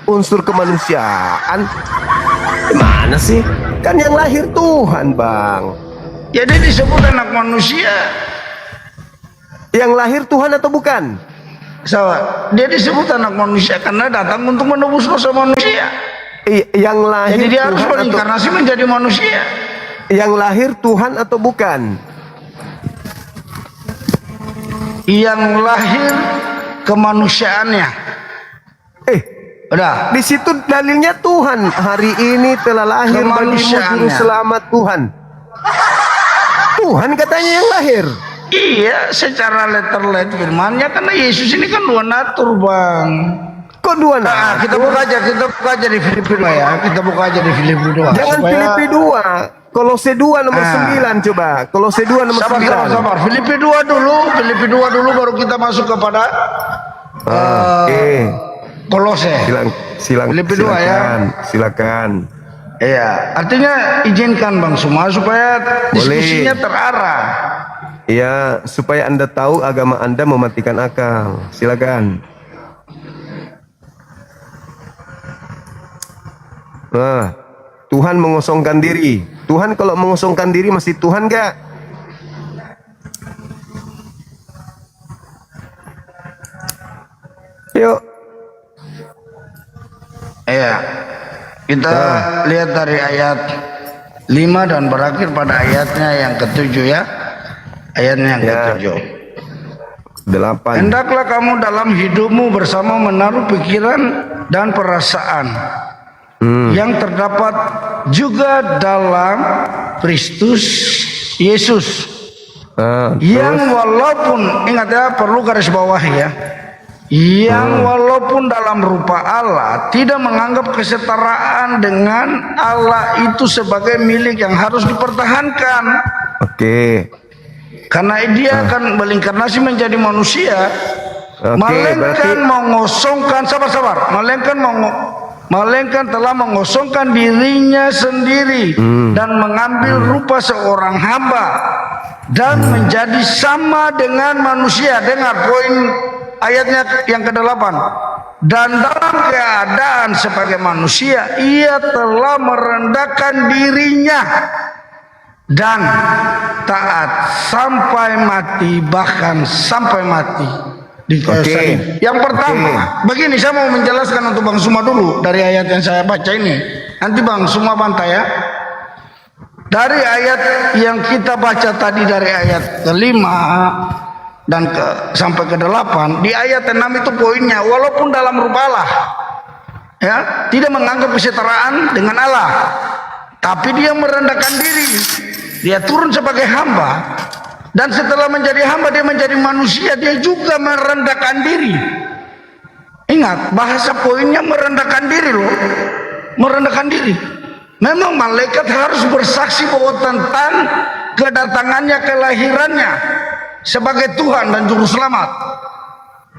unsur kemanusiaan. Gimana sih? Kan yang lahir Tuhan, Bang. Jadi disebut anak manusia. Yang lahir Tuhan atau bukan? Sahabat, dia disebut anak manusia karena datang untuk menebus dosa manusia. Yang lahir Jadi dia harus Tuhan berinkarnasi menjadi manusia. Yang lahir Tuhan atau bukan? Yang lahir kemanusiaannya. Udah. Di situ dalilnya Tuhan hari ini telah lahir bagimu juru selamat Tuhan. Tuhan katanya yang lahir. Iya, secara letter firmannya karena Yesus ini kan dua natur, Bang. Kok dua natur? Nah, kita buka aja di Filipi 2 ya. Kita buka aja di Filipi 2. Jangan Filipi 2. Kolose 2 nomor 9 coba. Kolose 2 nomor 9. Sabar. Filipi 2 dulu baru kita masuk kepada Kolose. Filipi 2 ya. Silakan. Iya, artinya izinkan Bang Suma supaya diskusinya terarah. Iya, supaya Anda tahu agama Anda mematikan akal. Silakan. Nah, Tuhan mengosongkan diri. Tuhan kalau mengosongkan diri masih Tuhan gak? Yuk. Iya. Kita lihat dari ayat 5 dan berakhir pada ayatnya yang ke-7 ya. Ayatnya yang ke-7. 8. Hendaklah kamu dalam hidupmu bersama menaruh pikiran dan perasaan yang terdapat juga dalam Kristus Yesus. Yang walaupun, ingat ya, perlu garis bawah ya. Yang walaupun dalam rupa Allah tidak menganggap kesetaraan dengan Allah itu sebagai milik yang harus dipertahankan. Oke. Karena dia akan berinkarnasi menjadi manusia, melainkan mengosongkan, sabar, melainkan telah mengosongkan dirinya sendiri dan mengambil rupa seorang hamba dan menjadi sama dengan manusia. Dengar poin ayatnya yang ke-8. Dan dalam keadaan sebagai manusia ia telah merendahkan dirinya dan taat sampai mati, bahkan sampai mati di kayu salib. Yang pertama, begini saya mau menjelaskan untuk Bang Suma dulu dari ayat yang saya baca ini. Nanti Bang Suma bantah ya. Dari ayat yang kita baca tadi dari ayat ke-5 dan sampai ke-8, di ayat 6 itu poinnya, walaupun dalam rupa Allah ya, tidak menganggap kesetaraan dengan Allah, tapi dia merendahkan diri. Dia turun sebagai hamba, dan setelah menjadi hamba dia menjadi manusia, dia juga merendahkan diri. Ingat, bahasa poinnya merendahkan diri loh. Merendahkan diri. Memang malaikat harus bersaksi bahwa tentang kedatangannya, kelahirannya sebagai Tuhan dan Juru Selamat.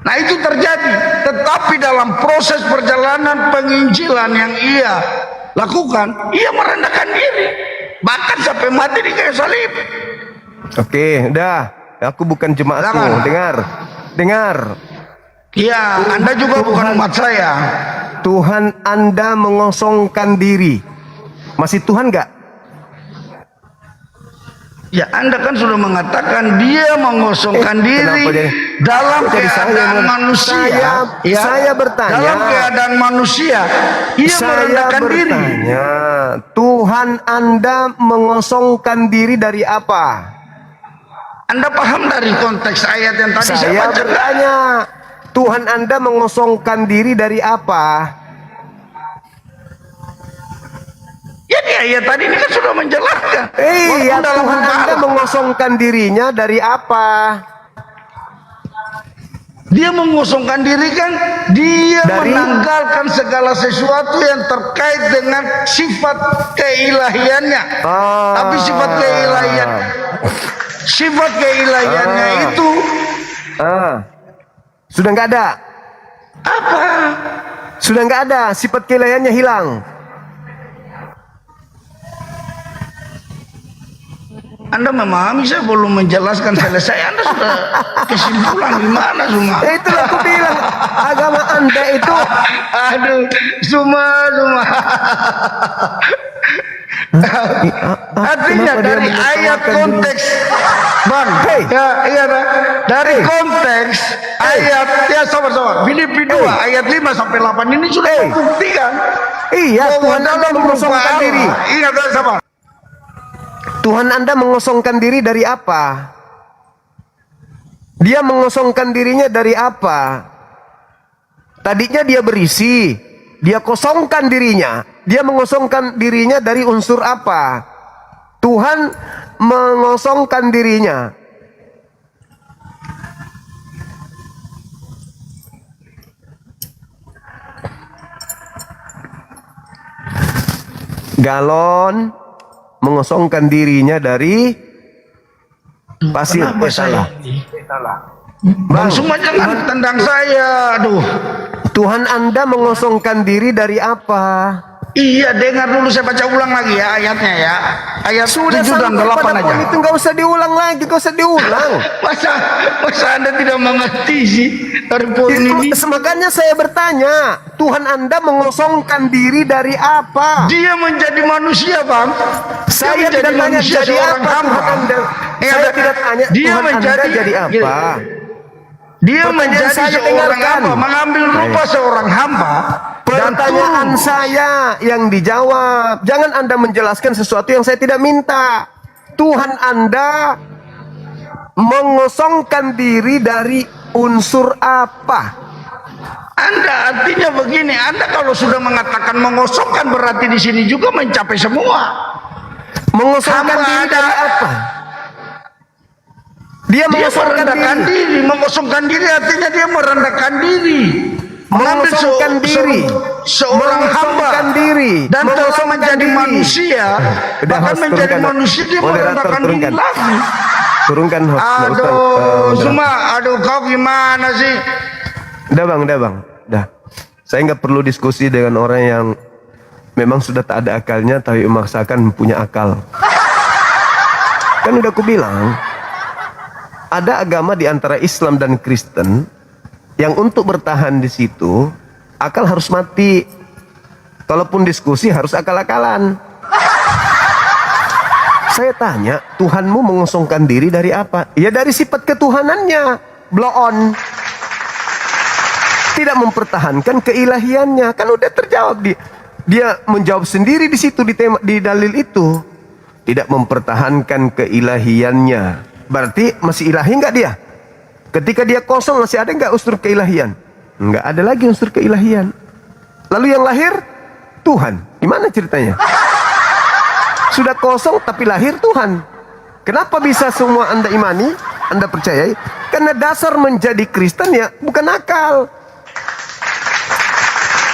Nah itu terjadi, tetapi dalam proses perjalanan penginjilan yang ia lakukan, ia merendahkan diri, bahkan sampai mati di kayu salib. Oke, udah. Aku bukan jemaatmu. Dengar. Ya, Anda juga bukan umat saya. Tuhan Anda mengosongkan diri. Masih Tuhan gak? Ya, Anda kan sudah mengatakan dia mengosongkan diri dalam keadaan manusia. Saya bertanya. Dalam keadaan manusia, ia merendahkan diri. Tuhan Anda mengosongkan diri dari apa? Anda paham dari konteks ayat yang tadi saya baca? Bertanya, Tuhan Anda mengosongkan diri dari apa? Ya di ayat tadi ini kan sudah menjelaskan. Iya, Tuhan Anda mengosongkan dirinya dari apa? Dia mengosongkan diri kan, dia menanggalkan segala sesuatu yang terkait dengan sifat keilahiannya. Tapi sifat keilahiannya itu sudah nggak ada. Apa? Sudah nggak ada, sifat keilahiannya hilang. Anda memahami, saya belum menjelaskan selesai, Anda sudah kesimpulan gimana semua? Itulah aku bilang, agama Anda itu Aduh, semua. Artinya kenapa dia dari ayat menertawakan konteks, Bang, Hey. ya, dari konteks ayat, ya sabar. Filipi 2 ayat 5 sampai 8 ini sudah membuktikan. Iya, bahwa Tuhan Anda dalam mengosongkan rupa diri. Allah. Ingat, sabar. Tuhan Anda mengosongkan diri dari apa? Dia mengosongkan dirinya dari apa? Tadinya dia berisi, dia kosongkan dirinya. Dia mengosongkan dirinya dari unsur apa? Tuhan mengosongkan dirinya. Galon mengosongkan dirinya dari pasir. Kenapa Salah. Bang, semua jangan tendang saya. Aduh. Tuhan Anda mengosongkan diri dari apa? Iya, dengar dulu, saya baca ulang lagi ya ayatnya ya. Ayat 7 dan 8 aja. Itu nggak usah diulang lagi, nggak usah diulang. Masa Anda tidak mengerti sih dari poin ini? Makanya saya bertanya, Tuhan Anda mengosongkan diri dari apa? Dia menjadi manusia, Bang. Saya tidak tanya jadi apa Tuhan Anda. Saya tidak tanya Tuhan Anda jadi apa. Dia Pertanyaan menjadi saya seorang dengarkan. hamba, mengambil rupa seorang hamba. Dan Pertanyaan saya yang dijawab. Jangan Anda menjelaskan sesuatu yang saya tidak minta. Tuhan Anda mengosongkan diri dari unsur apa? Anda artinya begini, Anda kalau sudah mengatakan mengosongkan berarti di sini juga mencapai semua. Mengosongkan Hamba diri ada. dari apa? Dia mengosongkan diri. Mengosongkan diri artinya dia merendahkan diri. Mengosongkan diri. Seorang hamba Mengosongkan diri. dan telah Mengosongkan menjadi diri. manusia. Udah, Bahkan host, menjadi turunkan. manusia dia Moderator, merendahkan diri turunkan. lagi. Turunkan host. Nggak usah, Aduh, semua, aduh kau gimana sih? Udah bang. Dah. Saya nggak perlu diskusi dengan orang yang memang sudah tak ada akalnya tapi memaksakan punya akal. Kan udah aku bilang, ada agama di antara Islam dan Kristen yang untuk bertahan di situ akal harus mati. Kalaupun diskusi harus akal-akalan. Saya tanya, Tuhanmu mengosongkan diri dari apa? Ya dari sifat ketuhanannya. Blow on. Tidak mempertahankan keilahiannya. Kan udah terjawab dia menjawab sendiri di situ di dalil itu. Tidak mempertahankan keilahiannya. Berarti masih ilahi nggak dia? Ketika dia kosong masih ada nggak unsur keilahian? Nggak ada lagi unsur keilahian. Lalu yang lahir Tuhan. Gimana ceritanya? Sudah kosong tapi lahir Tuhan. Kenapa bisa semua Anda imani, Anda percayai? Karena dasar menjadi Kristen ya bukan akal.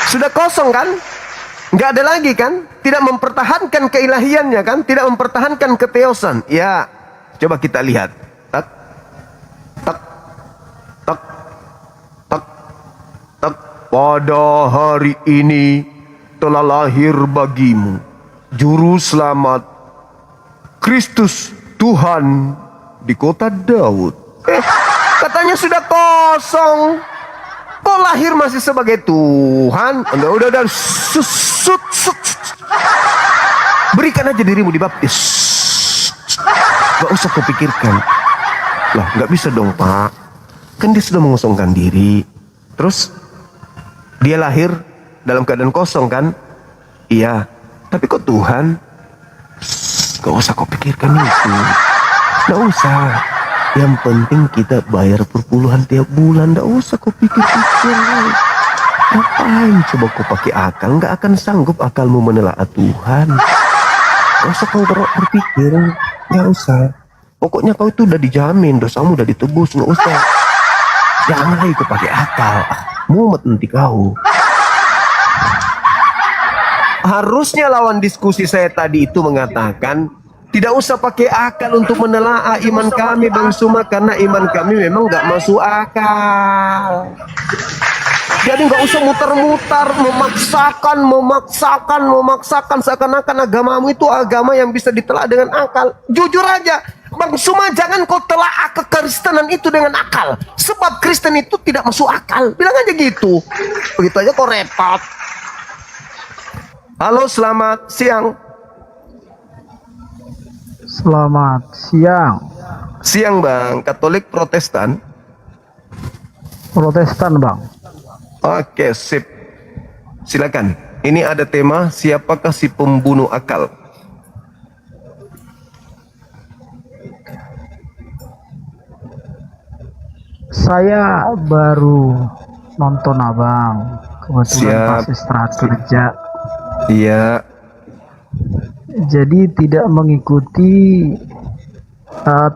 Sudah kosong kan? Nggak ada lagi kan? Tidak mempertahankan keilahiannya kan? Tidak mempertahankan keteosan. Ya, coba kita lihat. Tak, tak, tak, tak, tak. Pada hari ini telah lahir bagimu Juru Selamat Kristus Tuhan di kota Daud. Katanya sudah kosong. Kok lahir masih sebagai Tuhan? Udah. Berikan aja dirimu dibaptis. Gak usah kau pikirkan. Lah, gak bisa dong Pak. Kan dia sudah mengosongkan diri. Terus dia lahir dalam keadaan kosong kan? Iya. Tapi kok Tuhan? Gak usah kau pikirkan itu. Gak usah. Yang penting kita bayar perpuluhan tiap bulan. Gak usah kau pikir-pikir. Ngapain coba kau pakai akal? Gak akan sanggup akalmu menelaah Tuhan. Gak usah kau berpikir. Gak usah. Pokoknya kau itu udah dijamin. Dosamu udah ditebus. Gak usah. Jangan lagi kau pakai akal. Mumet nanti kau. Harusnya lawan diskusi saya tadi itu mengatakan tidak usah pakai akal untuk menelaah iman kami Bang Suma, karena iman kami memang gak masuk akal. Jadi nggak usah muter-muter, memaksakan seakan-akan agamamu itu agama yang bisa ditelaah dengan akal. Jujur aja, Bang Suma, jangan kau telaah kekristenan itu dengan akal. Sebab Kristen itu tidak masuk akal. Bilang aja gitu. Begitu aja kau repot. Halo, selamat siang. Selamat siang. Siang Bang, Katolik Protestan? Protestan Bang. Oke, sip. Silakan. Ini ada tema, siapakah si pembunuh akal? Saya baru nonton Abang. Kebetulan Siap. pas istirahat kerja. Iya. Jadi tidak mengikuti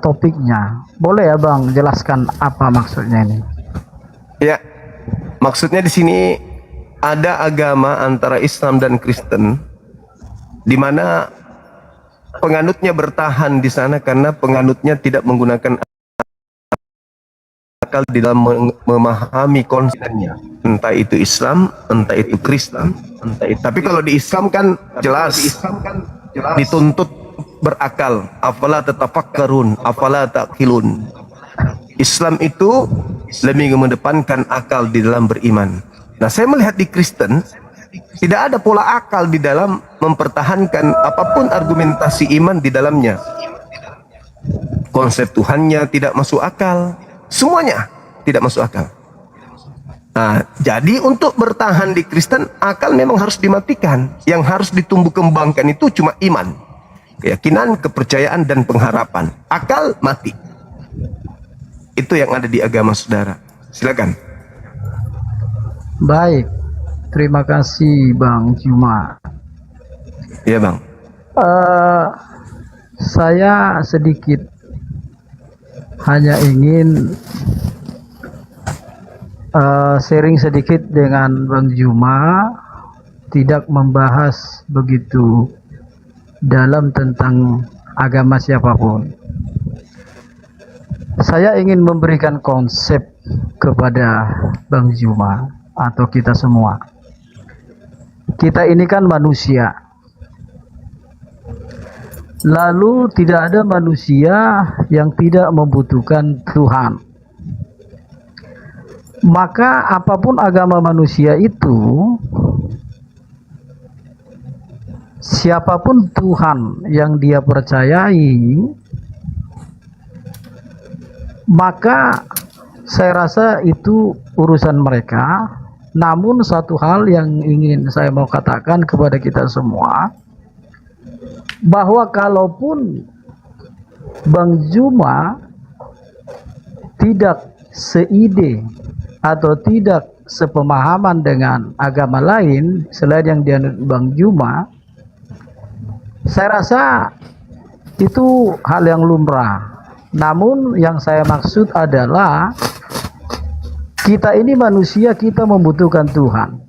topiknya. Boleh ya Bang jelaskan apa maksudnya ini? Ya. Maksudnya di sini ada agama antara Islam dan Kristen di mana penganutnya bertahan di sana karena penganutnya tidak menggunakan akal di dalam memahami konsepnya. Entah itu Islam, entah itu Kristen, entah itu. Tapi kalau di Islam kan jelas dituntut berakal. Afala tatafakkarun, afala taqilun. Islam itu lebih mengedepankan akal di dalam beriman. Nah, saya melihat di Kristen tidak ada pola akal di dalam mempertahankan apapun argumentasi iman di dalamnya. Konsep Tuhannya tidak masuk akal, semuanya tidak masuk akal. Nah, jadi untuk bertahan di Kristen, akal memang harus dimatikan. Yang harus ditumbuh kembangkan itu cuma iman, keyakinan, kepercayaan, dan pengharapan. Akal mati. Itu yang ada di agama saudara. Silakan. Baik. Terima kasih Bang Juma. Iya Bang. Saya sedikit hanya ingin sharing sedikit dengan Bang Juma, tidak membahas begitu dalam tentang agama siapapun. Saya ingin memberikan konsep kepada Bang Juma atau kita semua. Kita ini kan manusia. Lalu tidak ada manusia yang tidak membutuhkan Tuhan. Maka apapun agama manusia itu, siapapun Tuhan yang dia percayai, maka saya rasa itu urusan mereka. Namun satu hal yang ingin saya mau katakan kepada kita semua, bahwa kalaupun Bang Juma tidak seide atau tidak sepemahaman dengan agama lain selain yang dianut Bang Juma, saya rasa itu hal yang lumrah. Namun yang saya maksud adalah kita ini manusia, kita membutuhkan Tuhan,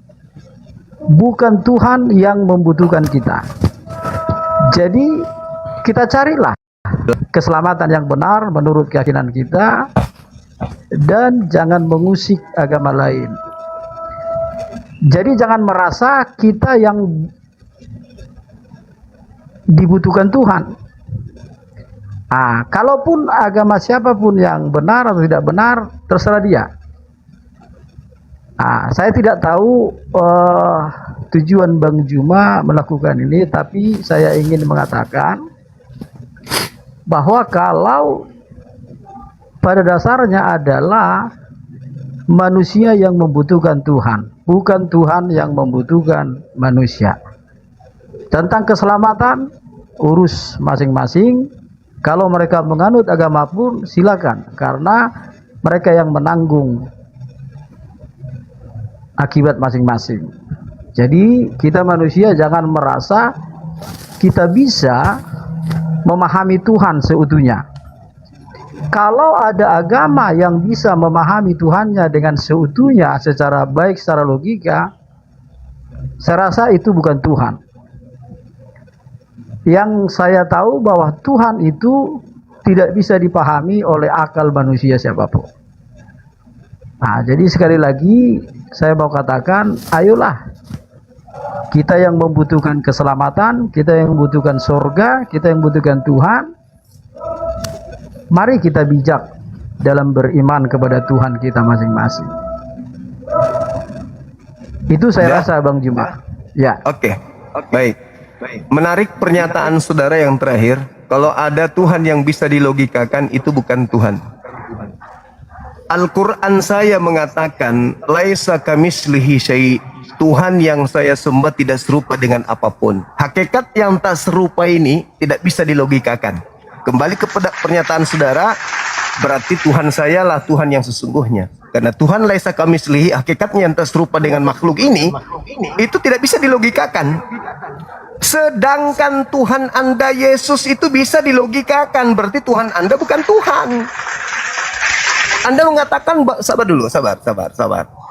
bukan Tuhan yang membutuhkan kita. Jadi kita carilah keselamatan yang benar menurut keyakinan kita, dan jangan mengusik agama lain. Jadi jangan merasa kita yang dibutuhkan Tuhan. Kalaupun agama siapapun yang benar atau tidak benar, terserah dia. Saya tidak tahu tujuan Bang Juma melakukan ini, tapi saya ingin mengatakan bahwa kalau pada dasarnya adalah manusia yang membutuhkan Tuhan, bukan Tuhan yang membutuhkan manusia. Tentang keselamatan, urus masing-masing. Kalau mereka menganut agama pun silakan, karena mereka yang menanggung akibat masing-masing. Jadi kita manusia jangan merasa kita bisa memahami Tuhan seutuhnya. Kalau ada agama yang bisa memahami Tuhannya dengan seutuhnya secara baik, secara logika, saya rasa itu bukan Tuhan. Yang saya tahu bahwa Tuhan itu tidak bisa dipahami oleh akal manusia siapapun. Nah, jadi sekali lagi saya mau katakan, ayolah kita yang membutuhkan keselamatan, kita yang membutuhkan surga, kita yang membutuhkan Tuhan, mari kita bijak dalam beriman kepada Tuhan kita masing-masing. Itu saya rasa Bang Juma. Ya. Oke. Baik. Menarik pernyataan saudara yang terakhir. Kalau ada Tuhan yang bisa dilogikakan, itu bukan Tuhan. Al-Quran saya mengatakan, laisa kamislihi syai'. Tuhan yang saya sembah tidak serupa dengan apapun. Hakikat yang tak serupa ini tidak bisa dilogikakan. Kembali kepada pernyataan saudara, berarti Tuhan saya lah Tuhan yang sesungguhnya. Karena Tuhan laisa kamislihi, hakikatnya yang tak serupa dengan makhluk ini, itu tidak bisa dilogikakan. Sedangkan Tuhan Anda Yesus itu bisa dilogikakan, berarti Tuhan Anda bukan Tuhan. Anda mengatakan, sabar dulu, sabar.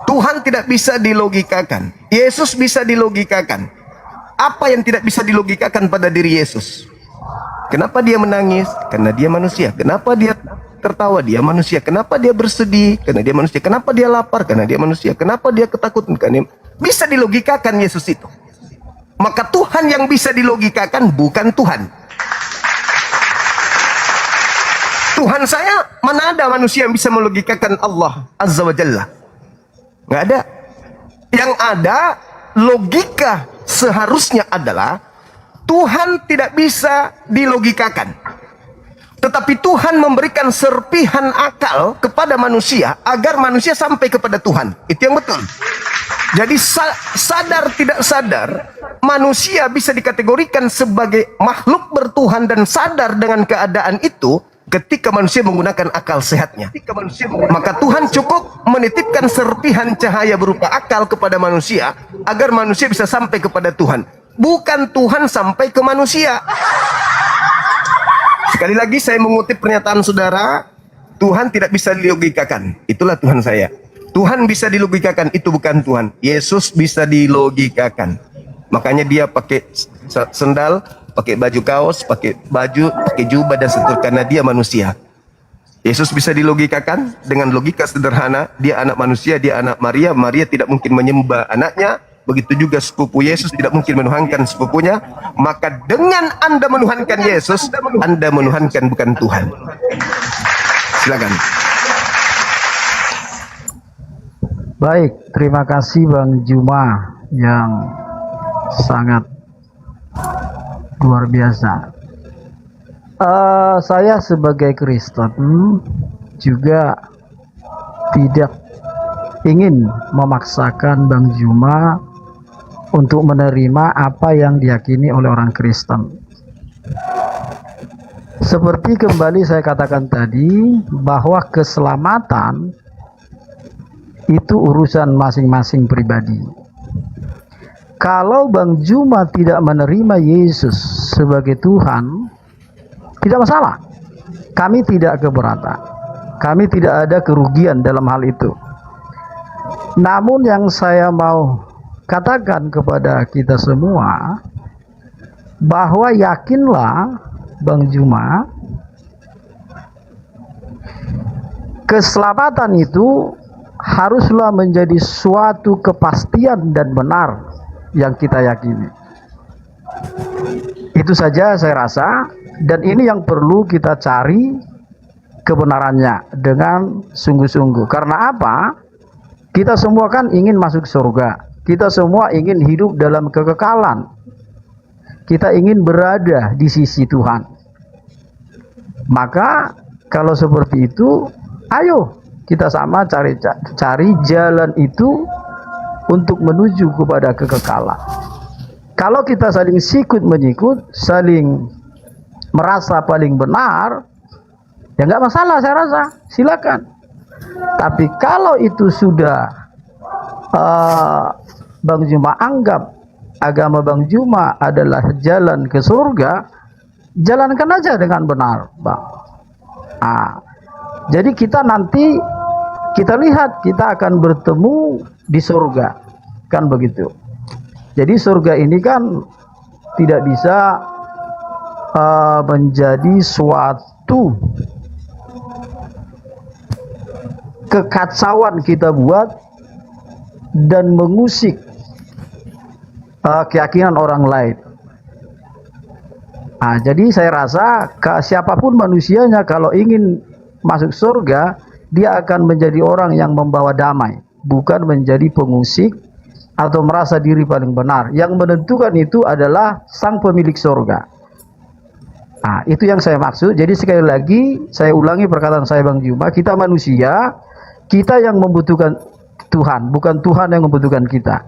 Tuhan tidak bisa dilogikakan. Yesus bisa dilogikakan. Apa yang tidak bisa dilogikakan pada diri Yesus? Kenapa dia menangis? Karena dia manusia. Kenapa dia tertawa? Dia manusia. Kenapa dia bersedih? Karena dia manusia. Kenapa dia lapar? Karena dia manusia. Kenapa dia ketakutan? Karena bisa dilogikakan Yesus itu. Maka Tuhan yang bisa dilogikakan bukan Tuhan. Tuhan saya, mana ada manusia yang bisa melogikakan Allah Azza wa Jalla? Nggak ada. Yang ada, logika seharusnya adalah Tuhan tidak bisa dilogikakan. Tetapi Tuhan memberikan serpihan akal kepada manusia agar manusia sampai kepada Tuhan. Itu yang betul. Jadi sadar tidak sadar, manusia bisa dikategorikan sebagai makhluk bertuhan dan sadar dengan keadaan itu ketika manusia menggunakan akal sehatnya. Maka Tuhan cukup menitipkan serpihan cahaya berupa akal kepada manusia agar manusia bisa sampai kepada Tuhan. Bukan Tuhan sampai ke manusia. Sekali lagi saya mengutip pernyataan saudara, Tuhan tidak bisa dilogikakan. Itulah Tuhan saya. Tuhan bisa dilogikakan, itu bukan Tuhan. Yesus bisa dilogikakan. Makanya dia pakai sendal, pakai baju kaos, pakai baju, pakai jubah dan seterusnya, karena dia manusia. Yesus bisa dilogikakan dengan logika sederhana. Dia anak manusia, dia anak Maria. Maria tidak mungkin menyembah anaknya. Begitu juga sepupu Yesus tidak mungkin menuhankan sepupunya. Maka dengan Anda menuhankan Yesus, Anda menuhankan bukan Tuhan. Silakan. Baik, terima kasih Bang Juma yang sangat luar biasa. Saya sebagai Kristen juga tidak ingin memaksakan Bang Juma untuk menerima apa yang diyakini oleh orang Kristen. Seperti kembali saya katakan tadi, bahwa keselamatan itu urusan masing-masing pribadi. Kalau Bang Juma tidak menerima Yesus sebagai Tuhan, tidak masalah. Kami tidak keberatan. Kami tidak ada kerugian dalam hal itu. Namun yang saya mau katakan kepada kita semua, bahwa yakinlah Bang Juma, keselamatan itu haruslah menjadi suatu kepastian dan benar yang kita yakini. Itu saja saya rasa, dan ini yang perlu kita cari kebenarannya dengan sungguh-sungguh. Karena apa? Kita semua kan ingin masuk surga. Kita semua ingin hidup dalam kekekalan. Kita ingin berada di sisi Tuhan. Maka kalau seperti itu, ayo kita sama cari jalan itu untuk menuju kepada kekekalan. Kalau kita saling sikut menyikut, saling merasa paling benar, ya nggak masalah saya rasa, silakan. Tapi kalau itu sudah Bang Juma anggap agama Bang Juma adalah jalan ke surga, jalankan aja dengan benar, Bang. Jadi kita nanti kita lihat kita akan bertemu di surga, kan begitu. Jadi surga ini kan tidak bisa menjadi suatu kekacauan kita buat dan mengusik keyakinan orang lain. Nah, jadi saya rasa siapapun manusianya kalau ingin masuk surga, dia akan menjadi orang yang membawa damai, bukan menjadi pengusik atau merasa diri paling benar. Yang menentukan itu adalah sang pemilik surga. Nah, itu yang saya maksud. Jadi sekali lagi saya ulangi perkataan saya Bang Juma, kita manusia, kita yang membutuhkan Tuhan, bukan Tuhan yang membutuhkan kita.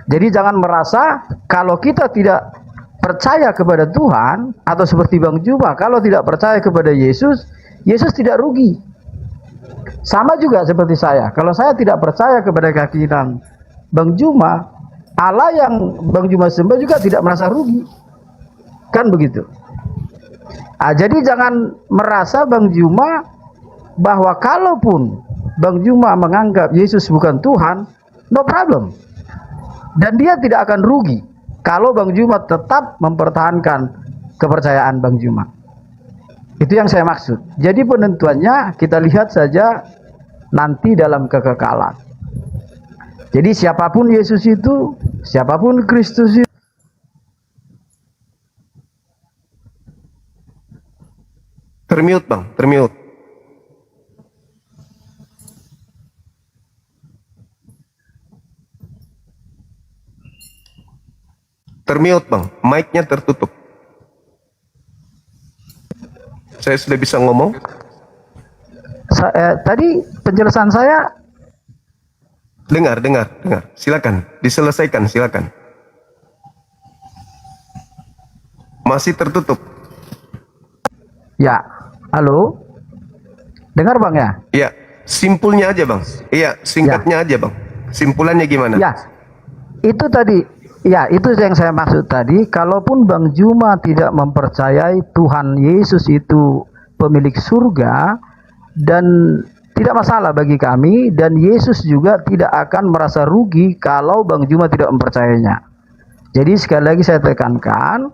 Jadi jangan merasa kalau kita tidak percaya kepada Tuhan, atau seperti Bang Juma, kalau tidak percaya kepada Yesus, Yesus tidak rugi. Sama juga seperti saya, kalau saya tidak percaya kepada keyakinan Bang Juma, Allah yang Bang Juma sembah juga tidak merasa rugi. Kan begitu. Jadi jangan merasa Bang Juma bahwa kalaupun Bang Juma menganggap Yesus bukan Tuhan, no problem. Dan dia tidak akan rugi kalau Bang Juma tetap mempertahankan kepercayaan Bang Juma. Itu yang saya maksud. Jadi penentuannya kita lihat saja nanti dalam kekekalan. Jadi siapapun Yesus itu, siapapun Kristus itu, Termute Bang, termute. Termute Bang, mic-nya tertutup. Saya sudah bisa ngomong? tadi penjelasan saya Dengar. Silakan, diselesaikan, silakan. Masih tertutup. ya, halo? Dengar Bang ya? Iya, simpulnya aja Bang. Iya, singkatnya aja Bang. Simpulannya gimana? Ya, itu tadi, ya itu yang saya maksud tadi. Kalaupun Bang Juma tidak mempercayai Tuhan Yesus itu pemilik surga, dan tidak masalah bagi kami, dan Yesus juga tidak akan merasa rugi kalau Bang Juma tidak mempercayainya. Jadi sekali lagi saya tekankan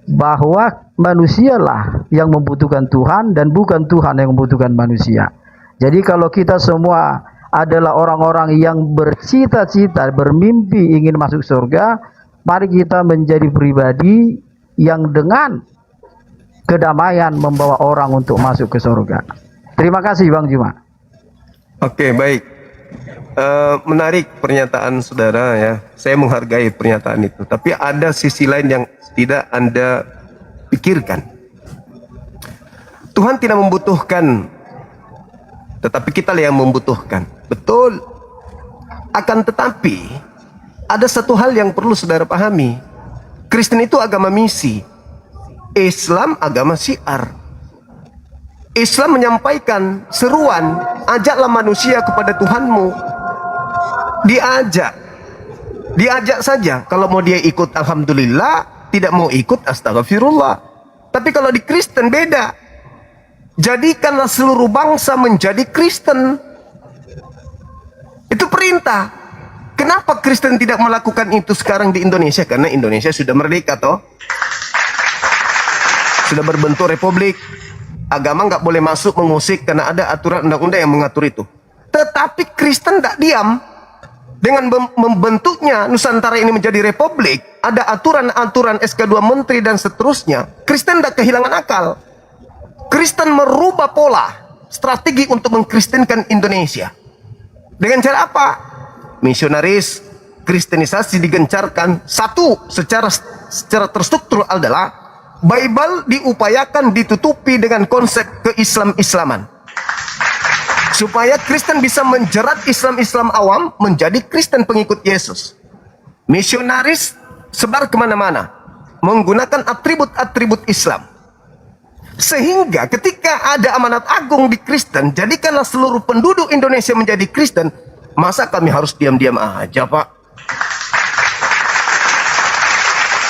bahwa manusialah yang membutuhkan Tuhan dan bukan Tuhan yang membutuhkan manusia. Jadi kalau kita semua adalah orang-orang yang bercita-cita, bermimpi ingin masuk surga, mari kita menjadi pribadi yang dengan kedamaian membawa orang untuk masuk ke surga. Terima kasih Bang Juma. Oke, baik. Menarik pernyataan saudara ya. Saya menghargai pernyataan itu. Tapi ada sisi lain yang tidak Anda pikirkan. Tuhan tidak membutuhkan, tetapi kita yang membutuhkan. Betul. Akan tetapi ada satu hal yang perlu saudara pahami. Kristen itu agama misi. Islam agama syiar. Islam menyampaikan seruan, ajaklah manusia kepada Tuhanmu. Diajak saja. Kalau mau dia ikut alhamdulillah, tidak mau ikut astagfirullah. Tapi kalau di Kristen beda. Jadikanlah seluruh bangsa menjadi Kristen. Itu perintah. Kenapa Kristen tidak melakukan itu sekarang di Indonesia? Karena Indonesia sudah merdeka toh. Sudah berbentuk republik. Agama nggak boleh masuk mengusik karena ada aturan undang-undang yang mengatur itu. Tetapi Kristen tidak diam. Dengan membentuknya Nusantara ini menjadi republik, ada aturan-aturan SK2 Menteri dan seterusnya. Kristen tidak kehilangan akal. Kristen merubah pola strategi untuk mengkristenkan Indonesia. Dengan cara apa? Misionaris, kristenisasi digencarkan. Satu, secara terstruktur adalah Bible diupayakan ditutupi dengan konsep keislam-islaman. Supaya Kristen bisa menjerat Islam-Islam awam menjadi Kristen pengikut Yesus. Misionaris sebar kemana-mana. Menggunakan atribut-atribut Islam. Sehingga ketika ada amanat agung di Kristen, jadikanlah seluruh penduduk Indonesia menjadi Kristen. Masa kami harus diam-diam aja Pak?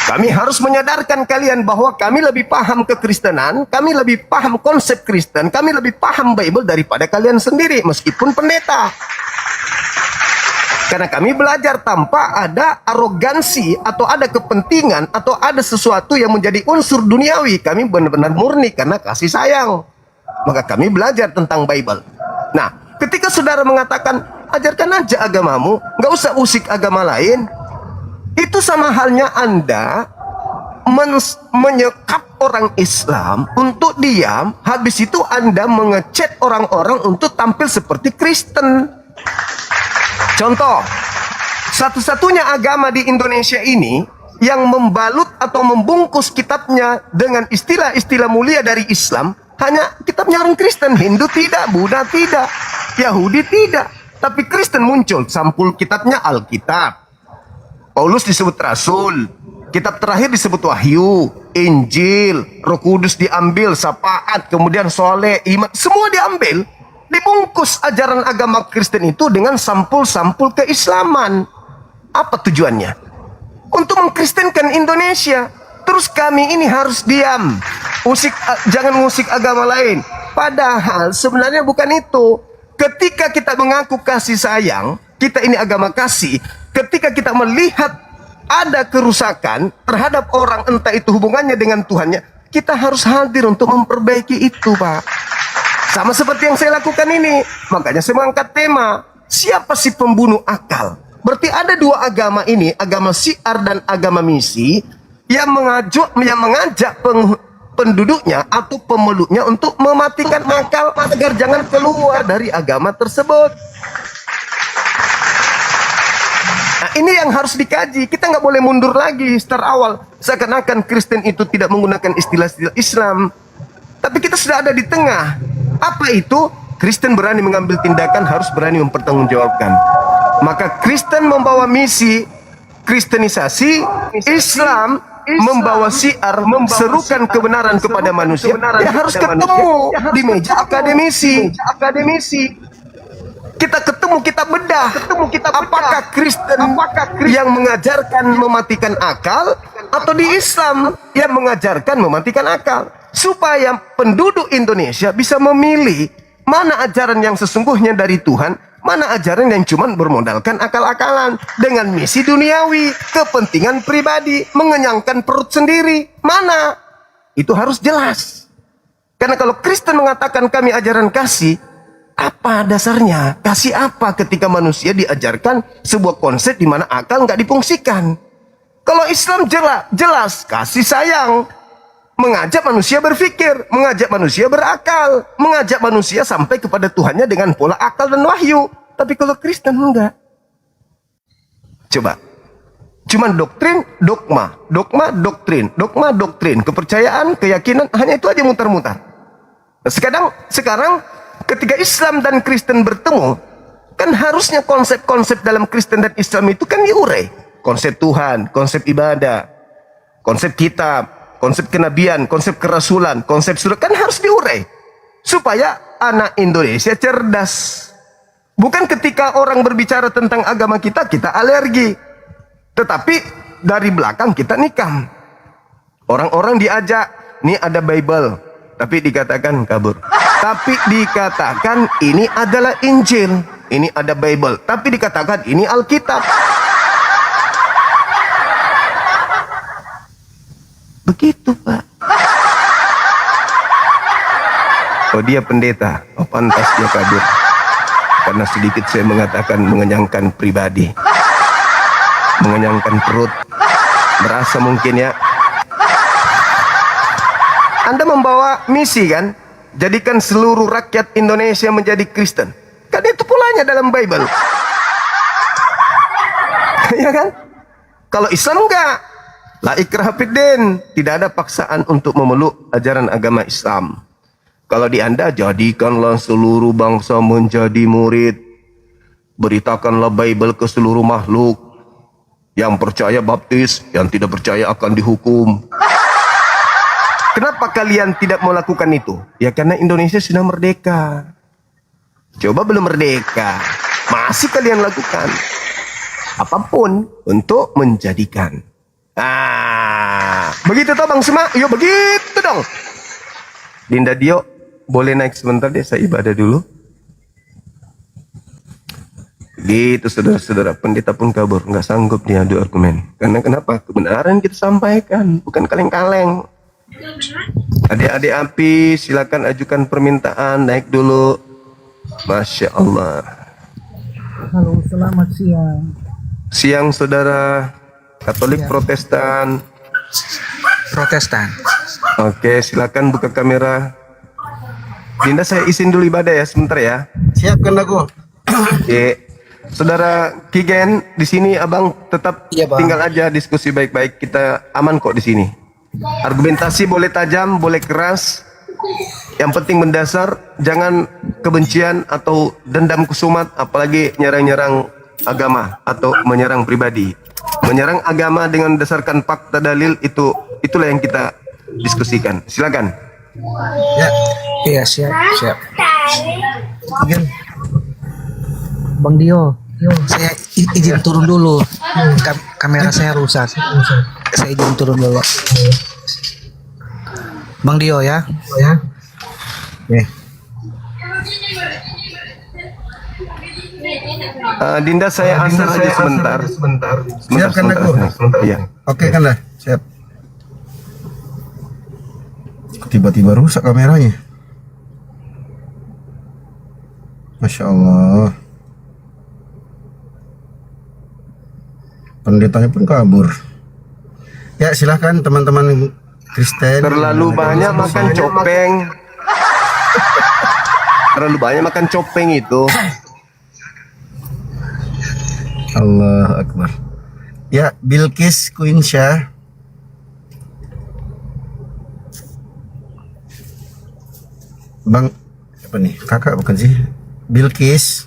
Kami harus menyadarkan kalian bahwa kami lebih paham kekristenan, kami lebih paham konsep Kristen, kami lebih paham Bible daripada kalian sendiri, meskipun pendeta. Karena kami belajar tanpa ada arogansi, atau ada kepentingan, atau ada sesuatu yang menjadi unsur duniawi. Kami benar-benar murni karena kasih sayang. Maka kami belajar tentang Bible. Nah, Ketika saudara mengatakan, ajarkan aja agamamu, nggak usah usik agama lain, itu sama halnya Anda menyekap orang Islam untuk diam, habis itu Anda mengecet orang-orang untuk tampil seperti Kristen. Contoh, satu-satunya agama di Indonesia ini yang membalut atau membungkus kitabnya dengan istilah-istilah mulia dari Islam, hanya kitabnya orang Kristen. Hindu tidak, Buddha tidak, Yahudi tidak, tapi Kristen muncul. Sampul kitabnya Alkitab. Paulus disebut Rasul, kitab terakhir disebut Wahyu, Injil, Roh Kudus diambil, Syafaat, kemudian Soleh, Iman, semua diambil. Dibungkus ajaran agama Kristen itu dengan sampul-sampul keislaman. Apa tujuannya? Untuk mengkristenkan Indonesia. Terus kami ini harus diam, jangan musik agama lain. Padahal sebenarnya bukan itu. Ketika kita mengaku kasih sayang, kita ini agama kasih. Ketika kita melihat ada kerusakan terhadap orang, entah itu hubungannya dengan Tuhannya, kita harus hadir untuk memperbaiki itu, Pak. Sama seperti yang saya lakukan ini. Makanya saya mengangkat tema, siapa sih pembunuh akal? Berarti ada dua agama ini, agama syiar dan agama misi, yang mengajak penduduknya atau pemeluknya untuk mematikan akal agar jangan keluar dari agama tersebut. Nah, ini yang harus dikaji. Kita nggak boleh mundur lagi start awal. Seakan-akan Kristen itu tidak menggunakan istilah-istilah Islam. Tapi kita sudah ada di tengah. Apa itu? Kristen berani mengambil tindakan, harus berani mempertanggungjawabkan. Maka Kristen membawa misi kristenisasi, Islam membawa syiar, serukan kebenaran kepada manusia. Ya harus ketemu di meja akademisi. Kita ketemu, kita bedah. Apakah Kristen yang mengajarkan mematikan akal, atau di Islam yang mengajarkan mematikan akal? Supaya penduduk Indonesia bisa memilih mana ajaran yang sesungguhnya dari Tuhan, mana ajaran yang cuma bermodalkan akal-akalan dengan misi duniawi, kepentingan pribadi, mengenyangkan perut sendiri. Mana? Itu harus jelas. Karena kalau Kristen mengatakan kami ajaran kasih, apa dasarnya? Kasih apa ketika manusia diajarkan sebuah konsep di mana akal nggak difungsikan? Kalau Islam jelas kasih sayang, mengajak manusia berpikir, mengajak manusia berakal, mengajak manusia sampai kepada Tuhannya dengan pola akal dan wahyu. Tapi kalau Kristen enggak. Coba. Cuman doktrin, dogma, doktrin, kepercayaan, keyakinan, hanya itu aja mutar-mutar. Nah, sekarang ketika Islam dan Kristen bertemu, kan harusnya konsep-konsep dalam Kristen dan Islam itu kan diurai. Konsep Tuhan, konsep ibadah, konsep kitab, konsep kenabian, konsep kerasulan, konsep surat, kan harus diurai supaya anak Indonesia cerdas. Bukan ketika orang berbicara tentang agama kita alergi, tetapi dari belakang kita nikam. Orang-orang diajak, nih ada Bible, tapi dikatakan kabur. Tapi dikatakan ini adalah Injil, ini ada Bible, tapi dikatakan ini Alkitab. Begitu, Pak. Oh, dia pendeta. Oh, pantas dia kabur. Karena sedikit saya mengatakan mengenyangkan pribadi, mengenyangkan perut. Berasa mungkin ya. Anda membawa misi kan? Jadikan seluruh rakyat Indonesia menjadi Kristen. Kan itu pulanya dalam Bible. Ya kan? Kalau Islam enggak. La ikraha fiddin, tidak ada paksaan untuk memeluk ajaran agama Islam. Kalau di Anda, jadikanlah seluruh bangsa menjadi murid. Beritakanlah Bible ke seluruh makhluk. Yang percaya baptis, yang tidak percaya akan dihukum. Kenapa kalian tidak melakukan itu? Ya karena Indonesia sudah merdeka. Coba belum merdeka, masih kalian lakukan apapun untuk menjadikan. Begitu toh Bang Sema? Yuk begitu dong. Dinda Dio, boleh naik sebentar deh, saya ibadah dulu. Gitu saudara-saudara, pendeta pun kabur, nggak sanggup dia adu argumen. Karena kenapa? Kebenaran kita sampaikan, bukan kaleng-kaleng. Adik-adik api, silakan ajukan permintaan, naik dulu. Masya Allah. Halo, selamat siang. Siang saudara Katolik Protestan. Protestan. Oke, silakan buka kamera. Dinda, saya izin dulu ibadah ya sebentar ya. Siapkan aku. Oke. Saudara Kigen, di sini abang tetap Iya, Bang. tinggal aja, diskusi baik-baik, kita aman kok di sini. Argumentasi boleh tajam, boleh keras. Yang penting mendasar, jangan kebencian atau dendam kusumat, apalagi nyerang-nyerang agama atau menyerang pribadi. Menyerang agama dengan mendasarkan fakta dalil itulah yang kita diskusikan. Silakan. Ya. Iya, siap. Izin. Bang Dio, saya izin turun dulu. Kamera saya rusak. Saya izin turun dulu. Bang Dio ya. Oke. Dinda, saya answer saja sebentar. Siapkan aku. Iya. Oke kan dah, siap. Tiba-tiba rusak kameranya. Masya Allah. Pendetanya pun kabur. Ya silahkan teman-teman Kristen. Terlalu banyak makan copeng. Terlalu banyak makan copeng itu. Allah Akbar. Ya, Bilqis Queen Shah. Bang, apa nih? Kakak bukan sih? Bilqis.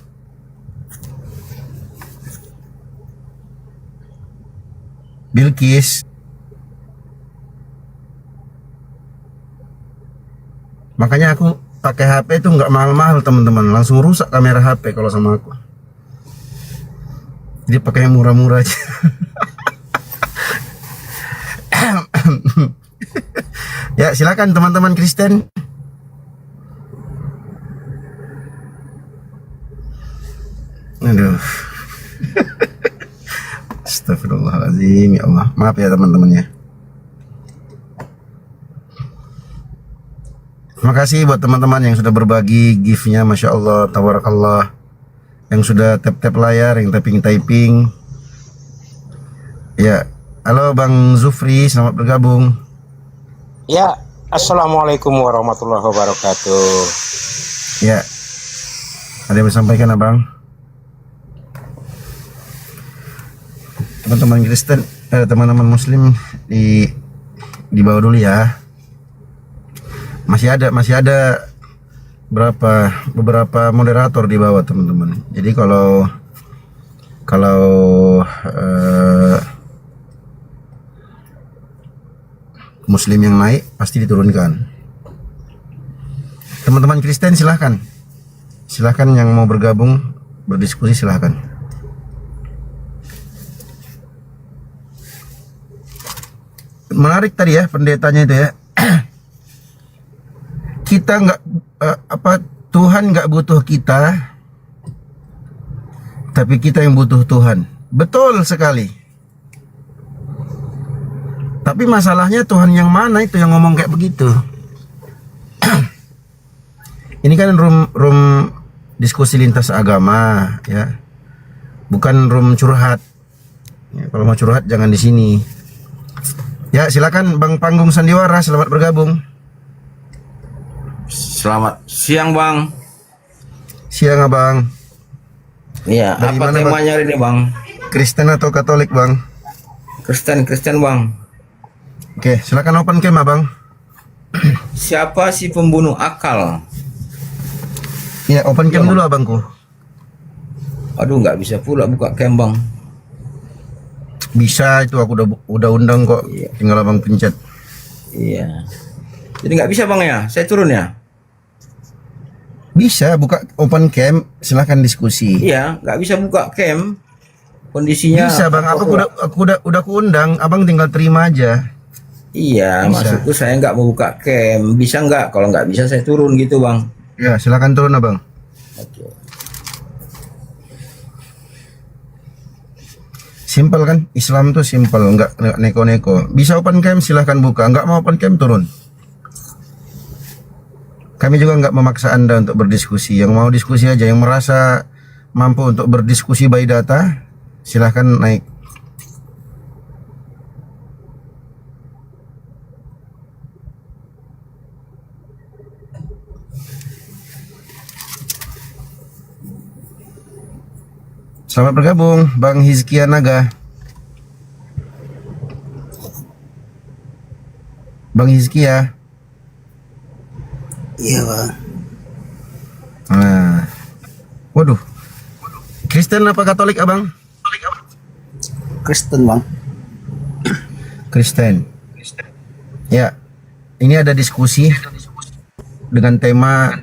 Bilqis. Makanya aku pakai HP itu nggak mahal-mahal teman-teman, langsung rusak kamera HP kalau sama aku. Jadi pakai yang murah-murah aja. Ya silakan teman-teman Kristen. Aduh. Astagfirullahaladzim, ya Allah. Maaf ya teman-teman ya. Terima kasih buat teman-teman yang sudah berbagi gift-nya, Masya Allah, tabarakallah. Yang sudah tap-tap layar, yang typing-typing. Ya, halo Bang Zufri, selamat bergabung. Ya, assalamualaikum warahmatullahi wabarakatuh. Ya, ada yang disampaikan Abang? Teman-teman Kristen, teman-teman Muslim di bawah dulu ya. Masih ada beberapa moderator di bawah teman-teman. Jadi kalau Muslim yang naik pasti diturunkan. Teman-teman Kristen silahkan yang mau bergabung berdiskusi silahkan. Menarik tadi ya pendetanya itu ya. Kita nggak Tuhan nggak butuh kita, tapi kita yang butuh Tuhan. Betul sekali. Tapi masalahnya Tuhan yang mana itu yang ngomong kayak begitu? Ini kan room diskusi lintas agama ya, bukan room curhat. Ya, kalau mau curhat jangan di sini. Ya silakan Bang Panggung Sandiwara, selamat bergabung. Selamat siang, Bang. Siang Abang. Iya, Dari apa mana, temanya hari ini, Bang? Kristen atau Katolik Bang? Kristen, Bang. Oke, silakan open cam Abang. Siapa si pembunuh akal? Ya, open cam dulu Abangku. Aduh, nggak bisa pula buka cam, Bang. Bisa, itu aku udah undang kok. Iya. Tinggal Abang pencet. Iya. Jadi nggak bisa, Bang ya? Saya turun ya? Bisa buka open cam, silahkan diskusi. Iya, nggak bisa buka cam. Kondisinya Bisa Bang, aku udah kuundang, Abang tinggal terima aja. Iya, Bisa. maksudku saya nggak mau buka cam. Bisa nggak? Kalau nggak bisa saya turun gitu, Bang. Ya, silakan turun Abang. Oke. Simpel kan? Islam tuh simpel, nggak neko-neko. Bisa open cam silahkan buka, nggak mau open cam turun. Kami juga nggak memaksa Anda untuk berdiskusi. Yang mau diskusi aja, yang merasa mampu untuk berdiskusi by data, silahkan naik. Selamat bergabung, Bang Hizkia Naga. Bang Hizkia. Iya bang. Nah. Waduh. Kristen apa Katolik, Abang? Kristen bang. Kristen. Ya. Ini ada diskusi dengan tema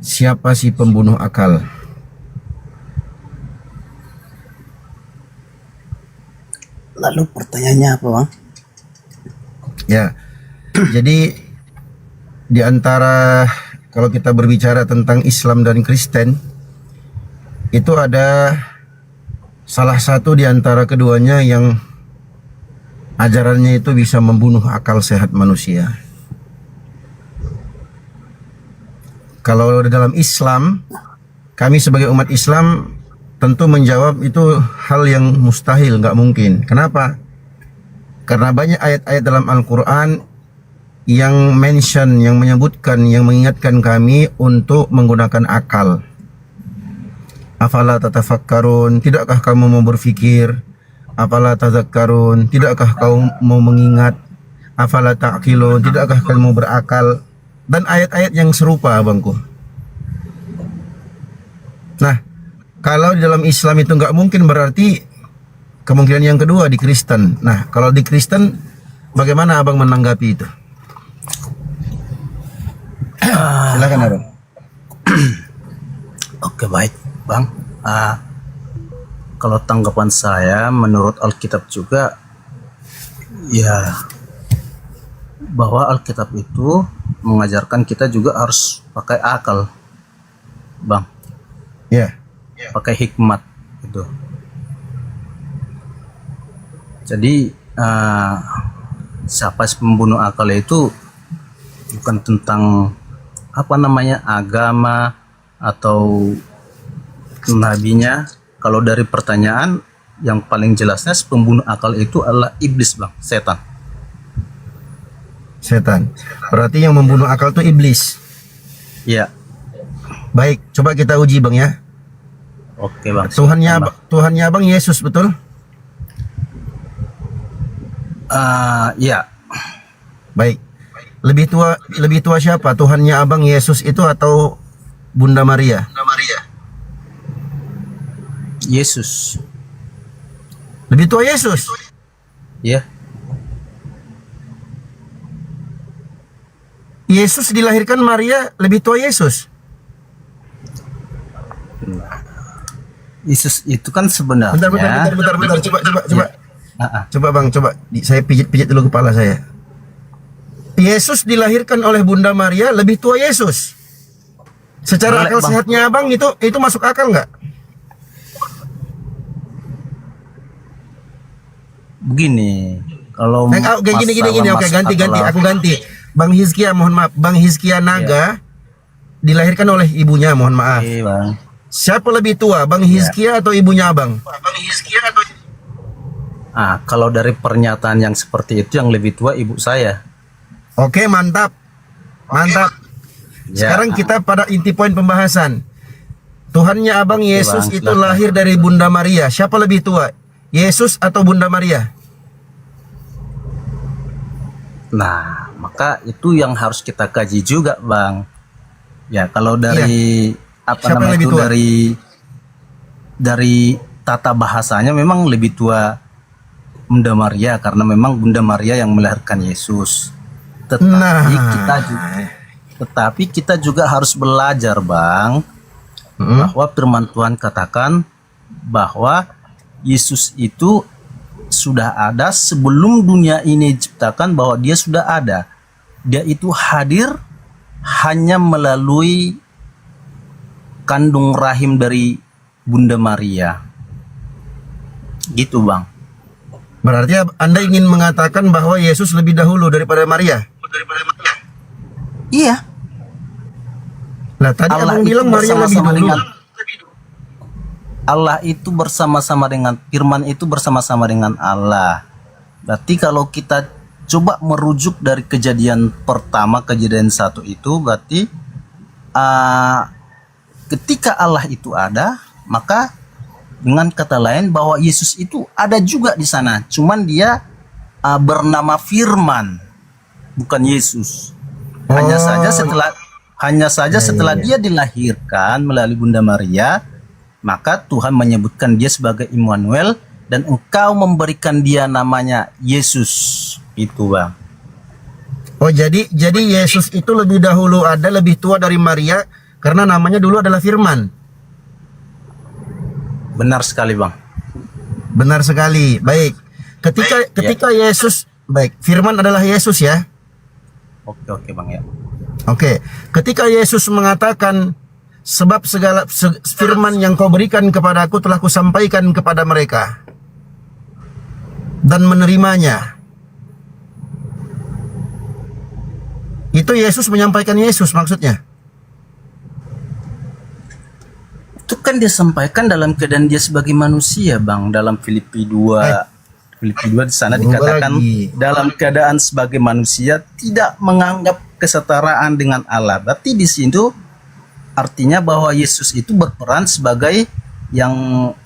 siapa sih pembunuh akal? Lalu pertanyaannya apa bang? Ya. Jadi di antara kalau kita berbicara tentang Islam dan Kristen, itu ada salah satu di antara keduanya yang ajarannya itu bisa membunuh akal sehat manusia. Kalau di dalam Islam, kami sebagai umat Islam tentu menjawab itu hal yang mustahil, nggak mungkin. Kenapa? Karena banyak ayat-ayat dalam Al-Quran yang mention, yang menyebutkan, yang mengingatkan kami untuk menggunakan akal. Afala tatafakkarun, tidakkah kamu mau berfikir? Afala tazakkarun, tidakkah kamu mau mengingat? Afala ta'qilun, tidakkah kamu berakal? Dan ayat-ayat yang serupa, abangku. Nah, kalau di dalam Islam itu nggak mungkin, berarti kemungkinan yang kedua di Kristen. Nah, kalau di Kristen, bagaimana abang menanggapi itu? Silakan abang. Oke baik bang. Kalau tanggapan saya menurut Alkitab juga ya bahwa Alkitab itu mengajarkan kita juga harus pakai akal bang, Ya. pakai hikmat gitu. Jadi siapa sih pembunuh akal itu bukan tentang agama atau nabinya. Kalau dari pertanyaan yang paling jelasnya pembunuh akal itu adalah iblis bang, setan. Setan. Berarti yang membunuh akal itu iblis. Ya. Baik, coba kita uji bang ya. Oke bang. Tuhannya abang Yesus, betul? Ya. Baik. Lebih tua siapa? Tuhannya abang Yesus itu atau Bunda Maria? Yesus. Lebih tua Yesus. Ya. Yesus dilahirkan Maria, lebih tua Yesus. Yesus itu kan sebenarnya. Bentar. Coba. Coba bang, saya pijit dulu kepala saya. Yesus dilahirkan oleh Bunda Maria, lebih tua Yesus. Secara Boleh, akal bang. sehatnya abang itu masuk akal nggak? Begini, kalau Oke, gini. Oke, aku ganti. Bang Hizkia, mohon maaf. Bang Hizkia Naga dilahirkan oleh ibunya, mohon maaf. Oke, bang. Siapa lebih tua, Bang Hizkia atau ibunya abang? Kalau dari pernyataan yang seperti itu yang lebih tua ibu saya. Oke, mantap. Ya. Sekarang kita pada inti poin pembahasan. Tuhannya abang Yesus Bang, itu silakan. lahir dari Bunda Maria. Siapa lebih tua? Yesus atau Bunda Maria? Nah, maka itu yang harus kita kaji juga, bang. Ya, kalau dari Siapa yang lebih tua? dari tata bahasanya memang lebih tua Bunda Maria karena memang Bunda Maria yang melahirkan Yesus. Tetapi kita juga harus belajar, bang, bahwa firman Tuhan katakan bahwa Yesus itu sudah ada sebelum dunia ini diciptakan, bahwa dia sudah ada. Dia itu hadir hanya melalui kandung rahim dari Bunda Maria. Gitu, bang. Berarti Anda ingin mengatakan bahwa Yesus lebih dahulu daripada Maria? Iya. Nah, tadi Allah abang itu bilang Maria lebih bersama-sama dulu. dengan Allah itu bersama-sama dengan firman itu bersama-sama dengan Allah. Berarti kalau kita coba merujuk dari kejadian pertama, kejadian 1 itu berarti ketika Allah itu ada, maka dengan kata lain bahwa Yesus itu ada juga di sana. Cuman dia bernama Firman, bukan Yesus. Hanya saja setelah dia dilahirkan melalui Bunda Maria, maka Tuhan menyebutkan dia sebagai Immanuel dan engkau memberikan dia namanya Yesus. Itu, Bang. Oh, jadi Yesus itu lebih dahulu ada, lebih tua dari Maria karena namanya dulu adalah Firman. Benar sekali, Bang. Benar sekali. Baik. Ketika Yesus, baik, Firman adalah Yesus ya. Oke, Bang ya. Oke. Ketika Yesus mengatakan sebab segala firman yang kau berikan kepadaku telah kusampaikan kepada mereka dan menerimanya. Itu Yesus menyampaikan Yesus maksudnya. Itu kan dia sampaikan dalam keadaan dia sebagai manusia, Bang, dalam Filipi 2. Filipi 2 di sana dikatakan dalam keadaan sebagai manusia tidak menganggap kesetaraan dengan Allah. Berarti di situ artinya bahwa Yesus itu berperan sebagai yang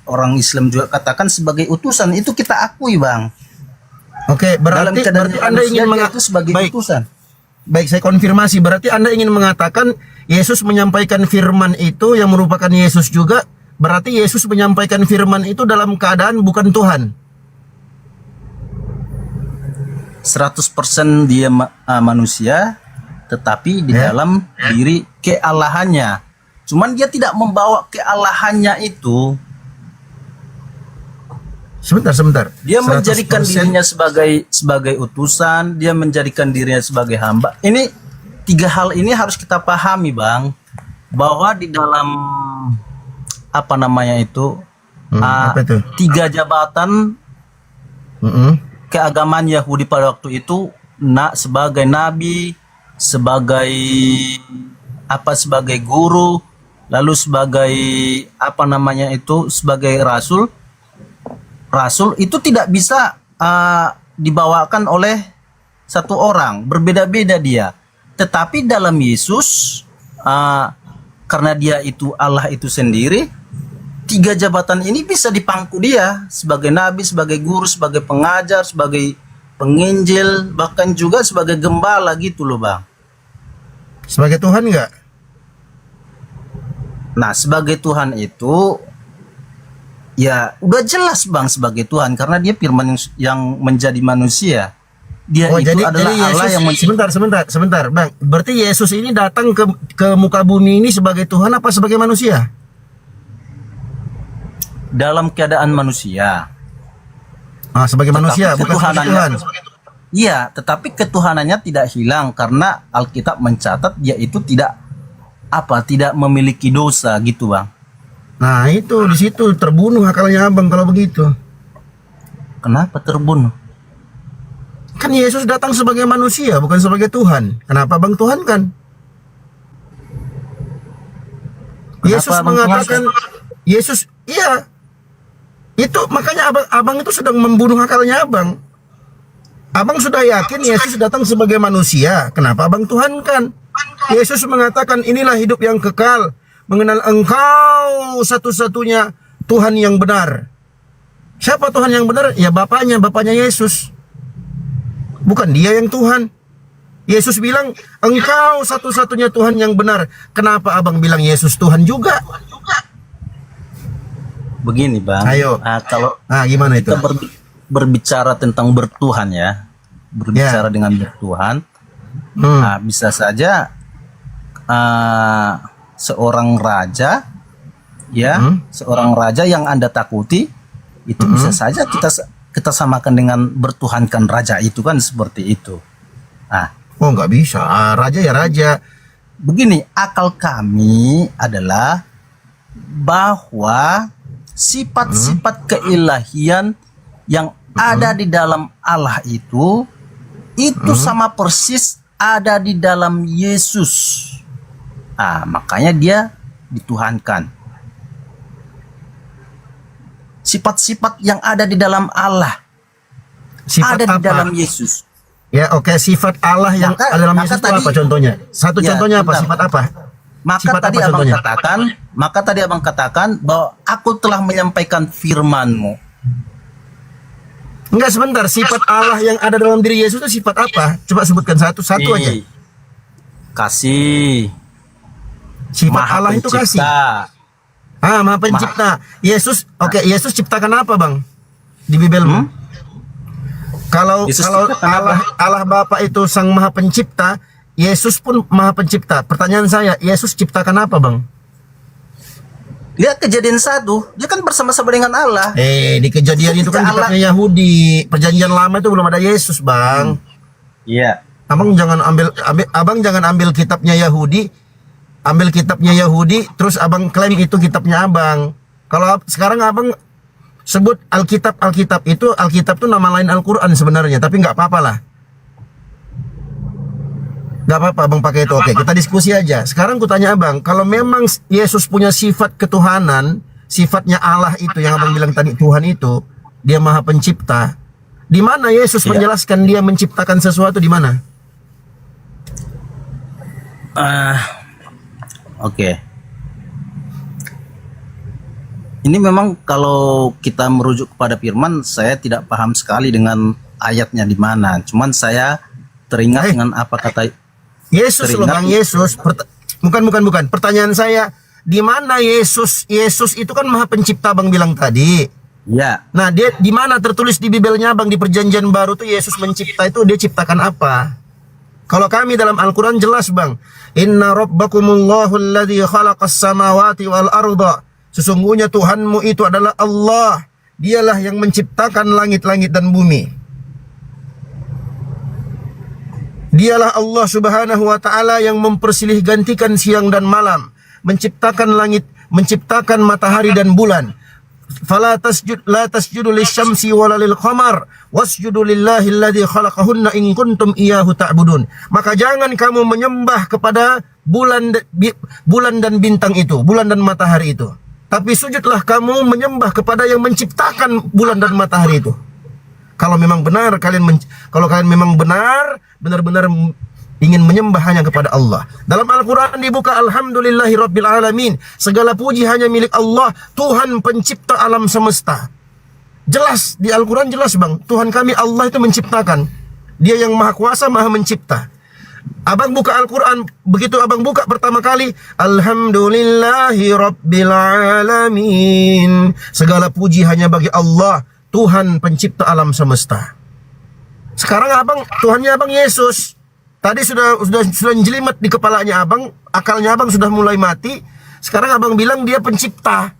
orang Islam juga katakan sebagai utusan. Itu kita akui, Bang. Oke, berarti Anda ingin itu sebagai utusan. Baik, saya konfirmasi. Berarti Anda ingin mengatakan Yesus menyampaikan firman itu yang merupakan Yesus juga. Berarti Yesus menyampaikan firman itu dalam keadaan bukan Tuhan. 100% dia manusia, tetapi di dalam diri kealahannya. Cuman dia tidak membawa kealahannya itu. Sebentar. Dia menjadikan dirinya sebagai utusan, dia menjadikan dirinya sebagai hamba. Ini 3 hal ini harus kita pahami, Bang, bahwa di dalam apa itu 3 jabatan keagamaan Yahudi pada waktu itu, sebagai nabi, sebagai sebagai guru, lalu sebagai sebagai rasul itu tidak bisa dibawakan oleh satu orang, berbeda-beda dia. Tetapi dalam Yesus, karena dia itu Allah itu sendiri, 3 jabatan ini bisa dipangku dia sebagai nabi, sebagai guru, sebagai pengajar, sebagai penginjil, bahkan juga sebagai gembala gitu loh, Bang. Sebagai Tuhan enggak? Nah, sebagai Tuhan itu ya udah jelas, Bang, sebagai Tuhan karena dia firman yang menjadi manusia. Dia itu adalah Allah Yesus, yang sebentar, Bang. Berarti Yesus ini datang ke muka bumi ini sebagai Tuhan apa sebagai manusia? Dalam keadaan manusia. Sebagai manusia, bukan sebagai Tuhan. Iya, tetapi ketuhanannya tidak hilang karena Alkitab mencatat dia itu tidak memiliki dosa gitu, Bang. Nah, itu di situ terbunuh akalnya Abang kalau begitu. Kenapa terbunuh? Kan Yesus datang sebagai manusia, bukan sebagai Tuhan. Kenapa Abang Tuhan kan? Yesus mengatakan Yesus, iya. Itu makanya abang itu sedang membunuh akalnya Abang. Abang sudah yakin Yesus datang sebagai manusia. Kenapa Abang Tuhan kan? Yesus mengatakan inilah hidup yang kekal, mengenal Engkau satu-satunya Tuhan yang benar. Siapa Tuhan yang benar? Ya Bapaknya Yesus. Bukan dia yang Tuhan. Yesus bilang Engkau satu-satunya Tuhan yang benar. Kenapa Abang bilang Yesus Tuhan juga? Begini, Bang. Ayo. Kalau gimana itu? kita berbicara tentang bertuhan ya, berbicara dengan bertuhan, bisa saja seorang raja, seorang raja yang Anda takuti itu bisa saja kita samakan dengan bertuhankan raja itu kan seperti itu. Nggak bisa. Raja ya raja. Begini, akal kami adalah bahwa sifat-sifat keilahian yang ada di dalam Allah itu sama persis ada di dalam Yesus. Makanya dia dituhankan. Sifat-sifat yang ada di dalam Allah Sifat ada di apa? dalam Yesus. Ya, oke, sifat Allah yang Maka- ada dalam maka Yesus itu tadi- apa contohnya? Satu Ya, contohnya apa? bentar. Sifat apa? Maka Sifat tadi apa abang contohnya? katakan bahwa aku telah menyampaikan firman-Mu. Enggak, sebentar. Sifat Allah yang ada dalam diri Yesus itu sifat apa? Coba sebutkan satu-satu aja. Kasih. Sifat Maha Allah itu kasih. Pencipta. Maha pencipta. Yesus, oke, Yesus ciptakan apa, Bang? Di Bibelmu. Kalau Yesus kalau ciptakan apa? Allah Bapa itu sang Maha Pencipta, Yesus pun Maha Pencipta. Pertanyaan saya, Yesus ciptakan apa, Bang? Lihat Kejadian 1, dia kan bersama-sama dengan Allah. Di Kejadian itu kan Ketika kitabnya Yahudi. Perjanjian Lama itu belum ada Yesus, Bang. Iya. Abang jangan ambil kitabnya Yahudi, ambil kitabnya Yahudi, terus abang klaim itu kitabnya abang. Kalau sekarang abang sebut Alkitab itu Alkitab itu nama lain Al-Quran sebenarnya, tapi nggak apa-apa lah. Nggak apa-apa abang pakai itu. Oke, kita diskusi aja. Sekarang kutanya abang, kalau memang Yesus punya sifat ketuhanan, sifatnya Allah itu yang abang bilang tadi, Tuhan itu, dia Maha Pencipta. Di mana Yesus Iya. menjelaskan dia menciptakan sesuatu, di mana? Oke. Ini memang kalau kita merujuk kepada firman, saya tidak paham sekali dengan ayatnya di mana. Cuman saya teringat dengan apa kata Yesus loh, teringat- Bang, Yesus. Bukan. Pertanyaan saya, di mana Yesus? Yesus itu kan Maha Pencipta, Bang bilang tadi. ya. Nah, dia di mana tertulis di Bibelnya, Bang, di Perjanjian Baru tuh Yesus mencipta itu dia ciptakan apa? Kalau kami dalam Al-Qur'an jelas, Bang. Inna rabbakumullahu alladzi khalaqas samawati wal arda. Sesungguhnya Tuhanmu itu adalah Allah. Dialah yang menciptakan langit-langit dan bumi. Dialah Allah Subhanahu wa taala yang mempersilih gantikan siang dan malam, menciptakan langit, menciptakan matahari dan bulan. Fala tasjudu lisyamsi wala lil qamar wasjudu lillahi alladzi khalaqahunna in kuntum iyyahu ta'budun. Maka jangan kamu menyembah kepada bulan dan bintang itu, bulan dan matahari itu. Tapi sujudlah kamu menyembah kepada yang menciptakan bulan dan matahari itu. Kalau memang benar kalau kalian memang benar-benar ingin menyembah hanya kepada Allah. Dalam Al-Quran dibuka Alhamdulillahi Rabbil Alamin. Segala puji hanya milik Allah, Tuhan pencipta alam semesta. Jelas, di Al-Quran jelas, Bang. Tuhan kami Allah itu menciptakan. Dia yang maha kuasa, maha mencipta. Abang buka Al-Quran, begitu abang buka pertama kali, Alhamdulillahi Rabbil Alamin. Segala puji hanya bagi Allah, Tuhan pencipta alam semesta. Sekarang abang, Tuhannya abang Yesus. Tadi sudah jelimet di kepalanya abang, akalnya abang sudah mulai mati. Sekarang abang bilang dia pencipta,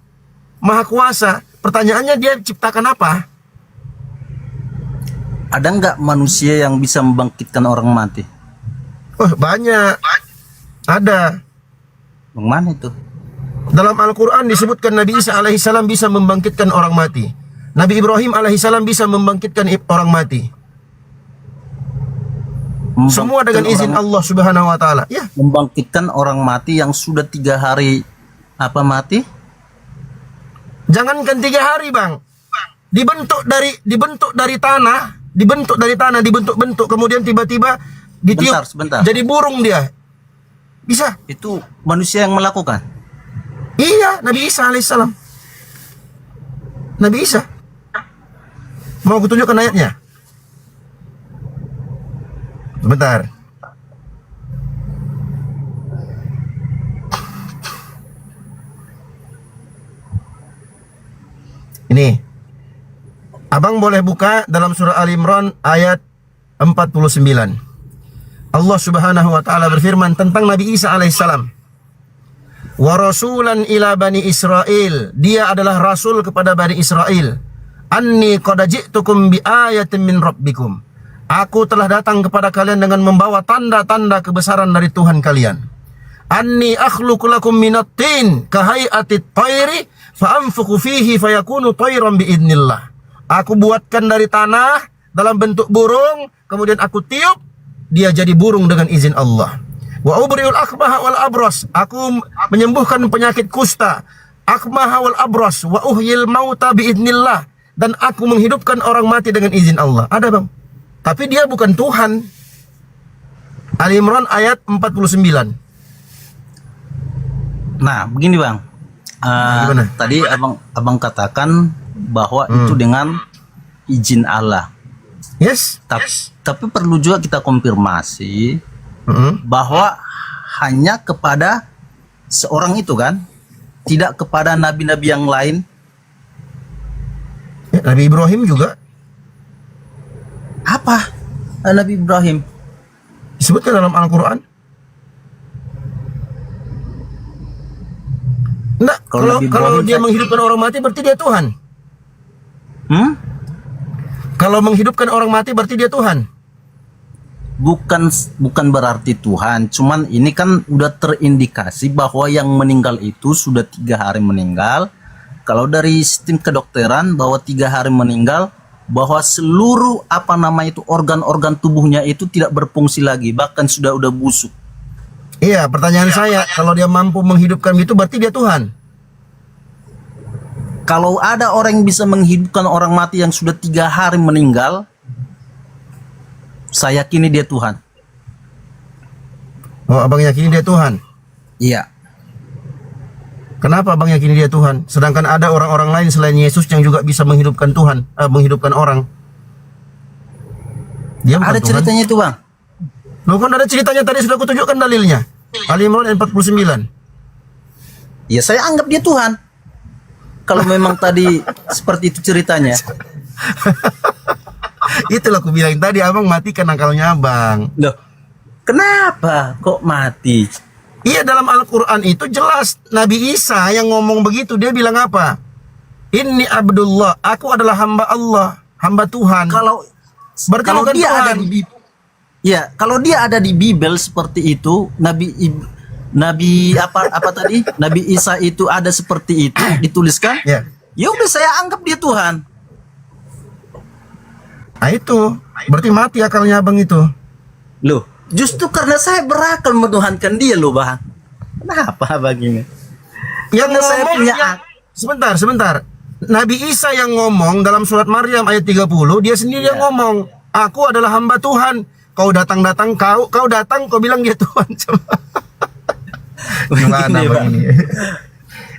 maha kuasa. Pertanyaannya dia ciptakan apa? Ada nggak manusia yang bisa membangkitkan orang mati? Oh, banyak. Ada. Yang mana itu? Dalam Al-Quran disebutkan Nabi Isa alaihissalam bisa membangkitkan orang mati. Nabi Ibrahim alaihissalam bisa membangkitkan orang mati. Semua dengan izin Allah Subhanahu wa taala. Ya, Membangkitkan orang mati yang sudah 3 hari mati? jangankan 3 hari, Bang. Dibentuk dari tanah, dibentuk-bentuk, kemudian tiba-tiba ditiup Sebentar. jadi burung dia. Bisa. Itu manusia yang melakukan. Iya, Nabi Isa alaihissalam. Nabi Isa. Mau aku tunjukkan ayatnya? Sebentar. Ini. Abang boleh buka dalam surah Al Imran ayat 49. Allah Subhanahu wa taala berfirman tentang Nabi Isa alaihissalam. Wa rasulan ila bani Israel. Dia adalah rasul kepada bani Israel. Anni qad ji'tukum bi ayatin min rabbikum. Aku telah datang kepada kalian dengan membawa tanda-tanda kebesaran dari Tuhan kalian. Anni akhluqu lakum minat tin kahai'atit tayri fa anfukhu fihi fayakunu tayran bi idznillah. Aku buatkan dari tanah dalam bentuk burung, kemudian aku tiup, dia jadi burung dengan izin Allah. Wa ubriul akmaha wal abras. Aku menyembuhkan penyakit kusta, akmaha wal abras, wa uhyil mauta biidnillah, dan aku menghidupkan orang mati dengan izin Allah. Ada, Bang. Tapi dia bukan Tuhan. Ali Imran ayat 49. Nah, begini Bang. Gimana? Tadi abang katakan bahwa itu dengan izin Allah. Yes. Tapi perlu juga kita konfirmasi bahwa hanya kepada seorang itu kan, tidak kepada nabi-nabi yang lain. Ya, Nabi Ibrahim juga Apa Nabi Ibrahim? disebutkan dalam Al-Quran. Nah, Kalau Nabi kalau Ibrahim dia saya- menghidupkan orang mati berarti dia Tuhan. Kalau menghidupkan orang mati berarti dia Tuhan. Bukan berarti Tuhan, cuman ini kan udah terindikasi bahwa yang meninggal itu sudah 3 hari meninggal. Kalau dari sistem kedokteran bahwa 3 hari meninggal, bahwa seluruh itu organ-organ tubuhnya itu tidak berfungsi lagi, bahkan sudah busuk. Iya, pertanyaan saya, kalau dia mampu menghidupkan itu berarti dia Tuhan. Kalau ada orang yang bisa menghidupkan orang mati yang sudah 3 hari meninggal, saya yakini dia Tuhan. Oh, abang yakini dia Tuhan. Iya. Kenapa abang yakini dia Tuhan? Sedangkan ada orang-orang lain selain Yesus yang juga bisa menghidupkan Tuhan, menghidupkan orang. Dia bukan Ada Tuhan. ceritanya itu Bang. Loh, kan ada ceritanya tadi sudah kutunjukkan dalilnya. Ali Imran ayat 49. Ya saya anggap dia Tuhan. Kalau memang tadi seperti itu ceritanya. Itulah aku bilang tadi, abang matikan akalnya abang. Loh, kenapa kok mati? Iya, dalam Al-Quran itu jelas Nabi Isa yang ngomong begitu. Dia bilang apa? Inni Abdullah, aku adalah hamba Allah, hamba Tuhan. Kalau Berarti kalau bukan dia Tuhan. ada di ya, kalau dia ada di Bible seperti itu, Nabi apa tadi? Nabi Isa itu ada seperti itu dituliskan. Ya. Ya udah saya anggap dia Tuhan. Nah itu, berarti mati akalnya abang itu. Loh, justru karena saya berakal menuhankan dia loh, Bang. Kenapa begini? Yang Karena saya ngomong, punya sebentar. Nabi Isa yang ngomong dalam surat Maryam ayat 30, dia sendiri yang ngomong, aku adalah hamba Tuhan. Kau datang, kau datang, kau bilang dia Tuhan. Gimana Begini, abang Bang. ini?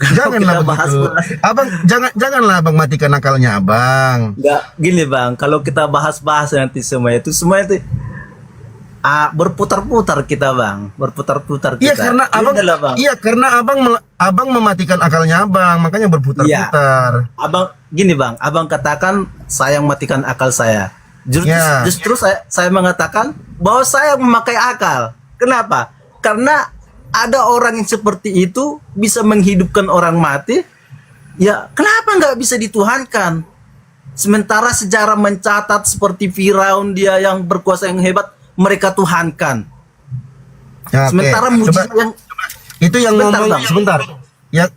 Janganlah kita bahas- begitu. Abang, janganlah abang matikan akalnya abang. Enggak, gini Bang, kalau kita bahas-bahas nanti semua itu berputar-putar kita Bang, berputar-putar kita. Iya karena Ini abang, adalah, Bang. iya karena abang mematikan akalnya abang, makanya berputar-putar. Abang gini Bang, abang katakan saya yang matikan akal saya. Ya. Justru saya mengatakan bahwa saya memakai akal. Kenapa? Karena ada orang yang seperti itu bisa menghidupkan orang mati. Ya, kenapa nggak bisa dituhankan? Sementara sejarah mencatat seperti Firaun, dia yang berkuasa yang hebat, mereka tuhankan. Ya, oke. Sementara mujizat Coba, yang itu yang Sebentar, ngomong Bang. sebentar.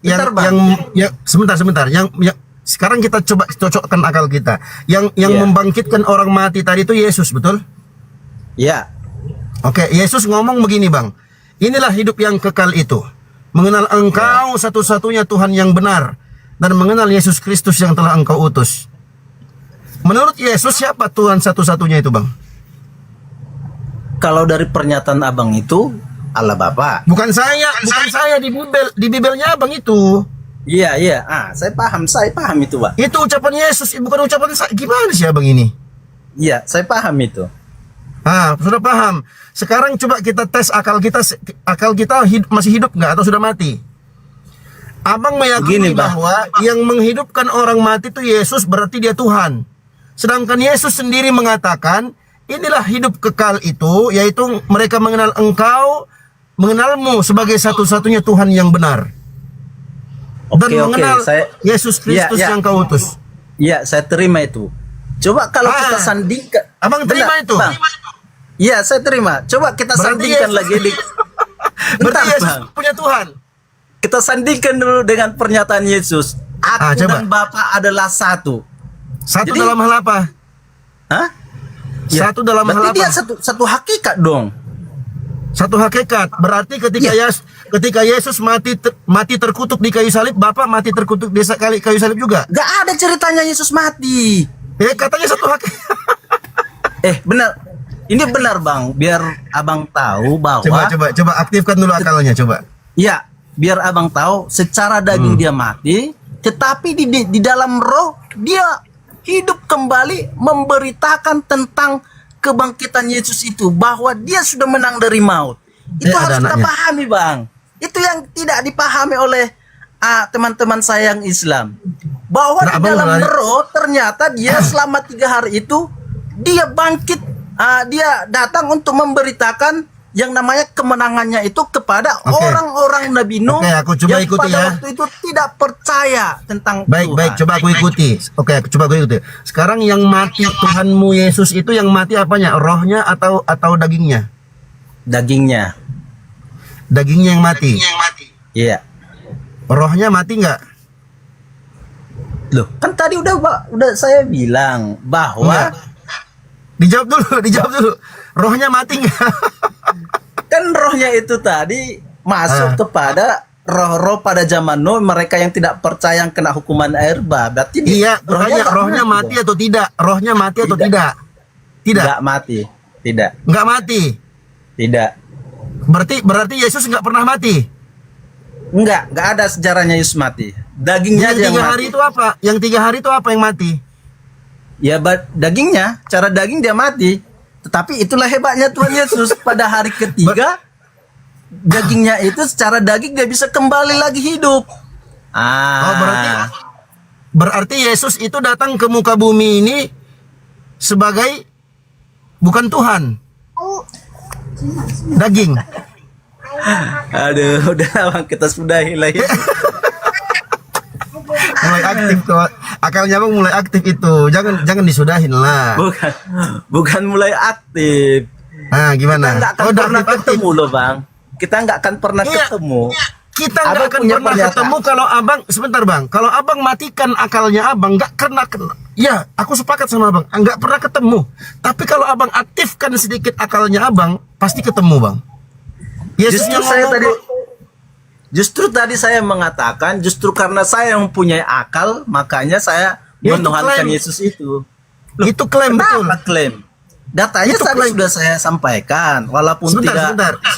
Bentar, Bang. Sebentar. Yang sekarang kita coba cocokkan akal kita. Yang Iya. membangkitkan orang mati tadi itu Yesus, betul? ya, Oke, Yesus ngomong begini, Bang. Inilah hidup yang kekal itu, mengenal Engkau satu-satunya Tuhan yang benar, dan mengenal Yesus Kristus yang telah Engkau utus. Menurut Yesus, siapa Tuhan satu-satunya itu, Bang? kalau dari pernyataan abang itu Allah Bapa. Bukan saya di Bibelnya Abang itu. Iya. Saya paham itu, Pak. Itu ucapan Yesus, bukan ucapan saya. Gimana sih Abang ini? Iya, saya paham itu. Sudah paham. Sekarang coba kita tes akal kita masih hidup nggak atau sudah mati? Abang meyakini Begini, Bang. bahwa yang menghidupkan orang mati itu Yesus, berarti dia Tuhan. Sedangkan Yesus sendiri mengatakan, inilah hidup kekal itu, yaitu mereka mengenal Engkau, mengenalmu sebagai satu-satunya Tuhan yang benar. Dan Oke, mengenal saya Yesus Kristus Iya. yang Kau utus. Iya, saya terima itu. Coba kalau kita sandingkan. Abang terima itu? Bang. Iya, saya terima. Coba kita Berarti sandingkan Yesus- lagi di Berarti Bentar, Yesus Bang. punya Tuhan. Kita sandingkan dulu dengan pernyataan Yesus. Aku Coba. dan Bapa adalah satu. Satu Jadi- dalam hal apa? Hah? Satu dalam hal Berarti apa? dia satu hakikat dong. Satu hakikat. Berarti ketika Yesus mati terkutuk di kayu salib, Bapak mati terkutuk di kayu salib juga. Gak ada ceritanya Yesus mati. Katanya satu hakikat. Benar. Ini benar bang. Biar abang tahu bahwa. Coba aktifkan dulu akalnya, coba. Ya, biar abang tahu. Secara daging dia mati, tetapi di dalam roh dia hidup kembali, memberitakan tentang kebangkitan Yesus itu, bahwa dia sudah menang dari maut. Itu harus kita pahami bang. Itu yang tidak dipahami oleh teman-teman saya yang Islam, bahwa di dalam roh ternyata dia selama 3 hari itu dia bangkit, dia datang untuk memberitakan yang namanya kemenangannya itu kepada orang-orang Nabi Nuh yang pada waktu itu tidak percaya tentang Tuhan. Baik, coba aku ikuti. Coba aku ikuti. Sekarang yang mati Tuhanmu Yesus itu yang mati apanya? Rohnya atau dagingnya? Dagingnya. Dagingnya yang mati. Iya. Rohnya mati nggak? Loh, kan tadi udah saya bilang bahwa Dijawab dulu. Rohnya mati nggak? Kan rohnya itu tadi masuk kepada roh-roh pada zaman Nuh, mereka yang tidak percaya yang kena hukuman air bah. Berarti rohnya mati atau tidak? Rohnya mati atau tidak? Tidak. Nggak mati. Tidak. Nggak mati. Tidak. Berarti Yesus nggak pernah mati. Nggak ada sejarahnya Yesus mati. Dagingnya aja yang mati. Hari itu apa? Yang 3 hari itu apa yang mati? Ya, dagingnya, cara daging dia mati. Tetapi itulah hebatnya Tuhan Yesus. Pada hari ketiga, dagingnya itu secara daging dia bisa kembali lagi hidup. Berarti Yesus itu datang ke muka bumi ini sebagai bukan Tuhan. Daging. Aduh, udah bang, kita sudahi lah ya. Mulai aktif tuh. Akalnya bang mulai aktif itu. Jangan disudahin lah. Bukan mulai aktif. Gimana? Kita nggak akan pernah ketemu loh bang. Kita nggak akan pernah ketemu. Kita nggak akan pernah ketemu kalau abang, sebentar bang, kalau abang matikan akalnya abang nggak kena. Ya, aku sepakat sama abang, nggak pernah ketemu. Tapi kalau abang aktifkan sedikit akalnya abang, pasti ketemu bang. Yesus yang Justru tadi saya mengatakan, justru karena saya yang mempunyai akal, makanya saya menuhankan Yesus itu. Loh, itu klaim betul. Klaim. Datanya tadi sudah saya sampaikan, walaupun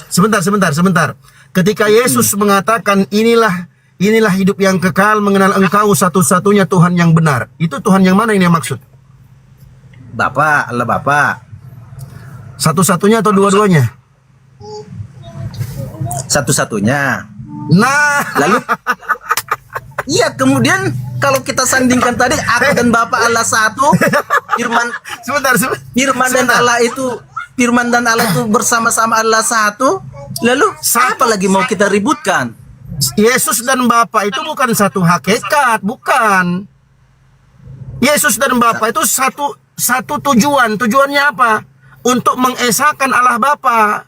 sebentar. Ketika Yesus mengatakan inilah hidup yang kekal, mengenal Engkau satu-satunya Tuhan yang benar. Itu Tuhan yang mana ini yang maksud? Bapak, Allah Bapak. Satu-satunya atau dua-duanya? Satu-satunya. Nah, lalu iya, kemudian kalau kita sandingkan tadi aku dan Bapak Allah satu, Firman dan Allah itu bersama-sama Allah satu, lalu apa lagi mau kita ributkan? Yesus dan Bapa itu bukan satu hakikat, bukan. Yesus dan Bapa itu satu tujuan. Tujuannya apa? Untuk mengesahkan Allah Bapa.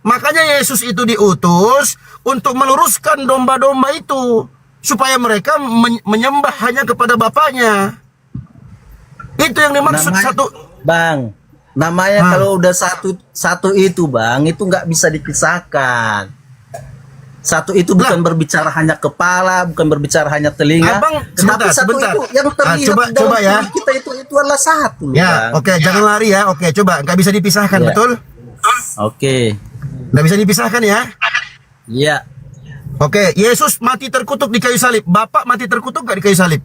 Makanya Yesus itu diutus untuk meluruskan domba-domba itu supaya mereka menyembah hanya kepada Bapaknya. Itu yang dimaksud satu. Bang, namanya kalau udah satu itu bang, itu nggak bisa dipisahkan. Satu itu bukan berbicara hanya kepala, bukan berbicara hanya telinga. Abang, tetapi sebentar. Itu yang terlihat Coba ya. kita itu adalah satu. Ya, oke, jangan lari ya. Oke, coba, nggak bisa dipisahkan, betul? Oke. Nggak bisa dipisahkan ya? Iya. Oke, Yesus mati terkutuk di kayu salib. Bapak mati terkutuk nggak di kayu salib?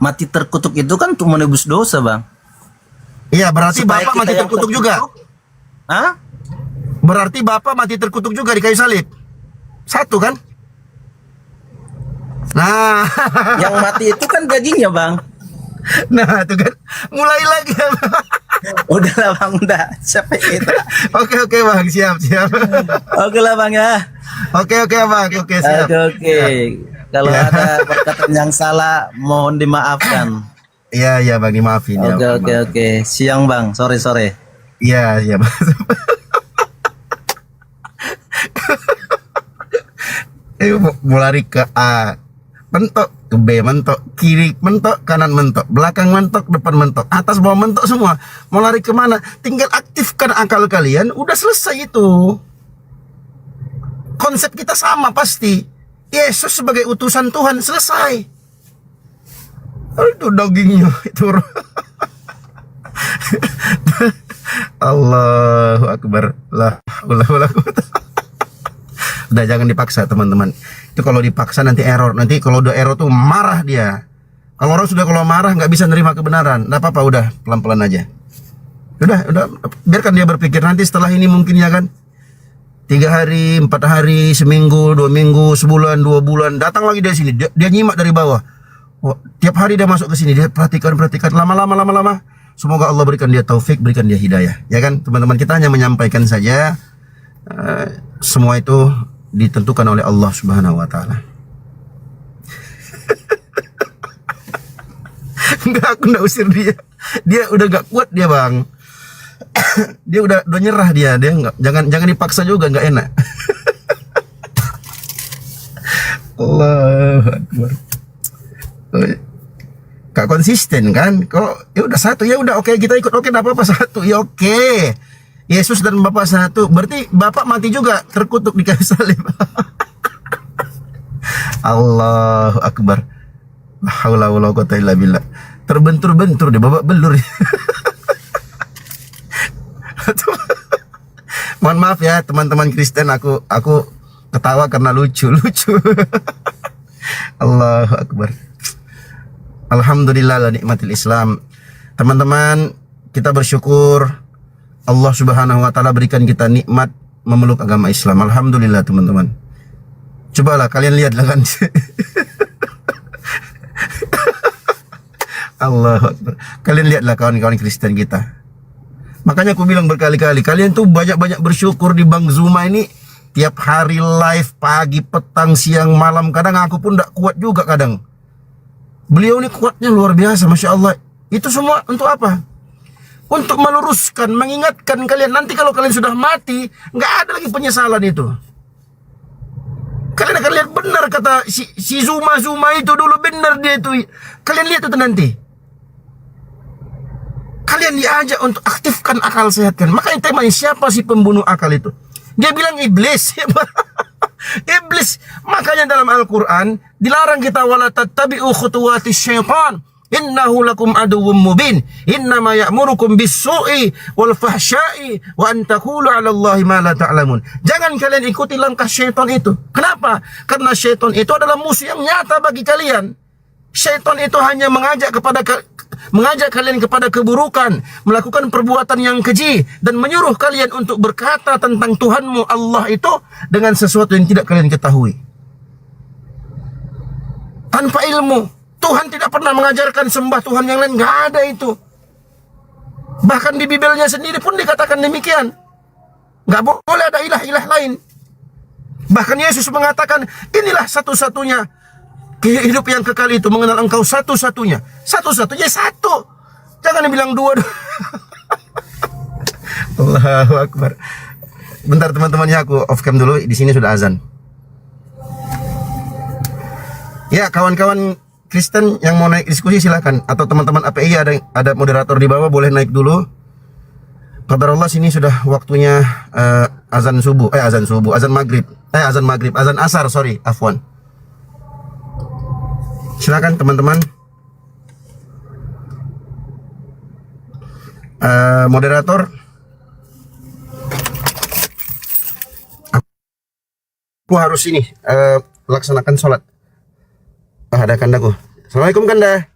Mati terkutuk itu kan untuk menebus dosa, bang. Iya, berarti Supaya Bapak kita mati yang terkutuk juga. Hah? Berarti Bapak mati terkutuk juga di kayu salib. Satu kan? Nah, yang mati itu kan dagingnya, bang. Nah, itu kan mulai lagi. Udah lah bang, udah capek kita. Oke bang, siap. Oke lah bang ya. Oke bang, oke siap. Oke. Kalau ada perkataan yang salah, mohon dimaafkan. Iya bang, dimaafin. Oke. Siang bang, sore. Iya bang. Mau lari ke A. Pentok ke B mentok, kiri mentok, kanan mentok, belakang mentok, depan mentok, atas bawah mentok semua. Mau lari kemana? Tinggal aktifkan akal kalian, udah selesai itu. Konsep kita sama pasti. Yesus sebagai utusan Tuhan, selesai. Aduh dagingnya itu. Allahu Akbar. La haula wala quwata. Udah jangan dipaksa teman-teman. Itu kalau dipaksa nanti error. Nanti kalau udah error tuh marah dia. Kalau orang sudah kalau marah nggak bisa nerima kebenaran. Nggak apa-apa, udah pelan-pelan aja. Udah biarkan dia berpikir. Nanti setelah ini mungkin ya kan 3 hari, 4 hari, seminggu, 2 minggu, sebulan, 2 bulan, datang lagi dari sini. Dia nyimak dari bawah. Oh, tiap hari dia masuk ke sini, dia perhatikan lama-lama. Semoga Allah berikan dia taufik, berikan dia hidayah. Ya kan, teman-teman, kita hanya menyampaikan saja. Semua itu ditentukan oleh Allah Subhanahu wa taala. Enggak, aku enggak usir dia. Dia udah gak kuat dia, Bang. Dia udah nyerah dia nggak, jangan dipaksa juga, nggak enak. Allahu Akbar. Gak konsisten kan? Kalau ya udah satu, ya udah oke, kita ikut, oke, enggak apa-apa, satu ya oke. Yesus dan Bapa satu, berarti Bapak mati juga terkutuk di kayu salib. Allahu Akbar. La haula wala quwata illa billah. Terbentur-bentur deh, babak belur. Mohon maaf ya teman-teman Kristen, aku ketawa karena lucu. Allahu Akbar. Alhamdulillah la nikmatil Islam. Teman-teman, kita bersyukur Allah Subhanahu wa taala berikan kita nikmat memeluk agama Islam. Alhamdulillah teman-teman. Cobalah kalian lihatlah kan. Allahu Akbar. Kalian lihatlah kawan-kawan Kristen kita. Makanya aku bilang berkali-kali, kalian tuh banyak-banyak bersyukur di Bang Zuma ini. Tiap hari live, pagi, petang, siang, malam. Kadang aku pun gak kuat juga kadang. Beliau ini kuatnya luar biasa, Masya Allah. Itu semua untuk apa? Untuk meluruskan, mengingatkan kalian. Nanti kalau kalian sudah mati, gak ada lagi penyesalan itu. Kalian akan lihat benar kata si Zuma itu dulu, benar dia itu. Kalian lihat itu nanti. Kalian diajak untuk aktifkan akal sehatkan. Makanya temanya, siapa sih pembunuh akal itu? Dia bilang iblis. Iblis. Makanya dalam Al-Quran dilarang kita wala tattabi'u khutuwatis syaitan. Innahu lakum aduwwum mubin. Innama ya'murukum bis-su'i wal fahsya'i wa an taqulu 'ala Allahi ma la ta'lamun. Jangan kalian ikuti langkah syaitan itu. Kenapa? Karena syaitan itu adalah musuh yang nyata bagi kalian. Syaitan itu hanya mengajak kalian kepada keburukan, melakukan perbuatan yang keji, dan menyuruh kalian untuk berkata tentang Tuhanmu Allah itu dengan sesuatu yang tidak kalian ketahui. Tanpa ilmu. Tuhan tidak pernah mengajarkan sembah Tuhan yang lain, nggak ada itu. Bahkan di Bibelnya sendiri pun dikatakan demikian. Nggak boleh ada ilah-ilah lain. Bahkan Yesus mengatakan, inilah satu-satunya hidup yang kekal itu, mengenal engkau satu-satunya. Satu-satunya satu. Jangan bilang dua. Allahu Akbar. Bentar teman-temannya, aku off cam dulu. Di sini sudah azan. Ya, kawan-kawan Kristen yang mau naik diskusi silahkan. Atau teman-teman API ada moderator di bawah, boleh naik dulu. Qadarullah, sini sudah waktunya azan maghrib. Azan asar, sorry, afwan. Silakan teman-teman. Moderator, aku harus ini laksanakan sholat. Ada kandaku. Assalamualaikum Kanda.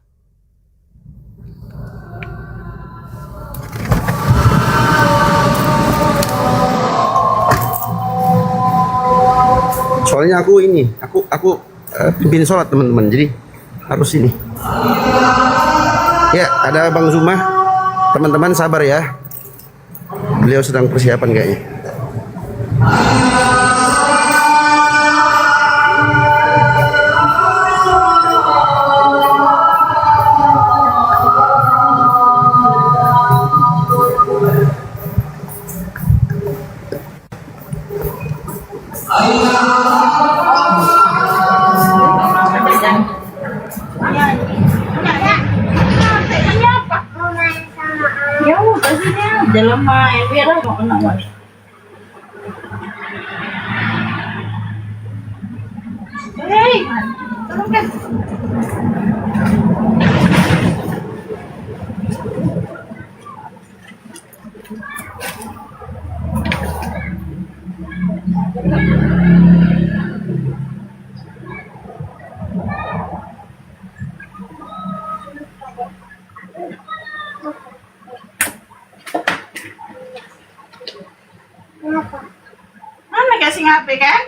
Soalnya aku pimpin sholat teman-teman, jadi harus ini. Ya, ada Bang Zuma. Teman-teman sabar ya. Beliau sedang persiapan kayaknya. dalam main biarlah mau kena mas. Hei, tolong kan. Mana kasih ngapain kan?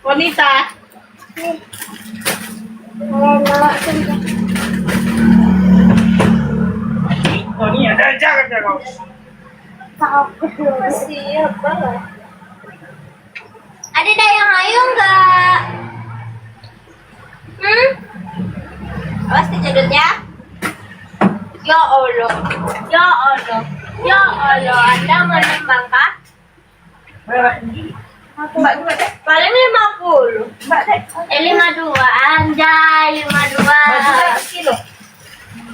Wanita. Oh ini ada jangan. Siapa? Ada dayang ayu enggak? Awas kejadut ya. Ya Allah. Ya Allah. Ya Allah, Anda menembang kah? Mbak dua deh. Paling 50. Mbak deh. 52, anjay 52. Kilo.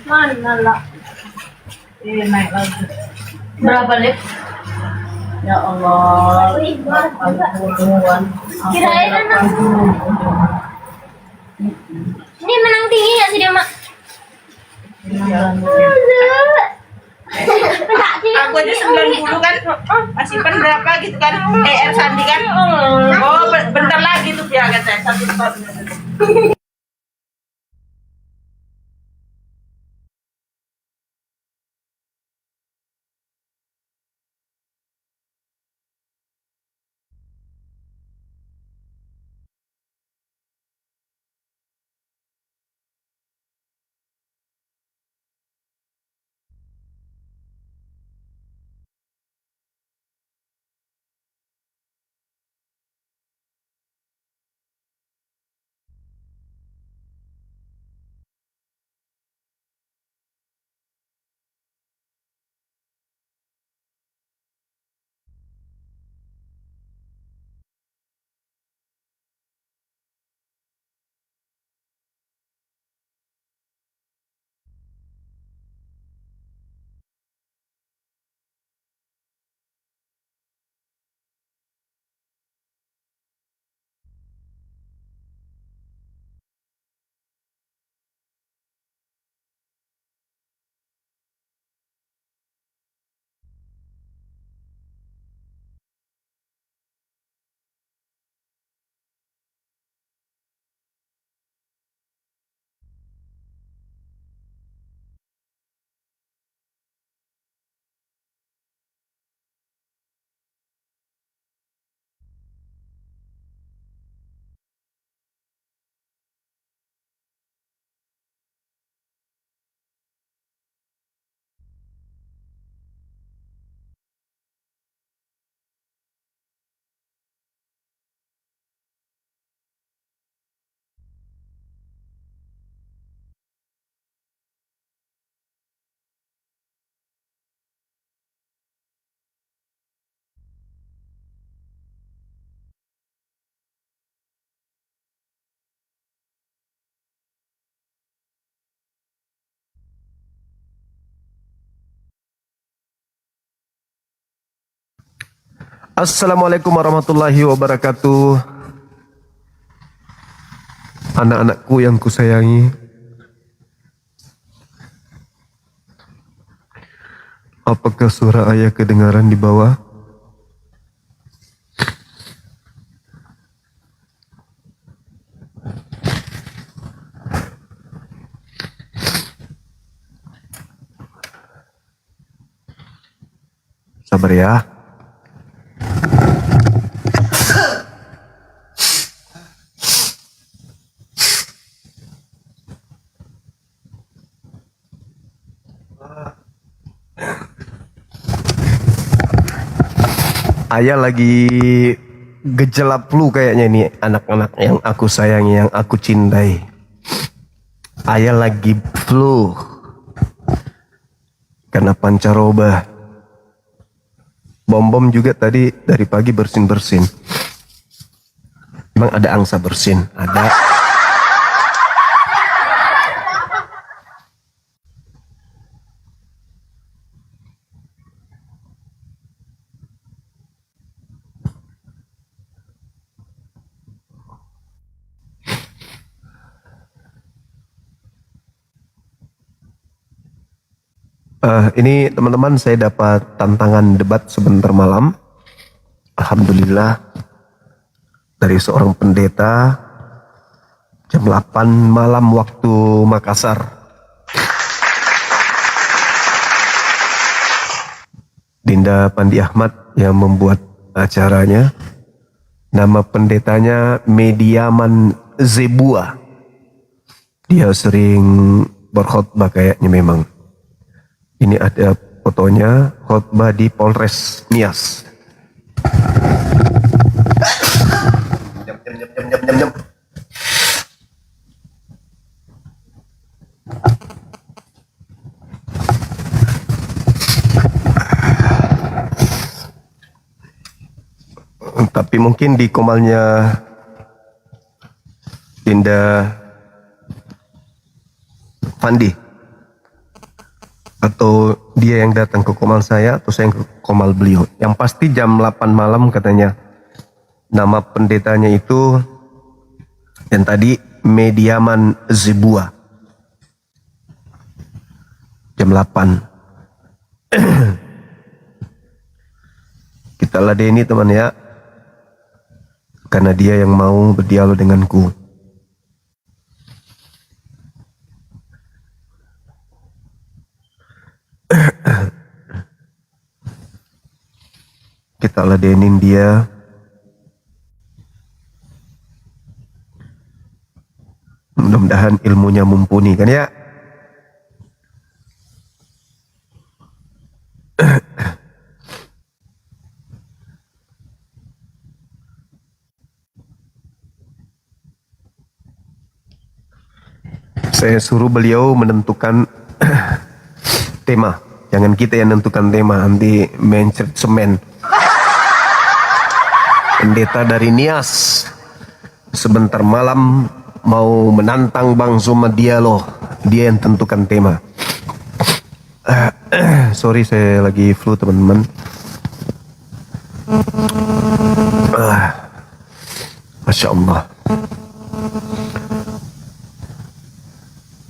Mana lah? Naik lagi. Berapa lip? Ya Allah. Kirain anak. Ini menang tinggi nggak sih dia mak? Aku aja 90 kan, masih berapa gitu kan, R Sandi kan. Oh, bentar lagi tuh dia kata 1 tahun. Assalamualaikum warahmatullahi wabarakatuh. Anak-anakku yang kusayangi, apakah suara ayah kedengaran di bawah? Sabar ya. Ayah lagi gejala flu kayaknya ini anak-anak yang aku sayangi, yang aku cintai. Ayah lagi flu karena pancaroba. Bom-bom juga tadi dari pagi bersin-bersin. Emang ada angsa bersin? Ada. Ini teman-teman, saya dapat tantangan debat sebentar malam. Alhamdulillah, dari seorang pendeta jam 8 malam waktu Makassar. Dinda Pandi Ahmad yang membuat acaranya. Nama pendetanya Mediaman Zebua. Dia sering berkhotbah kayaknya memang. Ini ada fotonya, khotbah di Polres Nias. Tapi mungkin di komalnya Dinda Pandi, atau dia yang datang ke komal saya atau saya yang ke komal beliau. Yang pasti jam 8 malam katanya. Nama pendetanya itu yang tadi Mediaman Zebua. Jam 8. Kita ladeni teman ya. Karena dia yang mau berdialog denganku. Kita ladenin dia. Mudah-mudahan ilmunya mumpuni kan ya. Saya suruh beliau menentukan tema. Jangan kita yang menentukan tema, nanti mencret semen. Pendeta dari Nias sebentar malam mau menantang Bang Zuma dialog. Dia yang tentukan tema. Sorry, saya lagi flu teman-teman. Masya Allah.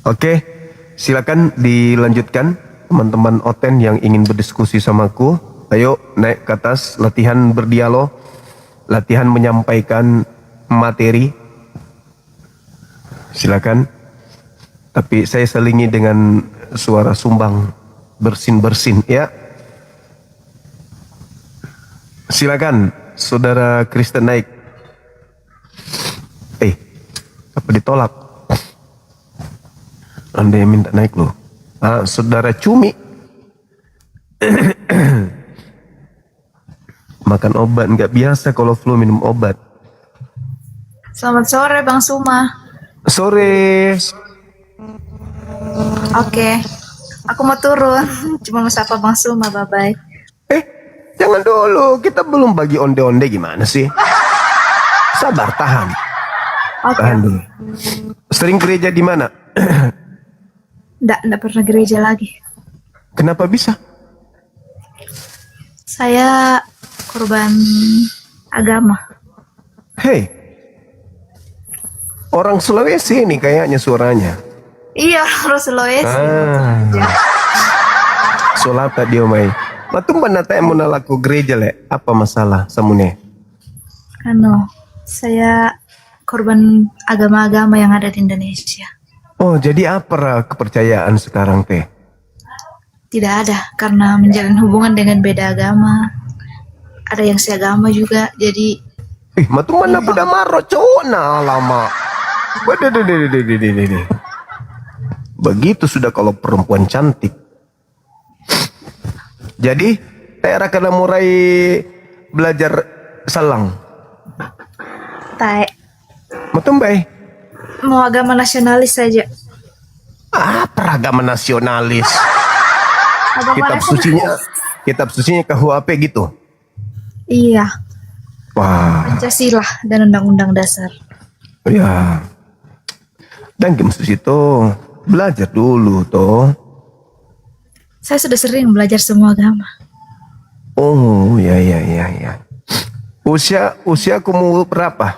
Oke, silakan dilanjutkan teman-teman Oten yang ingin berdiskusi sama aku. Ayo naik ke atas, latihan berdialog, latihan menyampaikan materi. Silakan. Tapi saya selingi dengan suara sumbang bersin-bersin ya. Silakan saudara Kristen naik. Apa ditolak? Anda yang minta naik loh. Saudara Cumi. Makan obat nggak biasa, kalau flu minum obat. Selamat sore Bang Suma. Sore. Oke, aku mau turun. Cuma mau sapa Bang Suma, bye-bye. Jangan dulu, kita belum bagi onde-onde, gimana sih? Sabar, tahan. Tahan dulu. Sering gereja di mana? Nggak pernah gereja lagi. Kenapa bisa? Saya korban agama. Hei, orang Sulawesi ini kayaknya suaranya. Iya, orang Sulawesi. Solata dia mai. Matum banata yang mau laku gereja le. Apa masalah samune? Saya korban agama-agama yang ada di Indonesia. Oh, jadi apa kepercayaan sekarang teh? Tidak ada, karena menjalin hubungan dengan beda agama. Ada yang seagama juga, jadi... Matum mana pada maro cowok nah lama. Begitu sudah kalau perempuan cantik. Jadi, Tera kena mulai belajar salang. Matum baik. Mau agama nasionalis saja. Peragama nasionalis. Kitab sucinya KUHP gitu. Iya. Wah. Pancasila dan Undang-Undang Dasar. Ya. Dan game suci itu belajar dulu toh. Saya sudah sering belajar semua agama. Oh, ya. Usia kamu berapa?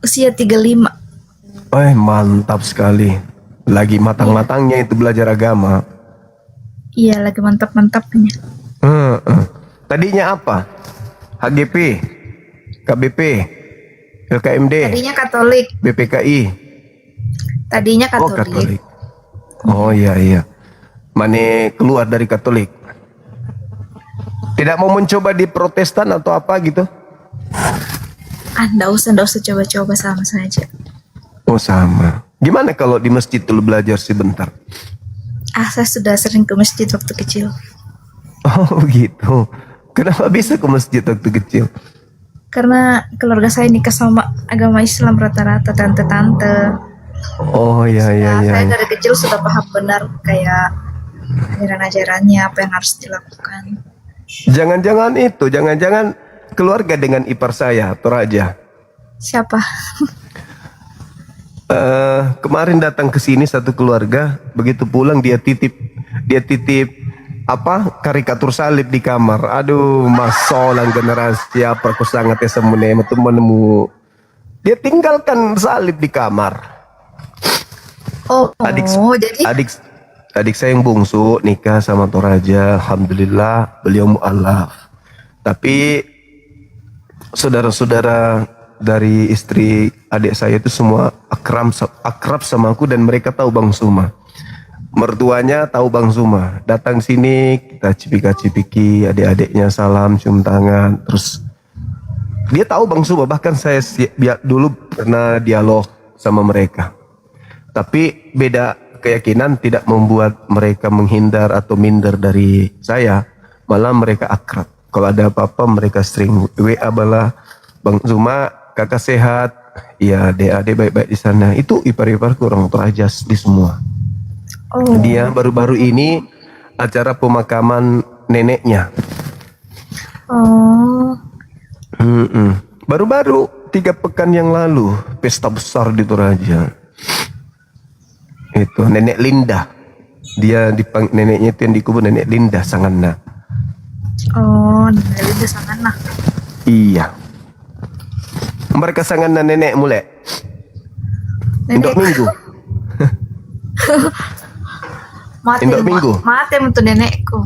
Usia 35. Mantap sekali. Lagi matang-matangnya itu belajar agama. Iya, lagi mantap-mantapnya. Tadinya apa? HGP, KBP, LKMD, Tadinya Katolik. BPKI. Tadinya Oh, Katolik. Katolik. Oh iya. Mane keluar dari Katolik. Tidak mau mencoba di Protestan atau apa gitu? Nggak usah coba-coba, sama saja. Oh sama. Gimana kalau di masjid dulu belajar sebentar? Saya sudah sering ke masjid waktu kecil. Oh gitu. Kenapa bisa ke masjid waktu kecil? Karena keluarga saya nikah sama agama Islam rata-rata, tante-tante. Oh iya. Saya dari kecil sudah paham benar kayak ajaran-ajarannya, apa yang harus dilakukan. Jangan-jangan keluarga dengan ipar saya, Toraja. Siapa? Kemarin datang ke sini satu keluarga, begitu pulang dia titip apa karikatur salib di kamar. Aduh, masolang generasi apa aku sangat ya semune temanmu. Dia tinggalkan salib di kamar. Adik saya yang bungsu nikah sama Toraja, alhamdulillah beliau mualaf. Tapi saudara-saudara dari istri adik saya itu semua akrab sama aku dan mereka tahu Bang Suma. Mertuanya tahu Bang Suma. Datang sini kita cipika-cipiki, adik-adiknya salam, cium tangan. Terus dia tahu Bang Suma, bahkan saya dulu pernah dialog sama mereka. Tapi beda keyakinan tidak membuat mereka menghindar atau minder dari saya, malah mereka akrab. Kalau ada apa-apa mereka sering WA bala, Bang Zuma, kakak sehat, ya adik baik-baik di sana. Itu ipar-iparku orang Toraja di semua. Dia baru-baru ini acara pemakaman neneknya. Baru-baru 3 pekan yang lalu pesta besar di Toraja. Itu nenek Linda. Dia neneknya itu yang dikubur nenek Linda Sangana. Nenek Linda Sangana. Iya. Mereka Sangana nenek mulai. Indok minggu. Indok minggu. Mati untuk nenekku.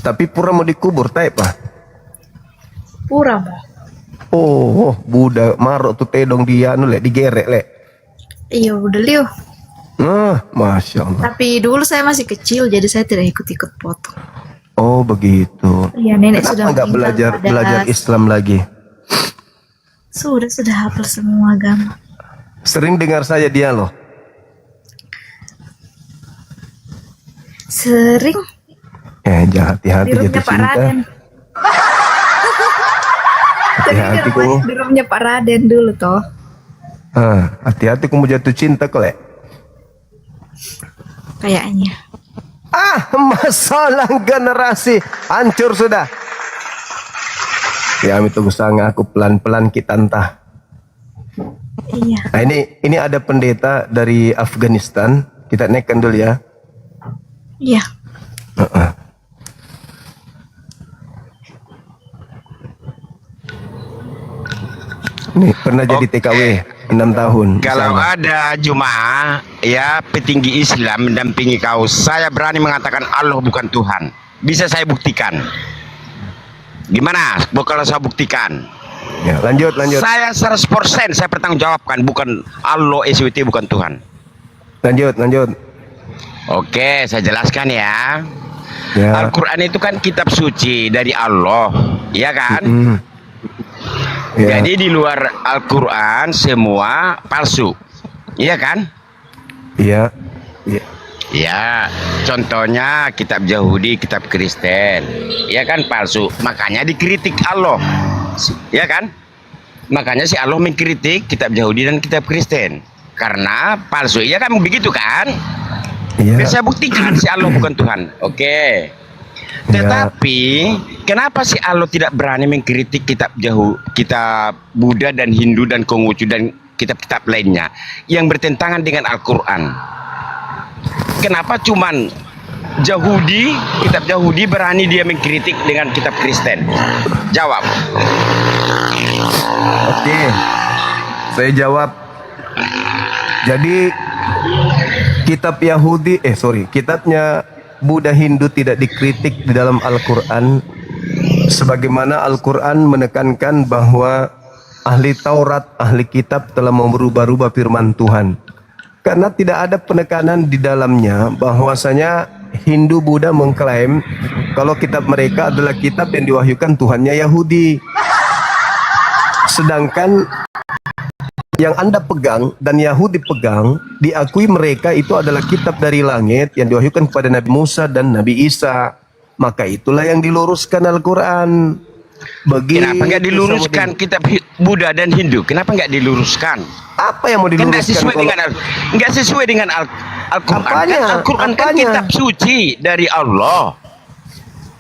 Tapi pura mau dikubur taip lah. Pura mau. Oh, Buddha marok tuh tedong dia nulek digerek lek. Iya, udah liu. Masya Allah. Tapi dulu saya masih kecil, jadi saya tidak ikut-ikut potong. Oh begitu. Iya, nenek Kenapa sudah nggak belajar Islam lagi? Sudah hafal semua agama. Sering dengar saya dia loh. Sering. Jangan hati-hati Di rumahnya jatuh Pak cinta. Raden. Hati-hati kamu. Di rumahnya Pak Raden dulu toh. Hati-hati kamu jatuh cinta kolek. Kayaknya. Masalah generasi hancur sudah. Ya, itu sangat aku pelan-pelan kita entah. Iya. Nah, ini ada pendeta dari Afghanistan. Kita naikkan dulu ya. Iya. Nih, pernah jadi TKW 6 tahun. Kalau sama. ada jemaah ya petinggi Islam mendampingi kau, saya berani mengatakan Allah bukan Tuhan. Bisa saya buktikan. Gimana? Kalau saya buktikan? Ya, lanjut. Saya 100% saya pertanggungjawabkan, bukan Allah SWT bukan Tuhan. Lanjut. Oke, saya jelaskan ya. Ya. Al-Quran itu kan kitab suci dari Allah, ya kan? Ya. Jadi di luar Al-Quran semua palsu, iya kan? Iya. Ya, contohnya kitab Yahudi, kitab Kristen, ya kan palsu. Makanya dikritik Allah, ya kan? Makanya si Allah mengkritik kitab Yahudi dan kitab Kristen karena palsu, ya kan? Begitu kan? Iya. Saya buktikan si Allah bukan Tuhan. Oke. Tetapi kenapa si Allah tidak berani mengkritik kitab Buddha dan Hindu dan Konghucu dan kitab-kitab lainnya yang bertentangan dengan Al-Quran? Kenapa cuman kitab Yahudi berani dia mengkritik dengan kitab Kristen? Jawab. Oke. Saya jawab. Jadi kitabnya Buddha Hindu tidak dikritik di dalam Al-Quran, sebagaimana Al-Quran menekankan bahwa ahli Taurat, ahli kitab telah merubah-rubah firman Tuhan. Karena tidak ada penekanan di dalamnya bahwasanya Hindu Buddha mengklaim kalau kitab mereka adalah kitab yang diwahyukan Tuhannya Yahudi. Sedangkan yang Anda pegang dan Yahudi pegang, diakui mereka itu adalah kitab dari langit yang diwahyukan kepada Nabi Musa dan Nabi Isa. Maka itulah yang diluruskan Al-Quran. Kenapa nggak diluruskan kitab Buddha dan Hindu? Kenapa nggak diluruskan? Apa yang mau Kan diluruskan? nggak sesuai dengan Al-Quran. Apanya? Kan Al-Quran kan Apanya? kitab suci dari Allah.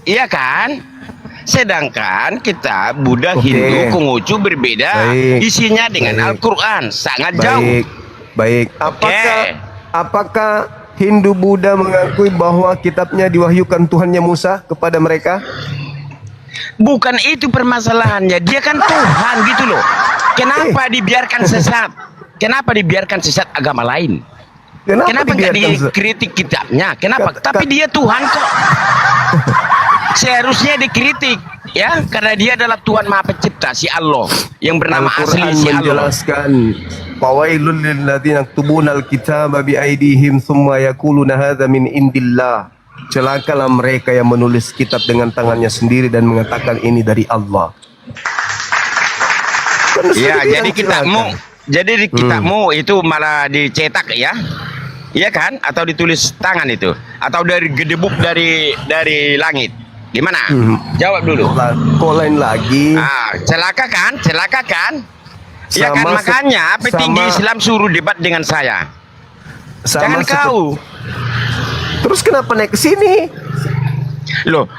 Iya kan? Sedangkan kitab Buddha, Oke. Hindu, Konghucu berbeda. Baik. Isinya dengan Baik. Al-Quran sangat jauh. Baik. Apakah Hindu Buddha mengakui bahwa kitabnya diwahyukan Tuhannya Musa kepada mereka? Bukan itu permasalahannya. Dia kan Tuhan gitu loh. Kenapa dibiarkan sesat? Kenapa dibiarkan sesat agama lain? Kenapa nggak dikritik kitabnya? Kenapa? Tapi dia Tuhan kok. Seharusnya dikritik, ya, karena dia adalah Tuhan Maha Pencipta, si Allah yang bernama asli Al-Quran si Allah. menjelaskan fawailul lil ladzina yaktubuna al-kitaba bi aydihim thumma yaquluna hadza min indillah. Celakalah mereka yang menulis kitab dengan tangannya sendiri dan mengatakan ini dari Allah. Ya, jadi kitabmu itu malah dicetak ya. Iya kan? Atau ditulis tangan itu, atau dari gedebuk dari langit. Gimana? Jawab dulu. Kok lain lagi? Celaka kan? Celaka kan? Ya kan, makanya petinggi Islam suruh debat dengan saya. Jangan kau. Terus kenapa naik ke sini? Loh,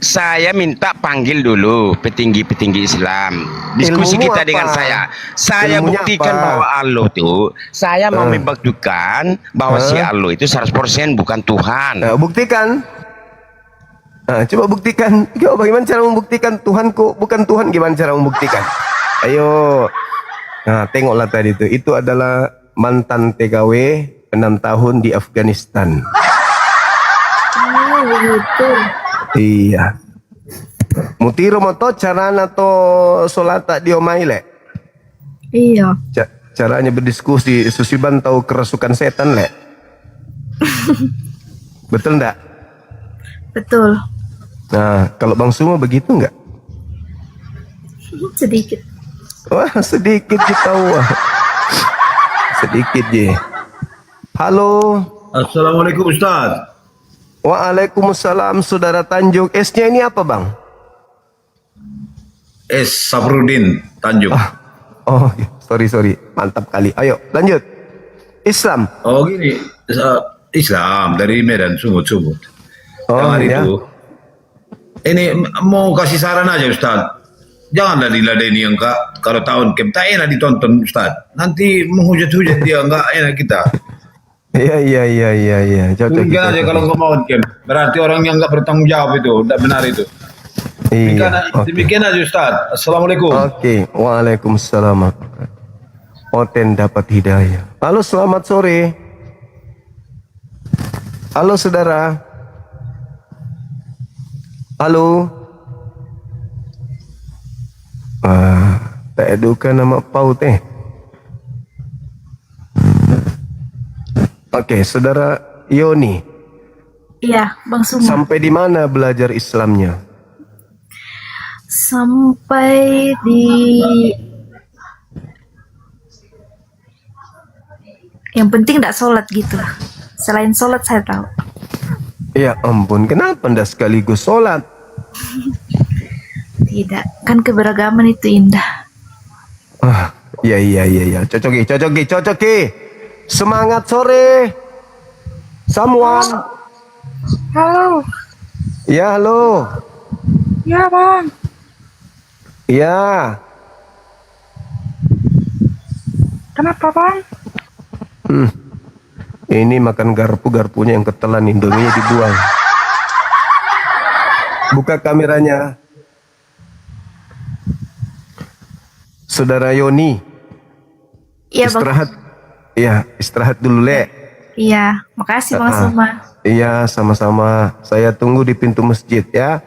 saya minta panggil dulu petinggi-petinggi Islam. Diskusi Ilmumu kita apa? dengan saya. Saya Ilmunya buktikan apa? bahwa Allah tuh, saya mau membuktikan bahwa si Allah itu 100% bukan Tuhan. Nah, buktikan. Nah, coba buktikan. Bagaimana cara membuktikan Tuhanku bukan Tuhan? Gimana cara membuktikan? Ayo. Nah, tengoklah tadi itu. Itu adalah mantan TKW 6 tahun di Afghanistan. Oh, begitu. Iya. Mutiro moto carana to solata di omai le. Iya. Caranya berdiskusi Susiban tahu kerasukan setan le. Betul enggak? Betul. Nah, kalau Bang Sumo begitu enggak? Sedikit. Wah, sedikit kita wah. Sedikit je. Halo. Assalamualaikum Ustaz. Waalaikumsalam Saudara Tanjung. S-nya ini apa Bang? S. Sabrudin Tanjung. Oh, sorry. Mantap kali. Ayo, lanjut. Islam. Oh gini, Islam dari Medan, Sumut. Oh, yang hari ya. itu. Ini mau kasih saran aja Ustaz. Janganlah diladeni yang kalau tahun kem tak enak ditonton Ustaz. Nanti menghujat-hujat dia enggak enak kita. Iya. Cocok. Mungkin aja kalau nggak mau kem. Berarti orang yang nggak bertanggung jawab itu, tidak benar itu. Iya. Demikian aja Ustaz. Assalamualaikum. Oke. Waalaikumsalam. Oten dapat hidayah. Halo, selamat sore. Halo saudara. Halo. Tak edukan nama paut Oke, saudara Yoni. Iya, Bang Sumo. Sampai di mana belajar Islamnya? Sampai di yang penting tidak sholat gitu. Selain sholat saya tahu. Ya ampun, kenapa ndak sekaligus sholat? Tidak, kan keberagaman itu indah. Iya. Cocoki. Semangat sore. Someone. Halo. Ya, halo. Ya, Bang. Ya. Kenapa, Bang? Ini makan garpunya yang ketelan, indominya dibuang. Buka kameranya. Saudara Yoni. Iya, Bang. Istirahat. Iya, istirahat dulu, Le. Iya, makasih Bang Suma. Iya, sama-sama. Saya tunggu di pintu masjid ya.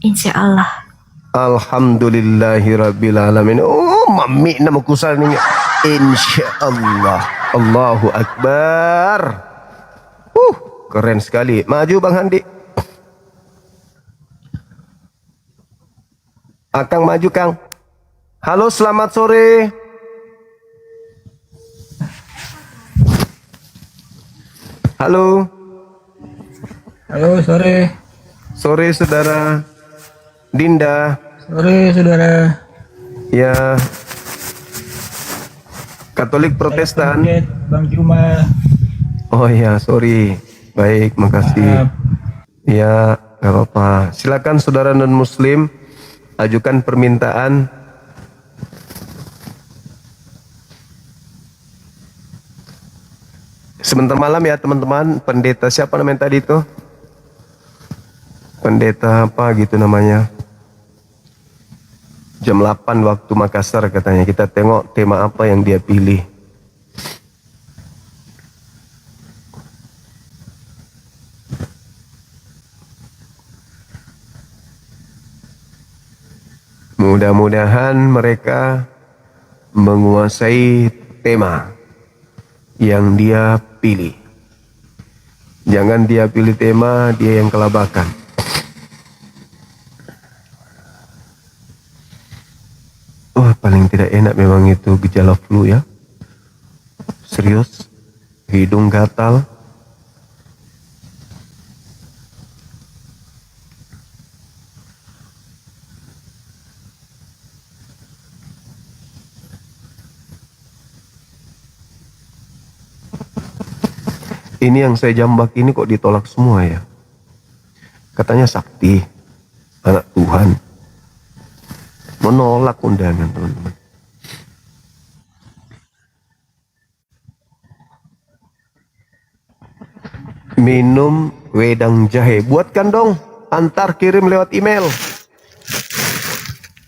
Insya Allah. Alhamdulillahirrabbilalamin. Oh, mami nama kusal ni. Insya Allah. Allahu Akbar. Keren sekali. Maju Bang Handi. Akang maju Kang. Halo, selamat sore. Halo. Halo, sore. Sore saudara. Dinda. Sore, saudara. Ya. Katolik Protestan. Bang Juma. Oh ya, sorry. Baik, makasih. Ya, gak apa-apa. Silakan saudara non-muslim ajukan permintaan. Sebentar malam ya teman-teman. Pendeta siapa namanya tadi itu? Pendeta apa gitu namanya? Jam 8 waktu Makassar katanya. Kita tengok tema apa yang dia pilih. Mudah-mudahan mereka menguasai tema yang dia pilih. Jangan dia pilih tema, dia yang kelabakan. Wah, paling tidak enak memang itu gejala flu ya. Serius, hidung gatal. Ini yang saya jambak ini kok ditolak semua ya. Katanya sakti, anak Tuhan. Menolak undangan teman-teman. Minum wedang jahe. Buatkan dong, antar kirim lewat email.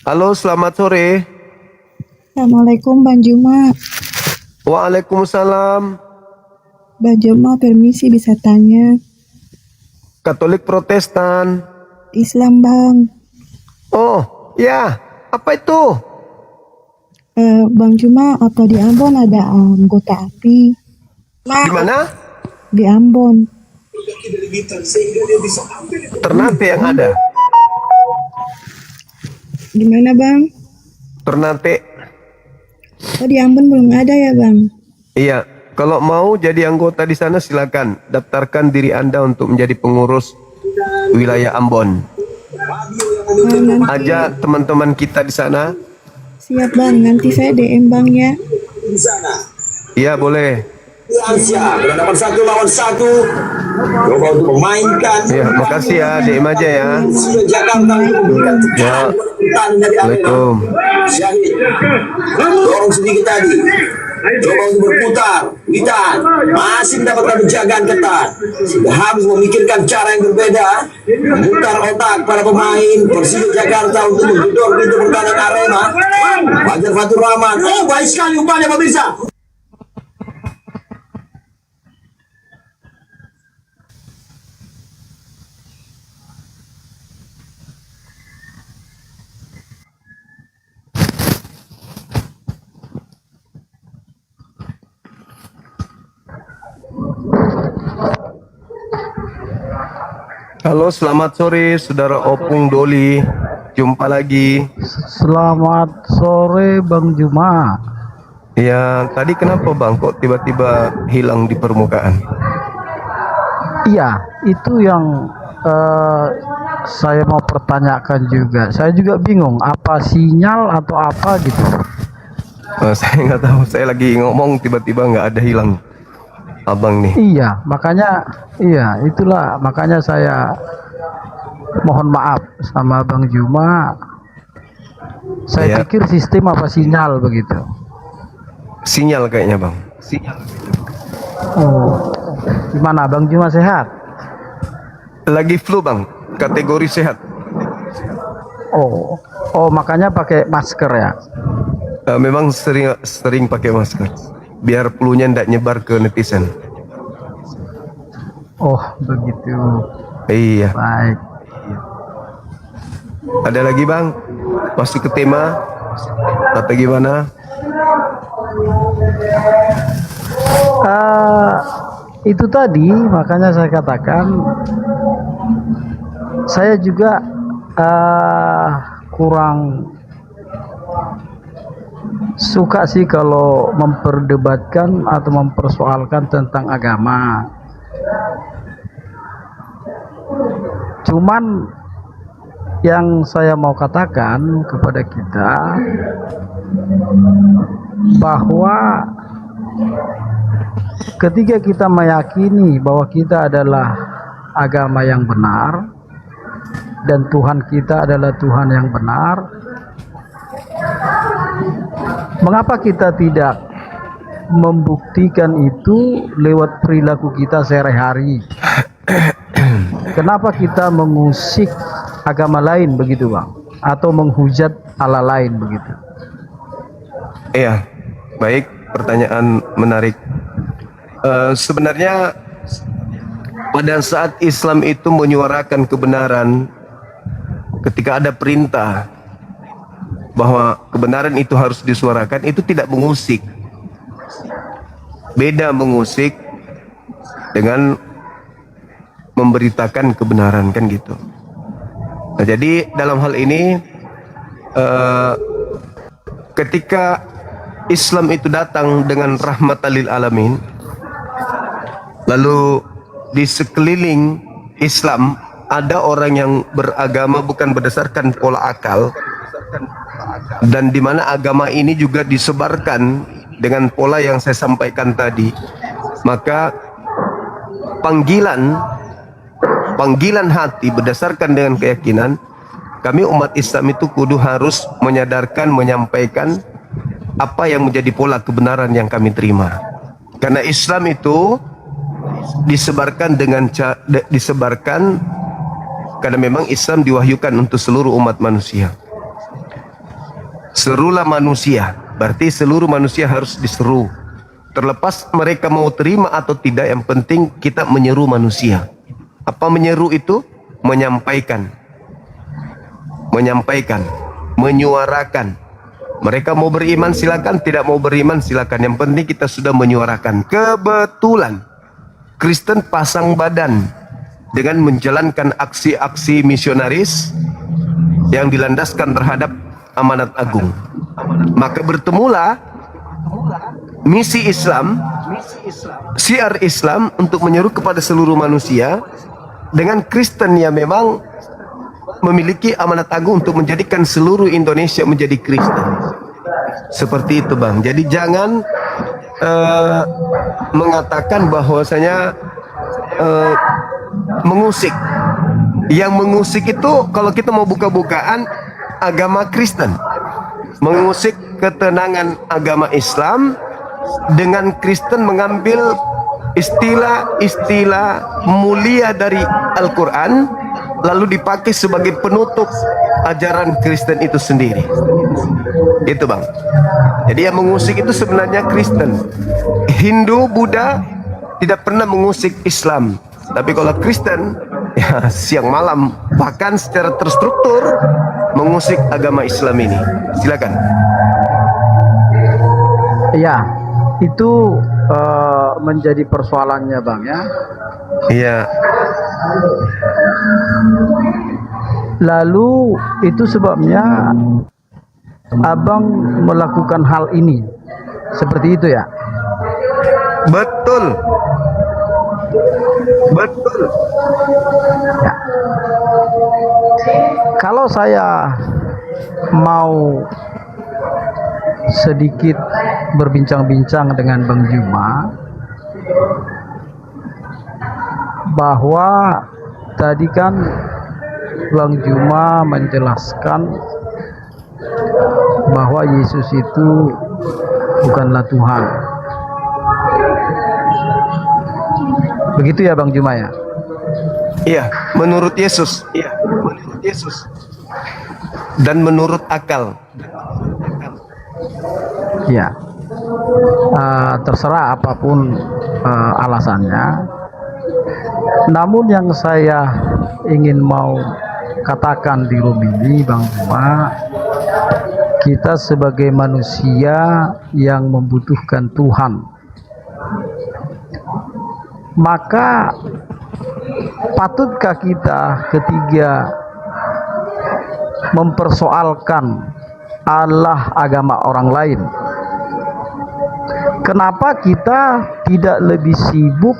Halo, selamat sore. Assalamualaikum Bang Juma. Waalaikumsalam. Bang Juma, permisi bisa tanya. Katolik Protestan. Islam Bang. Oh, ya. Apa itu? Bang Juma, apa di Ambon ada anggota API? Di mana? Di Ambon. Ternate yang ada. Di mana Bang? Ternate. Oh, di Ambon belum ada ya Bang? Iya. Kalau mau jadi anggota di sana silakan daftarkan diri Anda untuk menjadi pengurus wilayah Ambon. Ajak teman-teman kita di sana. Siap Bang, nanti saya DM Bang ya. Iya boleh. Berhadapan 1 lawan 1. Coba untuk memainkan. Ya, makasih ya, DM aja ya. Ya. Assalamualaikum. Syahid. Dorong sedikit tadi. Coba untuk berputar, Witan masih mendapatkan penjagaan ketat. Sudah habis memikirkan cara yang berbeda, memutar otak para pemain Persija Jakarta untuk menggedor pintu pertahanan Arema. Fajar Fatur Rahman, oh baik sekali umpannya pemirsa. Halo, selamat sore Saudara Opung Doli. Jumpa lagi. Selamat sore Bang Juma. Ya, tadi kenapa Bang kok tiba-tiba hilang di permukaan? Iya, itu yang saya mau pertanyakan juga. Saya juga bingung, apa sinyal atau apa gitu. Saya nggak tahu, saya lagi ngomong tiba-tiba nggak ada hilang Abang nih. Iya, makanya saya mohon maaf sama Bang Juma. Saya pikir sistem apa sinyal begitu. Sinyal kayaknya Bang. Sinyal. Oh, gimana Bang Juma sehat? Lagi flu Bang, kategori sehat. Oh makanya pakai masker ya? Memang sering pakai masker, biar flu-nya tidak nyebar ke netizen. Oh, begitu. Iya. Baik. Ada lagi bang? Masuk ke tema atau gimana? Itu tadi makanya saya katakan saya juga kurang suka sih kalau memperdebatkan atau mempersoalkan tentang agama. Cuman yang saya mau katakan kepada kita bahwa ketika kita meyakini bahwa kita adalah agama yang benar dan Tuhan kita adalah Tuhan yang benar, mengapa kita tidak membuktikan itu lewat perilaku kita sehari-hari? Kenapa kita mengusik agama lain begitu bang? Atau menghujat Allah lain begitu? Iya, baik, pertanyaan menarik. Sebenarnya pada saat Islam itu menyuarakan kebenaran, ketika ada perintah bahwa kebenaran itu harus disuarakan, itu tidak mengusik. Beda mengusik dengan memberitakan kebenaran, kan gitu. Nah, jadi dalam hal ini ketika Islam itu datang dengan rahmatan lil alamin, lalu di sekeliling Islam ada orang yang beragama bukan berdasarkan pola akal, dan di mana agama ini juga disebarkan dengan pola yang saya sampaikan tadi, maka panggilan hati berdasarkan dengan keyakinan, kami umat Islam itu kudu harus menyadarkan, menyampaikan apa yang menjadi pola kebenaran yang kami terima. Karena Islam itu disebarkan karena memang Islam diwahyukan untuk seluruh umat manusia. Serulah manusia, berarti seluruh manusia harus diseru. Terlepas mereka mau terima atau tidak, yang penting kita menyeru manusia. Apa menyeru itu? Menyampaikan, menyuarakan. Mereka mau beriman silakan, tidak mau beriman silakan. Yang penting kita sudah menyuarakan. Kebetulan Kristen pasang badan dengan menjalankan aksi-aksi misionaris yang dilandaskan terhadap amanat agung. Maka bertemulah misi Islam, syiar Islam untuk menyeru kepada seluruh manusia, dengan Kristen yang memang memiliki amanat agung untuk menjadikan seluruh Indonesia menjadi Kristen. Seperti itu bang. Jadi jangan mengatakan bahwasanya mengusik. Yang mengusik itu kalau kita mau buka-bukaan agama Kristen, mengusik ketenangan agama Islam dengan Kristen mengambil istilah-istilah mulia dari Al-Quran lalu dipakai sebagai penutup ajaran Kristen itu sendiri. Itu bang. Jadi yang mengusik itu sebenarnya Kristen. Hindu, Buddha tidak pernah mengusik Islam. Tapi kalau Kristen ya siang malam bahkan secara terstruktur mengusik agama Islam ini. Silakan. Ya, itu menjadi persoalannya bang ya. Iya. Lalu itu sebabnya abang melakukan hal ini seperti itu ya. Betul. Ya. Kalau saya mau sedikit berbincang-bincang dengan Bang Juma, bahwa tadi kan Bang Juma menjelaskan bahwa Yesus itu bukanlah Tuhan. Begitu ya Bang Juma ya? Iya, menurut Yesus. Dan menurut akal. Ya, terserah apapun alasannya. Namun yang saya ingin mau katakan di room ini, Bang Juma, kita sebagai manusia yang membutuhkan Tuhan, maka patutkah kita ketika mempersoalkan Allah agama orang lain? Kenapa kita tidak lebih sibuk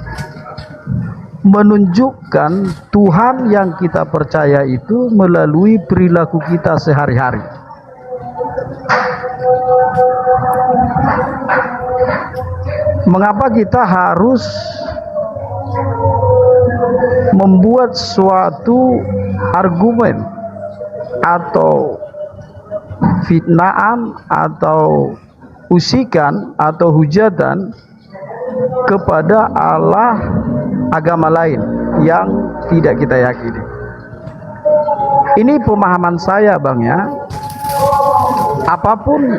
menunjukkan Tuhan yang kita percaya itu melalui perilaku kita sehari-hari? Mengapa kita harus membuat suatu argumen atau fitnaan atau usikan atau hujatan kepada Allah agama lain yang tidak kita yakini? Ini pemahaman saya, Bang, ya. Apapun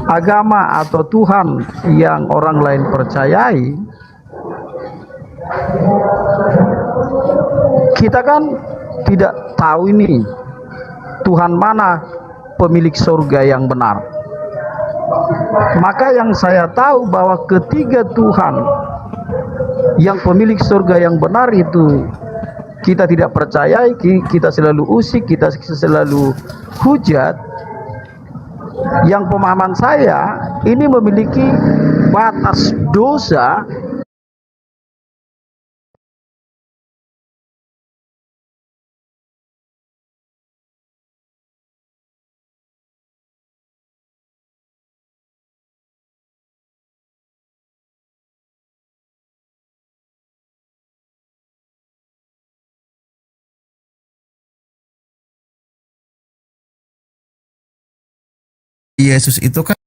agama atau Tuhan yang orang lain percayai, kita kan tidak tahu ini Tuhan mana pemilik surga yang benar. Maka yang saya tahu bahwa ketiga Tuhan yang pemilik surga yang benar itu kita tidak percayai, kita selalu usik, kita selalu hujat. Yang pemahaman saya ini memiliki batas dosa. Yesus itu kan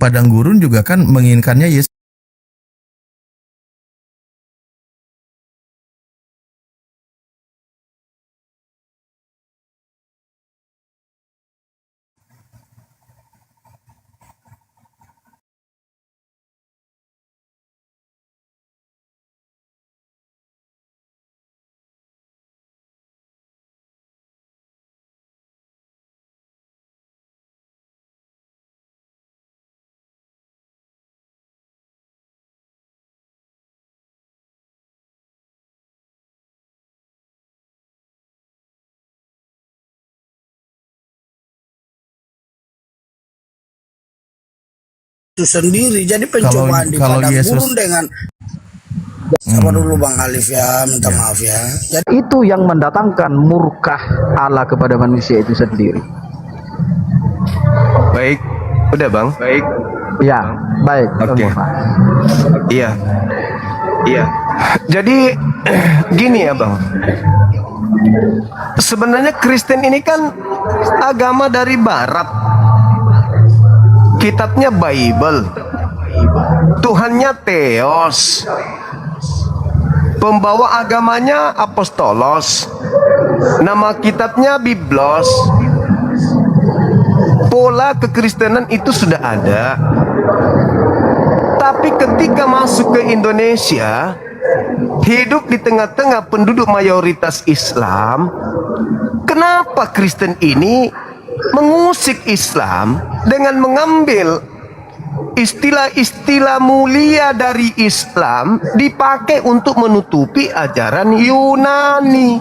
padang gurun juga kan menginginkannya Yesus. Itu sendiri. Jadi pencobaan di kalau padang Yesus- gurun dengan sabar dulu Bang Alif ya, minta maaf ya. Jadi Itu yang mendatangkan murka Allah kepada manusia itu sendiri. Baik, udah Bang. Baik. Ya, baik. Oke. Iya. Iya. Jadi gini ya Bang. Sebenarnya Kristen ini kan agama dari barat. Kitabnya Bible. Tuhannya Theos. Pembawa agamanya Apostolos. Nama kitabnya Biblos. Pola kekristenan itu sudah ada. Tapi ketika masuk ke Indonesia, hidup di tengah-tengah penduduk mayoritas Islam, kenapa Kristen ini mengusik Islam dengan mengambil istilah-istilah mulia dari Islam dipakai untuk menutupi ajaran Yunani?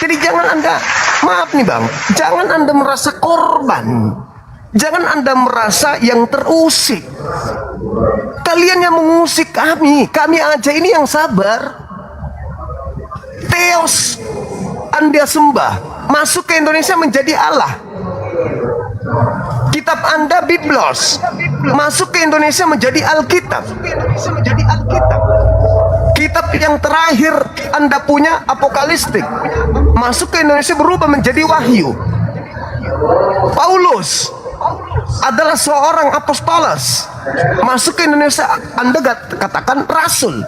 Jadi jangan Anda, maaf nih Bang, jangan Anda merasa korban. Jangan Anda merasa yang terusik. Kalian yang mengusik kami aja ini yang sabar. Theos Anda sembah masuk ke Indonesia menjadi Allah. Kitab Anda Biblos masuk ke Indonesia menjadi Alkitab. Kitab yang terakhir Anda punya Apokalistik masuk ke Indonesia berubah menjadi Wahyu. Paulus adalah seorang apostolos, masuk ke Indonesia Anda katakan rasul.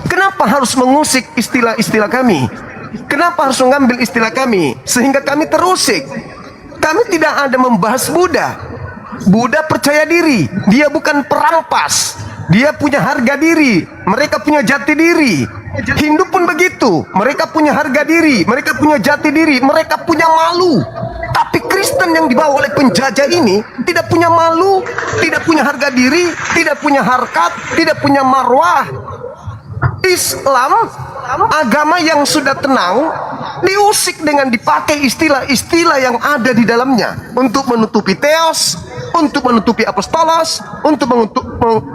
Kenapa harus mengusik istilah-istilah kami? Kenapa harus mengambil istilah kami sehingga kami terusik? Kami tidak ada membahas Buddha, Buddha percaya diri, dia bukan perampas. Dia punya harga diri, mereka punya jati diri. Hindu pun begitu, mereka punya harga diri, mereka punya jati diri, mereka punya malu. Tapi Kristen yang dibawa oleh penjajah ini tidak punya malu, tidak punya harga diri, tidak punya harkat, tidak punya marwah. Islam, agama yang sudah tenang, diusik dengan dipakai istilah-istilah yang ada di dalamnya untuk menutupi teos, untuk menutupi apostolos, untuk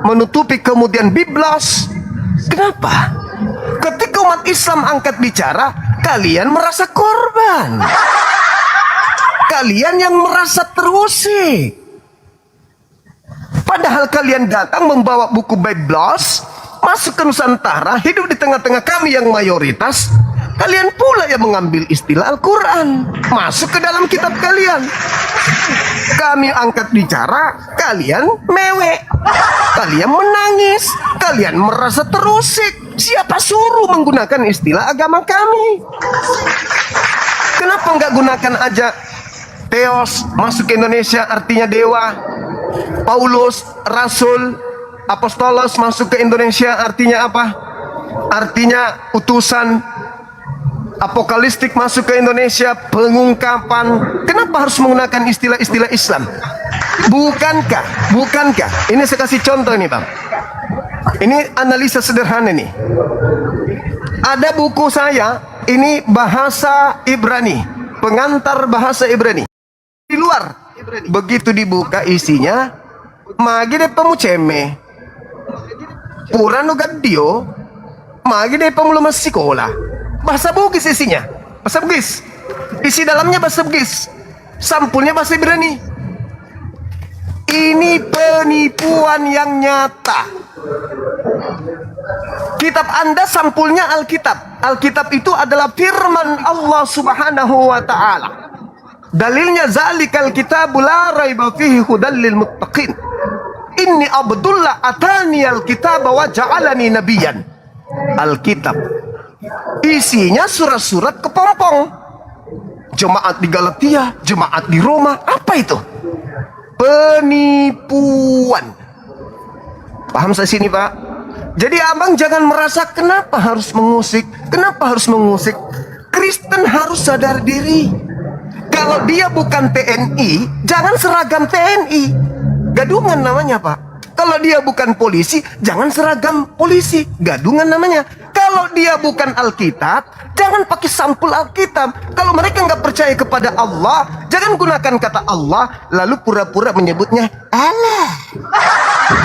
menutupi kemudian biblos. Kenapa? Ketika umat Islam angkat bicara, kalian merasa korban. Kalian yang merasa terusik. Padahal kalian datang membawa buku biblos, masuk ke Nusantara, hidup di tengah-tengah kami yang mayoritas. Kalian pula yang mengambil istilah Al-Quran, masuk ke dalam kitab kalian. Kami angkat bicara, kalian mewek, kalian menangis, kalian merasa terusik. Siapa suruh menggunakan istilah agama kami? Kenapa nggak gunakan aja Theos, masuk ke Indonesia artinya dewa. Paulus, Rasul, Apostolos masuk ke Indonesia artinya apa? Artinya utusan. Apokalistik masuk ke Indonesia, pengungkapan. Kenapa harus menggunakan istilah-istilah Islam? Bukankah? Ini saya kasih contoh nih Bang. Ini analisa sederhana nih. Ada buku saya, ini bahasa Ibrani, pengantar bahasa Ibrani. Di luar, begitu dibuka isinya, magi de pamuceme, purano gaddio, magi de pamulama sekolah. Bahasa Bugis isinya, bahasa Bugis. Isi dalamnya bahasa Bugis, sampulnya bahasa Ibrani. Ini penipuan yang nyata. Kitab Anda sampulnya Alkitab. Alkitab itu adalah firman Allah Subhanahu wa taala. Dalilnya zalikal kitabul la raiba fihi hudal lil muttaqin. Inni Abdullah atani alkitaba wa ja'alani nabiyan. Alkitab isinya surat-surat kepompong. Jemaat di Galatia, jemaat di Roma. Apa itu? Penipuan. Paham saya sini Pak? Jadi abang jangan merasa kenapa harus mengusik. Kenapa harus mengusik? Kristen harus sadar diri. Kalau dia bukan TNI, jangan seragam TNI. Gadungan namanya Pak. Kalau dia bukan polisi, jangan seragam polisi. Gadungan namanya. Kalau dia bukan Alkitab, jangan pakai sampul Alkitab. Kalau mereka nggak percaya kepada Allah, jangan gunakan kata Allah, lalu pura-pura menyebutnya Allah.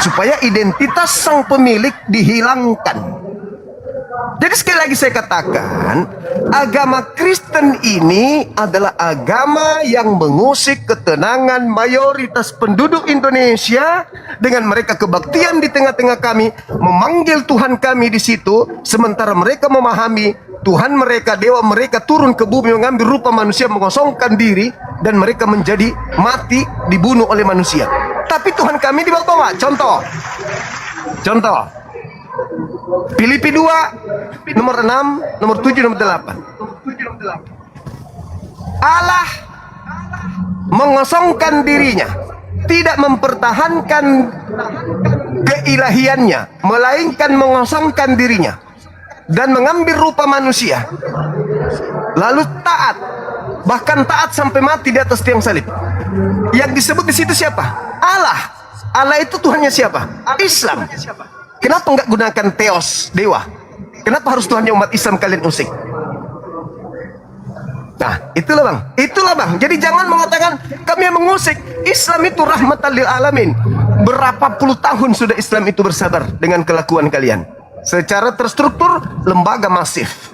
Supaya identitas sang pemilik dihilangkan. Jadi sekali lagi saya katakan, agama Kristen ini adalah agama yang mengusik ketenangan mayoritas penduduk Indonesia dengan mereka kebaktian di tengah-tengah kami, memanggil Tuhan kami di situ, sementara mereka memahami Tuhan mereka, dewa mereka turun ke bumi mengambil rupa manusia, mengosongkan diri, dan mereka menjadi mati, dibunuh oleh manusia. Tapi Tuhan kami dibawa-bawa. Contoh. Filipi 2, nomor 6, nomor 7, nomor 8. Allah mengosongkan dirinya, tidak mempertahankan keilahiannya, melainkan mengosongkan dirinya dan mengambil rupa manusia. Lalu taat, bahkan taat sampai mati di atas tiang salib. Yang disebut di situ siapa? Allah. Allah itu Tuhannya siapa? Islam. Kenapa nggak gunakan Theos, dewa? Kenapa harus Tuhannya umat Islam kalian usik? Nah, itulah bang. Jadi jangan mengatakan kami yang mengusik. Islam itu rahmatan lil alamin. Berapa puluh tahun sudah Islam itu bersabar dengan kelakuan kalian. Secara terstruktur, lembaga masif.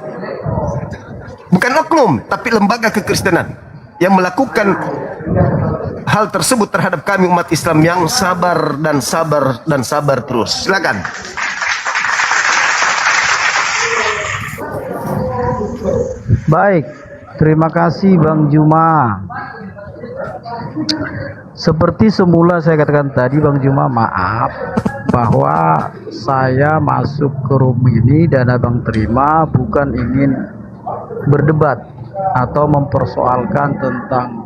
Bukan oknum, tapi lembaga kekristenan yang melakukan hal tersebut terhadap kami umat Islam yang sabar dan sabar terus. Silakan. Baik, terima kasih Bang Juma. Seperti semula saya katakan tadi Bang Juma, maaf bahwa saya masuk ke room ini dan Abang terima bukan ingin berdebat atau mempersoalkan tentang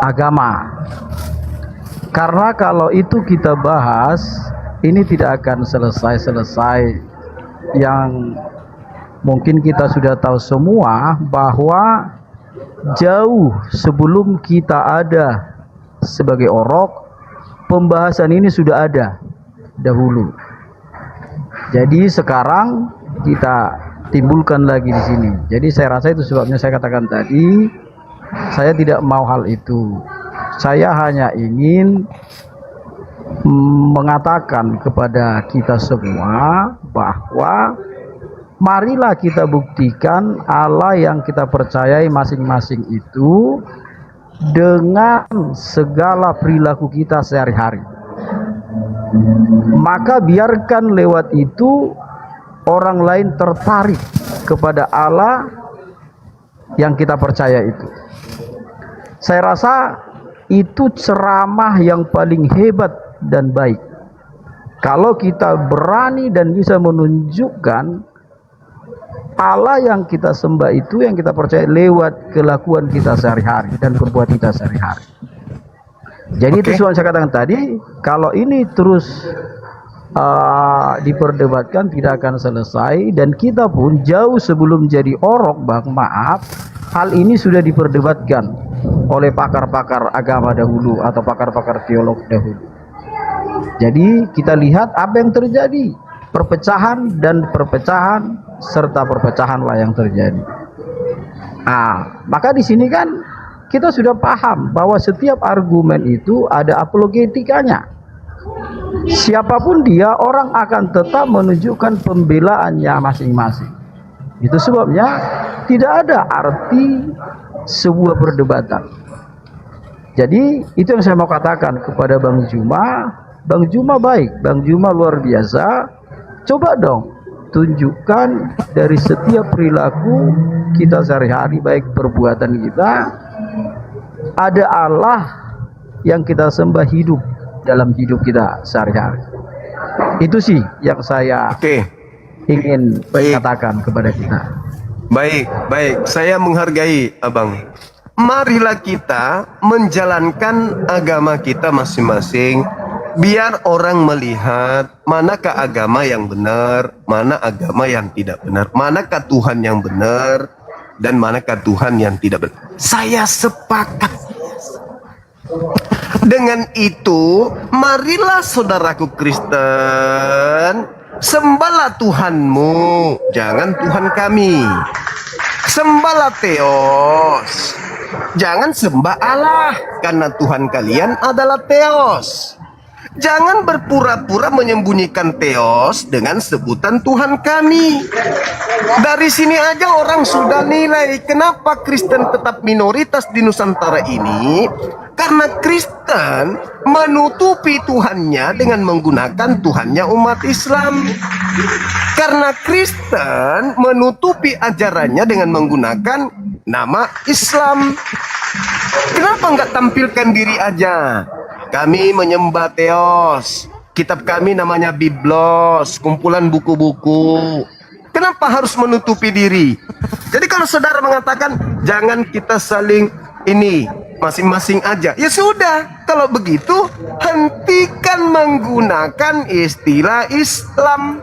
agama. Karena kalau itu kita bahas, ini tidak akan selesai-selesai. Yang mungkin kita sudah tahu semua bahwa jauh sebelum kita ada sebagai orok, pembahasan ini sudah ada dahulu. Jadi sekarang kita timbulkan lagi di sini. Jadi saya rasa itu sebabnya saya katakan tadi, saya tidak mau hal itu. Saya hanya ingin mengatakan kepada kita semua bahwa marilah kita buktikan Allah yang kita percayai masing-masing itu dengan segala perilaku kita sehari-hari. Maka biarkan lewat itu orang lain tertarik kepada Allah yang kita percaya itu. Saya rasa itu ceramah yang paling hebat dan baik. Kalau kita berani dan bisa menunjukkan Allah yang kita sembah itu, yang kita percaya lewat kelakuan kita sehari-hari dan perbuatan kita sehari-hari. Jadi itu yang saya katakan tadi, kalau ini terus diperdebatkan tidak akan selesai, dan kita pun jauh sebelum jadi orok, Bang, maaf, hal ini sudah diperdebatkan oleh pakar-pakar agama dahulu atau pakar-pakar teolog dahulu. Jadi kita lihat apa yang terjadi, perpecahan serta perpecahanlah yang terjadi. Maka di sini kan kita sudah paham bahwa setiap argumen itu ada apologetikanya. Siapapun dia, orang akan tetap menunjukkan pembelaannya masing-masing. Itu sebabnya tidak ada arti sebuah perdebatan. Jadi itu yang saya mau katakan kepada Bang Juma. Bang Juma baik, Bang Juma luar biasa. Coba dong tunjukkan dari setiap perilaku kita sehari-hari, baik perbuatan kita, ada Allah yang kita sembah hidup dalam hidup kita sehari-hari. Itu sih yang saya ingin katakan kepada kita. Baik, saya menghargai Abang. Marilah kita menjalankan agama kita masing-masing, biar orang melihat manakah agama yang benar, mana agama yang tidak benar, manakah Tuhan yang benar, dan manakah Tuhan yang tidak benar. Saya sepakat. Dengan itu, marilah saudaraku Kristen, sembahlah Tuhanmu, jangan Tuhan kami. Sembahlah Theos, jangan sembah Allah, karena Tuhan kalian adalah Theos. Jangan berpura-pura menyembunyikan Theos dengan sebutan Tuhan kami. Dari sini aja orang sudah nilai kenapa Kristen tetap minoritas di Nusantara ini. Karena Kristen menutupi Tuhannya dengan menggunakan Tuhannya umat Islam. Karena Kristen menutupi ajarannya dengan menggunakan nama Islam. Kenapa nggak tampilkan diri aja? Kami menyembah Theos. Kitab kami namanya Biblos, kumpulan buku-buku. Kenapa harus menutupi diri? Jadi kalau saudara mengatakan jangan kita saling ini, masing-masing aja, ya sudah. Kalau begitu hentikan menggunakan istilah Islam.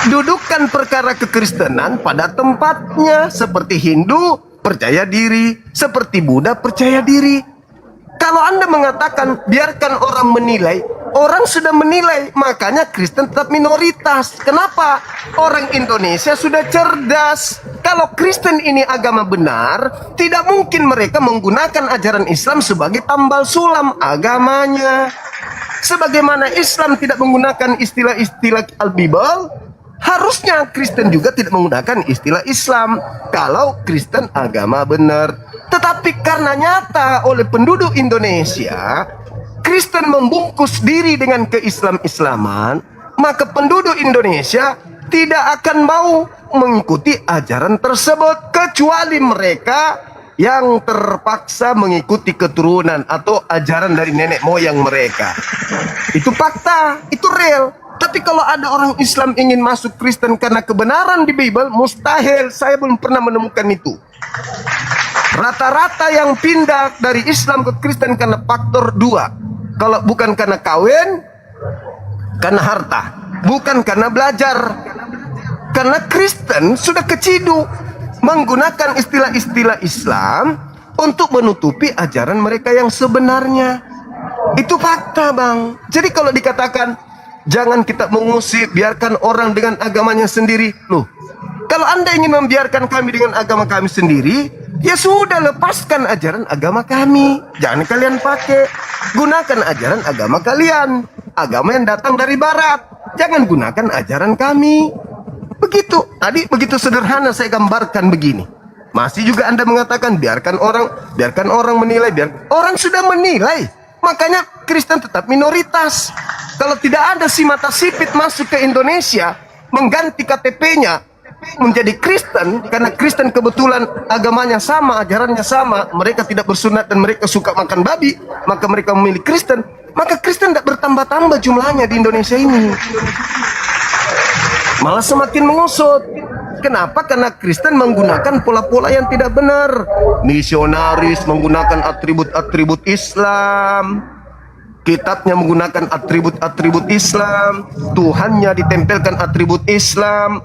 Dudukkan perkara kekristenan pada tempatnya. Seperti Hindu percaya diri, seperti Buddha percaya diri. Kalau Anda mengatakan biarkan orang menilai, orang sudah menilai, makanya Kristen tetap minoritas. Kenapa? Orang Indonesia sudah cerdas. Kalau Kristen ini agama benar, tidak mungkin mereka menggunakan ajaran Islam sebagai tambal sulam agamanya. Sebagaimana Islam tidak menggunakan istilah-istilah Al-Bible, harusnya Kristen juga tidak menggunakan istilah Islam kalau Kristen agama benar. Tetapi karena nyata oleh penduduk Indonesia, Kristen membungkus diri dengan keislam-islaman, maka penduduk Indonesia tidak akan mau mengikuti ajaran tersebut, kecuali mereka yang terpaksa mengikuti keturunan atau ajaran dari nenek moyang mereka. Itu fakta, itu real. Tapi kalau ada orang Islam ingin masuk Kristen karena kebenaran di Bible, mustahil. Saya belum pernah menemukan itu. Rata-rata yang pindah dari Islam ke Kristen karena faktor dua. Kalau bukan karena kawin, karena harta. Bukan karena belajar. Karena Kristen sudah keciduk menggunakan istilah-istilah Islam untuk menutupi ajaran mereka yang sebenarnya. Itu fakta, Bang. Jadi kalau dikatakan jangan kita mengusir, biarkan orang dengan agamanya sendiri. Loh, kalau Anda ingin membiarkan kami dengan agama kami sendiri, ya sudah, lepaskan ajaran agama kami. Jangan kalian pakai. Gunakan ajaran agama kalian. Agama yang datang dari barat. Jangan gunakan ajaran kami. Begitu. Tadi begitu sederhana saya gambarkan begini. Masih juga Anda mengatakan biarkan orang menilai. Orang sudah menilai. Makanya Kristen tetap minoritas. Kalau tidak ada si mata sipit masuk ke Indonesia, mengganti KTP-nya menjadi Kristen, karena Kristen kebetulan agamanya sama, ajarannya sama, mereka tidak bersunat dan mereka suka makan babi, maka mereka memilih Kristen. Maka Kristen tidak bertambah-tambah jumlahnya di Indonesia ini, malah semakin mengusut. Kenapa? Karena Kristen menggunakan pola-pola yang tidak benar. Misionaris menggunakan atribut-atribut Islam, kitabnya menggunakan atribut-atribut Islam, Tuhannya ditempelkan atribut Islam,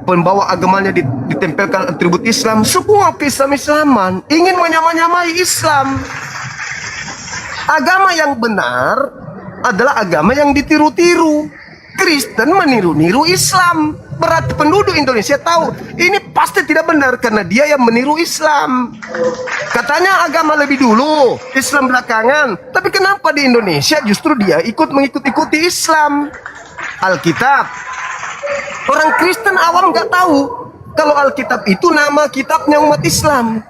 pembawa agamanya ditempelkan atribut Islam. Semua Islam-Islaman ingin menyamai Islam. Agama yang benar adalah agama yang ditiru-tiru. Kristen meniru-niru Islam. Berarti penduduk Indonesia tahu ini pasti tidak benar karena dia yang meniru Islam. Katanya agama lebih dulu, Islam belakangan. Tapi kenapa di Indonesia justru dia mengikuti Islam? Alkitab. Orang Kristen awam nggak tahu kalau Alkitab itu nama kitabnya umat Islam.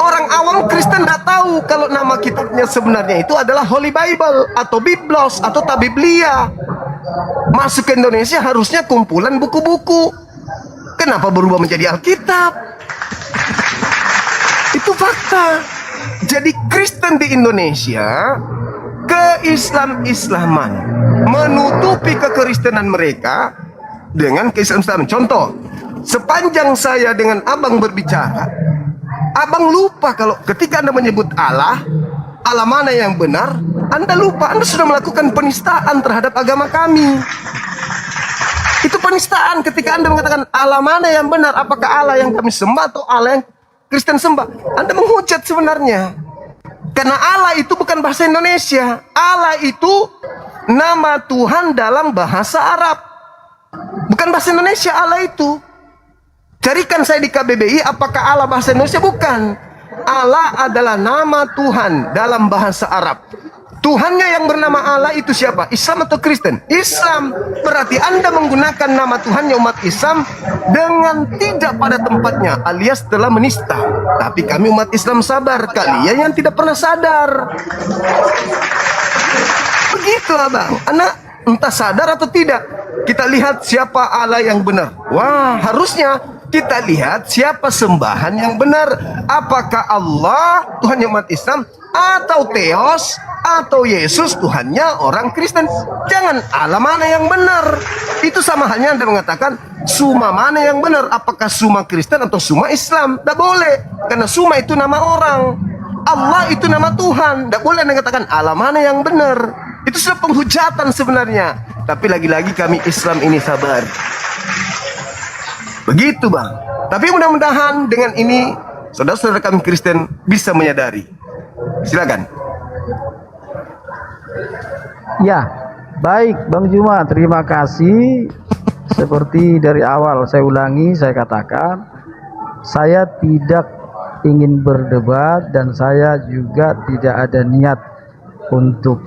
Orang awam Kristen tidak tahu kalau nama kitabnya sebenarnya itu adalah Holy Bible atau Biblos atau Tabiblia. Masuk ke Indonesia harusnya kumpulan buku-buku. Kenapa berubah menjadi Alkitab? Itu fakta. Jadi Kristen di Indonesia ke-Islam-Islaman, menutupi kekristenan mereka dengan ke-Islam-Islaman. Contoh, sepanjang saya dengan abang berbicara, abang lupa kalau ketika Anda menyebut Allah mana yang benar, Anda lupa, Anda sudah melakukan penistaan terhadap agama kami. Itu penistaan ketika Anda mengatakan Allah mana yang benar, apakah Allah yang kami sembah atau Allah yang Kristen sembah. Anda menghujat sebenarnya. Karena Allah itu bukan bahasa Indonesia. Allah itu nama Tuhan dalam bahasa Arab. Bukan bahasa Indonesia Allah itu. Carikan saya di KBBI apakah Allah bahasa Indonesia, bukan. Allah adalah nama Tuhan dalam bahasa Arab. Tuhannya yang bernama Allah itu siapa? Islam atau Kristen? Islam. Berarti Anda menggunakan nama Tuhannya umat Islam dengan tidak pada tempatnya, alias telah menista. Tapi kami umat Islam sabar, kalian yang tidak pernah sadar. Begitu abang. Anak entah sadar atau tidak, kita lihat siapa Allah yang benar. Wah, harusnya kita lihat siapa sembahan yang benar. Apakah Allah Tuhannya umat Islam, atau Theos, atau Yesus Tuhannya orang Kristen? Jangan Allah mana yang benar. Itu sama halnya Anda mengatakan Suma mana yang benar, apakah Suma Kristen atau Suma Islam? Tidak boleh, karena Suma itu nama orang, Allah itu nama Tuhan. Tidak boleh Anda katakan Allah mana yang benar. Itu sudah penghujatan sebenarnya. Tapi lagi-lagi kami Islam ini sabar. Begitu bang. Tapi mudah-mudahan dengan ini saudara-saudara kami Kristen bisa menyadari. Silakan. Ya, baik Bang Juma, terima kasih. Seperti dari awal saya ulangi, saya katakan, saya tidak ingin berdebat dan saya juga tidak ada niat untuk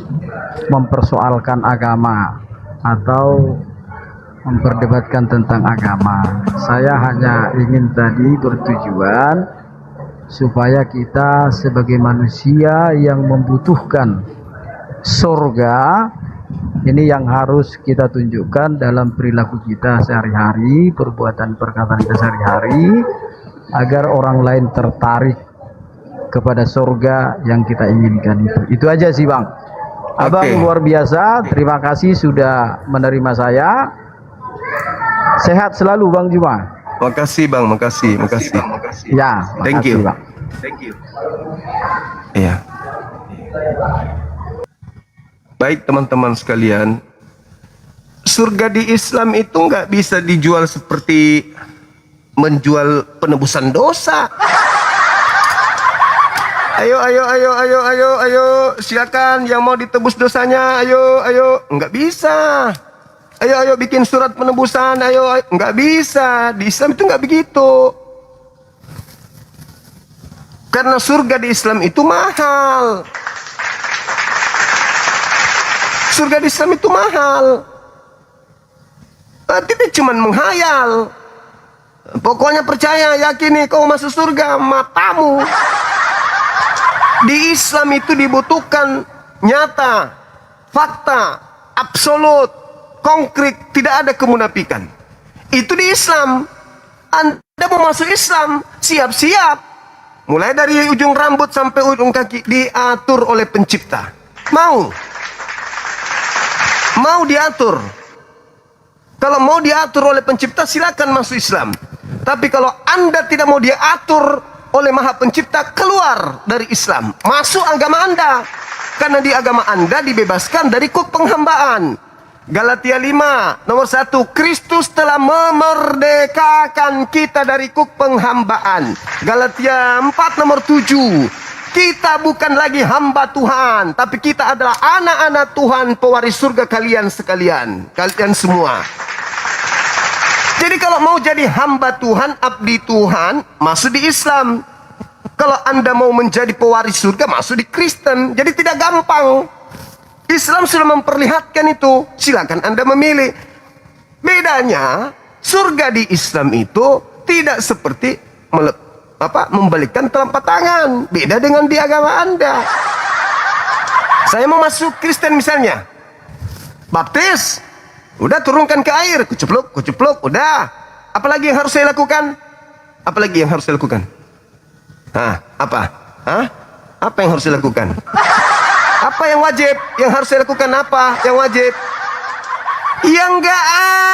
mempersoalkan agama atau memperdebatkan tentang agama. Saya hanya ingin tadi bertujuan supaya kita sebagai manusia yang membutuhkan surga, ini yang harus kita tunjukkan dalam perilaku kita sehari-hari, perbuatan perkataan kita sehari-hari, agar orang lain tertarik kepada surga yang kita inginkan itu. Itu aja sih Bang. Abang luar biasa, terima kasih sudah menerima saya. Sehat selalu Bang Juma. Makasih Bang, makasih. Ya, Thank makasih, you. Bang. Iya. Baik teman-teman sekalian, surga di Islam itu nggak bisa dijual seperti menjual penebusan dosa. Ayo, silakan yang mau ditebus dosanya, ayo, nggak bisa. Ayo, bikin surat penebusan, ayo, nggak bisa. Di Islam itu nggak begitu. Karena surga di Islam itu mahal. Surga di Islam itu mahal. Tidak cuma menghayal. Pokoknya percaya, yakini kau masuk surga, matamu. Di Islam itu dibutuhkan nyata, fakta, absolut, konkret, tidak ada kemunafikan. Itu di Islam. Anda mau masuk Islam, siap-siap. Mulai dari ujung rambut sampai ujung kaki diatur oleh pencipta. Mau diatur. Kalau mau diatur oleh pencipta, silakan masuk Islam. Tapi kalau Anda tidak mau diatur oleh Maha Pencipta, keluar dari Islam, masuk agama Anda. Karena di agama Anda dibebaskan dari kuk penghambaan. Galatia 5 nomor 1, Kristus telah memerdekakan kita dari kuk penghambaan. Galatia 4 nomor 7, kita bukan lagi hamba Tuhan, tapi kita adalah anak-anak Tuhan, pewaris surga kalian sekalian, kalian semua. Jadi kalau mau jadi hamba Tuhan, abdi Tuhan, masuk di Islam. Kalau Anda mau menjadi pewaris surga, masuk di Kristen. Jadi tidak gampang. Islam sudah memperlihatkan itu. Silakan Anda memilih. Bedanya, surga di Islam itu tidak seperti membalikkan telapak tangan. Beda dengan di agama Anda. Saya mau masuk Kristen misalnya, baptis, udah turunkan ke air, kucepluk, udah. Apalagi yang harus saya lakukan? Apa yang harus saya lakukan? Apa yang wajib? Yang harus saya lakukan apa? Yang wajib? Yang nggak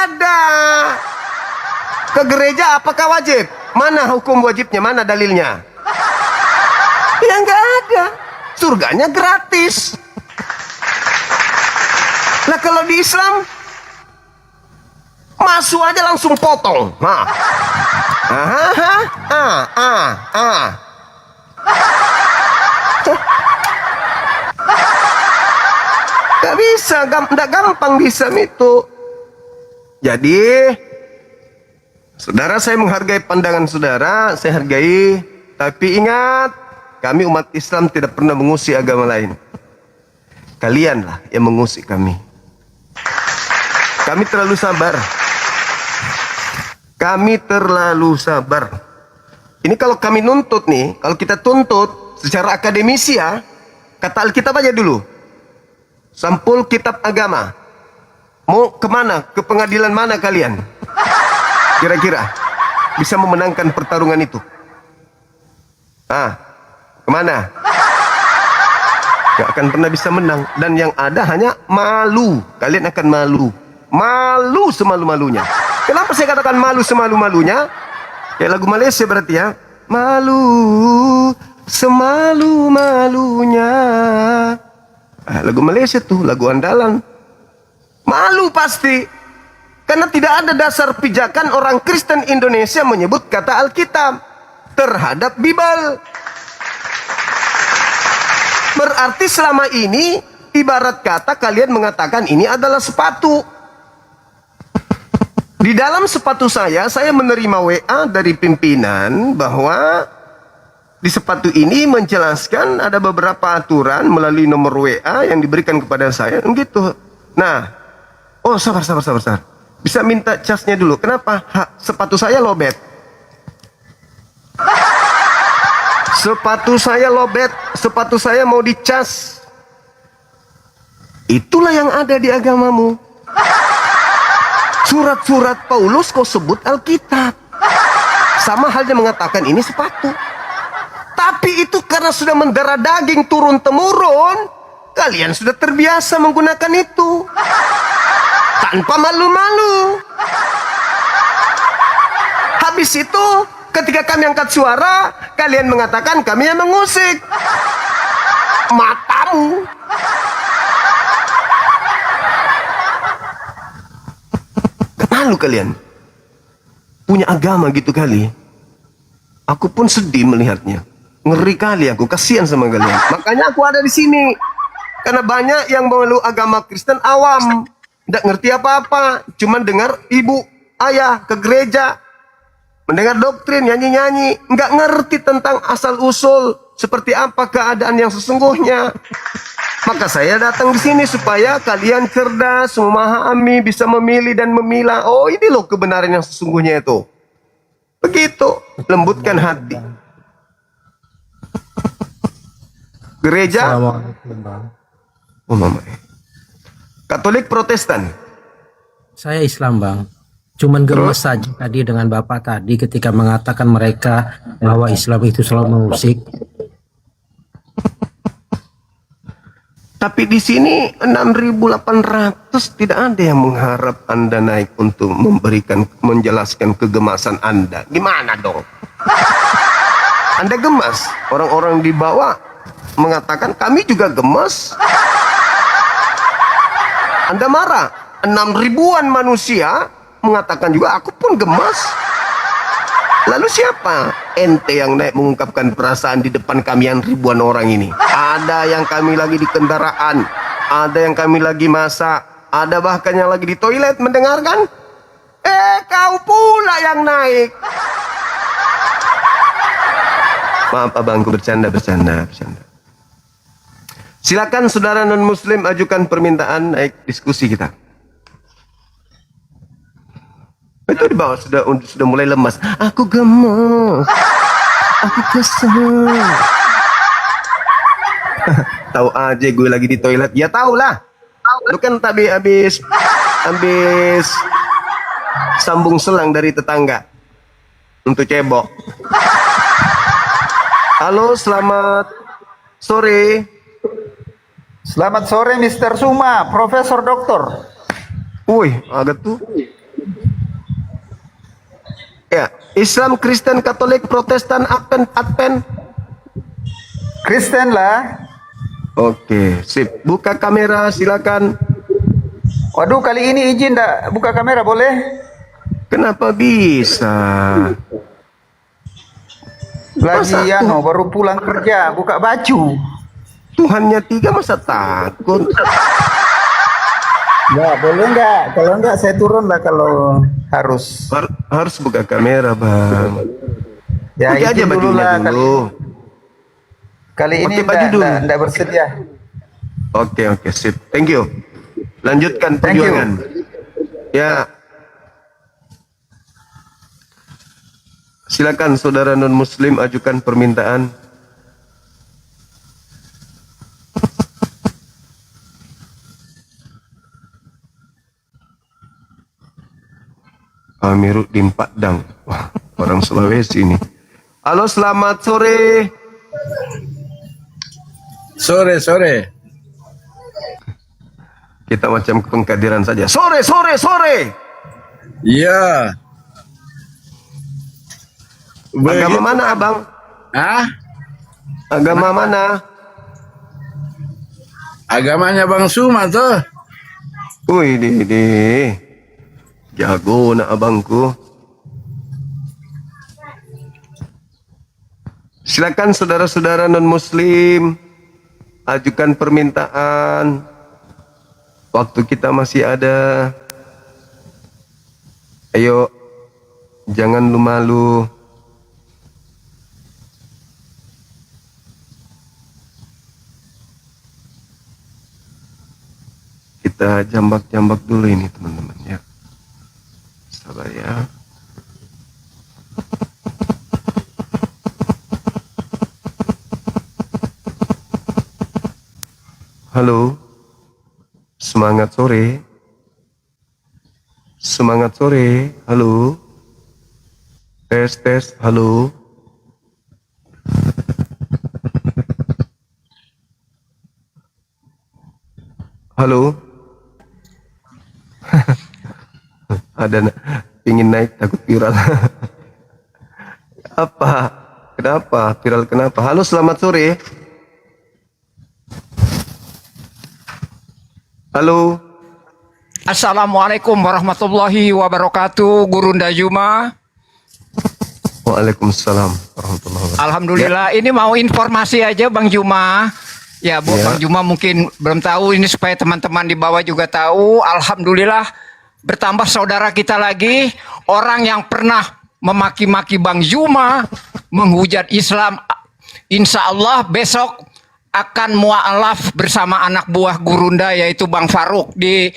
ada. Ke gereja apakah wajib? Mana hukum wajibnya? Mana dalilnya? Yang nggak ada. Surganya gratis. Nah kalau di Islam, masuk aja langsung potong. Gak bisa, gak gampang di Islam itu. Jadi, saudara, saya menghargai pandangan saudara, saya hargai. Tapi ingat, kami umat Islam tidak pernah mengusik agama lain. Kalianlah yang mengusik kami. Kami terlalu sabar. Ini kalau kami nuntut nih, kalau kita tuntut secara akademisi ya, kata Alkitab aja dulu. Sampul kitab agama. Mau kemana? Ke pengadilan mana kalian? Kira-kira bisa memenangkan pertarungan itu? Kemana? Gak akan pernah bisa menang. Dan yang ada hanya malu. Kalian akan malu. Malu semalu-malunya. Kenapa saya katakan malu semalu-malunya? Kayak lagu Malaysia berarti ya. Malu semalu-malunya. Lagu Malaysia tuh, lagu andalan. Malu pasti. Karena tidak ada dasar pijakan orang Kristen Indonesia menyebut kata Alkitab terhadap Bible. Berarti selama ini ibarat kata kalian mengatakan ini adalah sepatu. Di dalam sepatu saya menerima WA dari pimpinan bahwa di sepatu ini menjelaskan ada beberapa aturan melalui nomor WA yang diberikan kepada saya, gitu. Nah, sabar. Bisa minta casnya dulu. Kenapa? Sepatu saya lobet. Sepatu saya lobet, sepatu saya mau dicas. Itulah yang ada di agamamu. Surat-surat Paulus kau sebut Alkitab. Sama halnya mengatakan ini sepatu. Tapi itu karena sudah mendarah daging turun-temurun, kalian sudah terbiasa menggunakan itu. Tanpa malu-malu. Habis itu ketika kami angkat suara, kalian mengatakan kami yang mengusik. Matamu. Malu kalian. Punya agama gitu kali. Aku pun sedih melihatnya. Ngeri kali aku, kasihan sama kalian. Makanya aku ada di sini. Karena banyak yang memeluk agama Kristen awam. Tidak ngerti apa-apa. Cuman dengar ibu, ayah ke gereja. Mendengar doktrin, nyanyi-nyanyi. Nggak ngerti tentang asal-usul. Seperti apa keadaan yang sesungguhnya. Maka saya datang di sini supaya kalian cerdas, memahami, bisa memilih dan memilah. Oh, ini loh kebenaran yang sesungguhnya itu. Begitu, lembutkan hati. Gereja oh, mama. Katolik Protestan. Saya Islam, Bang. Cuman gemes saja tadi dengan Bapak tadi ketika mengatakan mereka bahwa Islam itu selalu mengusik. Tapi di sini 6.800 tidak ada yang mengharap Anda naik untuk menjelaskan kegemasan Anda. Gimana dong? Anda gemas. Orang-orang di bawah mengatakan kami juga gemas. Anda marah. 6.000-an manusia mengatakan juga aku pun gemas. Lalu siapa ente yang naik mengungkapkan perasaan di depan kami yang ribuan orang ini? Ada yang kami lagi di kendaraan, ada yang kami lagi masak, ada bahkan yang lagi di toilet mendengarkan. Kau pula yang naik. Maaf abangku, bercanda. Silakan saudara non muslim ajukan permintaan naik diskusi kita. Itu di bawah sudah mulai lemas. Aku gemes. Aku kesel. Tahu aja gue lagi di toilet. Ya tahu lah. Lu kan tadi habis sambung selang dari tetangga untuk cebok. Halo, selamat sore. Selamat sore Mr. Suma, Profesor Doktor. Woi, agak tuh. Ya, Islam, Kristen, Katolik, Protestan, Advent. Kristen lah. Oke, sip. Buka kamera, silakan. Waduh, kali ini izin dah buka kamera, boleh? Kenapa bisa? Lagi baru pulang kerja, buka baju. Tuhannya 3 masa takut? Ya, boleh nggak? Kalau nggak saya turun lah kalau harus. Harus buka kamera, Bang. Ya, Pakai aja bajunya dulu. Kali ini enggak bersedia. Oke, sip. Thank you. Lanjutkan perjuangan. Ya. Silakan saudara non muslim ajukan permintaan. Amiruddin Padang. Wah, orang Sulawesi ini. Halo, selamat sore. Sore. Kita macam pengkadiran saja. Sore. Iya. Agama mana, Abang? Agama mana? Agamanya Bang Suma tuh. Wih, deh. Jago nak abangku. Silakan saudara-saudara non-muslim ajukan permintaan. Waktu kita masih ada. Ayo, jangan lu malu. Kita jambak-jambak dulu ini teman-teman ya. Sabar ya. Halo. Semangat sore. Halo. Tes. Halo. Halo. Ada ingin naik takut viral. Apa? Kenapa? Viral kenapa? Halo, selamat sore. Halo. Assalamualaikum warahmatullahi wabarakatuh, Gurunda Juma. Waalaikumsalam warahmatullahi wabarakatuh. Alhamdulillah, ini mau informasi aja Bang Juma. Ya, Bu, Bang Juma mungkin belum tahu, ini supaya teman-teman di bawah juga tahu. Alhamdulillah, bertambah saudara kita lagi, orang yang pernah memaki-maki Bang Juma, menghujat Islam. Insya Allah besok akan mualaf bersama anak buah Gurunda yaitu Bang Faruk di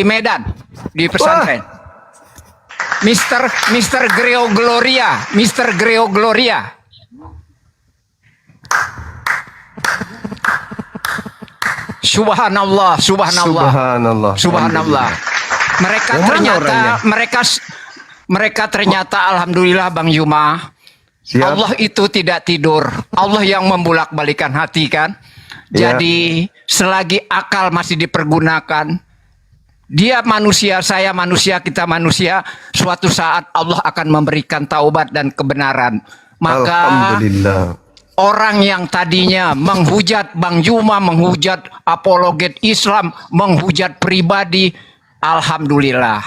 Medan, di pesantren. Mr. Greo Gloria, Mr. Greo Gloria. Subhanallah, subhanallah. Subhanallah. Subhanallah. Mereka Yang mana ternyata orangnya? mereka ternyata alhamdulillah Bang Juma. Siap. Allah itu tidak tidur. Allah yang membulak-balikan hati kan. Ya. Jadi selagi akal masih dipergunakan, dia manusia, saya manusia, kita manusia, suatu saat Allah akan memberikan taubat dan kebenaran. Maka Alhamdulillah. orang yang tadinya menghujat Bang Juma, menghujat apologet Islam, menghujat pribadi, alhamdulillah.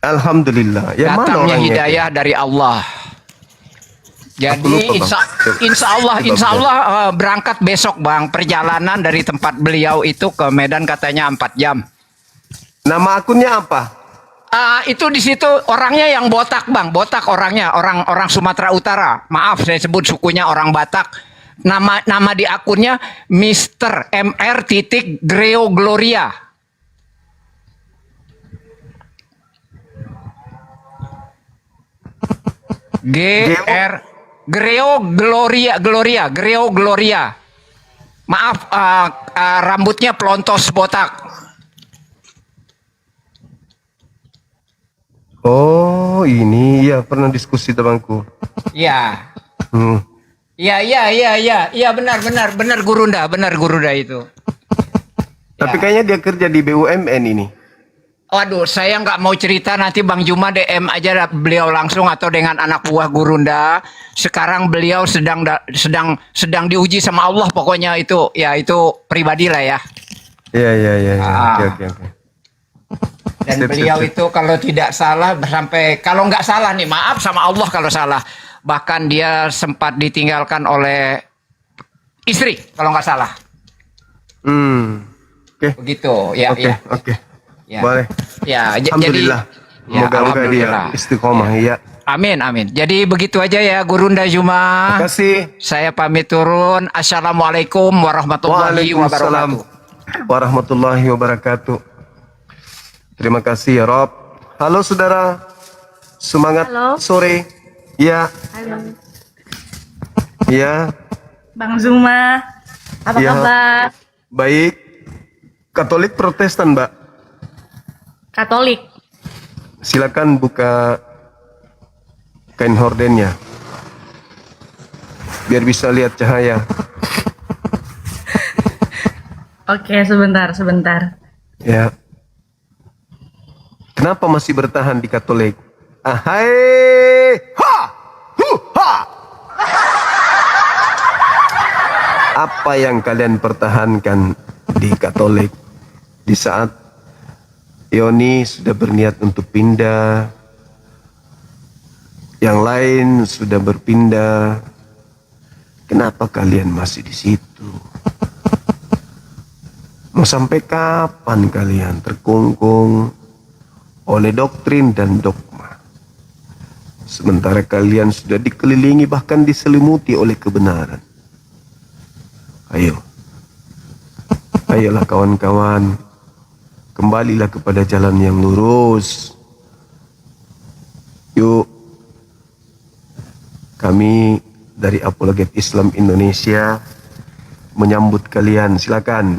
Alhamdulillah. Yang mana Datangnya orangnya? hidayah dari Allah. Jadi lupa, Bang. insya Allah berangkat besok Bang. Perjalanan dari tempat beliau itu ke Medan katanya 4 jam. Nama akunnya apa? Itu di situ orangnya yang botak Bang, botak orangnya, orang Sumatera Utara. Maaf saya sebut sukunya orang Batak. Nama di akunnya Mr. MR titik Greo Gloria. Greo Gloria. Maaf, rambutnya pelontos botak. Oh, ini ya pernah diskusi temanku. Iya. Iya, benar Gurunda itu. Tapi kayaknya dia kerja di BUMN ini. Waduh, saya nggak mau cerita, nanti Bang Juma DM aja beliau langsung atau dengan anak buah Gurunda. Sekarang beliau sedang diuji sama Allah, pokoknya itu pribadi lah ya. Iya. Oke. Dan beliau itu kalau tidak salah kalau nggak salah nih, maaf sama Allah kalau salah. Bahkan dia sempat ditinggalkan oleh istri kalau nggak salah. Oke. Begitu, ya. Oke. Ya. Boleh. Ya, Alhamdulillah. Moga-moga dia istiqomah ya. Amin. Jadi begitu aja ya Gurunda Juma. Terima kasih. Saya pamit turun. Assalamualaikum warahmatullahi wabarakatuh. Warahmatullahi wabarakatuh. Terima kasih ya Rob. Halo saudara. Semangat sore. Ya. Halo. Ya. Bang Zuma, apa Ya. kabar? Baik. Katolik Protestan, Mbak. Katolik. Silakan buka kain hordennya. Biar bisa lihat cahaya. Oke, sebentar. Ya. Kenapa masih bertahan di Katolik? Ahai! Ha! Hu! Ha! Apa yang kalian pertahankan di Katolik di saat Yoni sudah berniat untuk pindah, yang lain sudah berpindah, kenapa kalian masih di situ? Mau sampai kapan kalian terkungkung oleh doktrin dan dogma? Sementara kalian sudah dikelilingi bahkan diselimuti oleh kebenaran. Ayolah kawan-kawan, kembalilah kepada jalan yang lurus. Yuk, kami dari Apologet Islam Indonesia menyambut kalian. Silakan.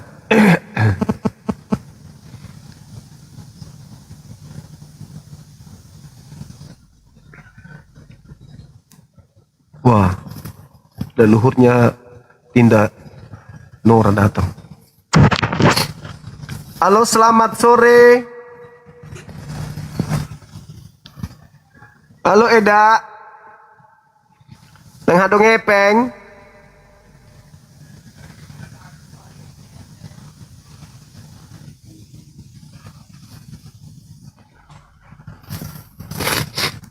Wah, leluhurnya Tinda Nora datang. Halo, selamat sore. Halo Eda. Nang hadong ngepeng.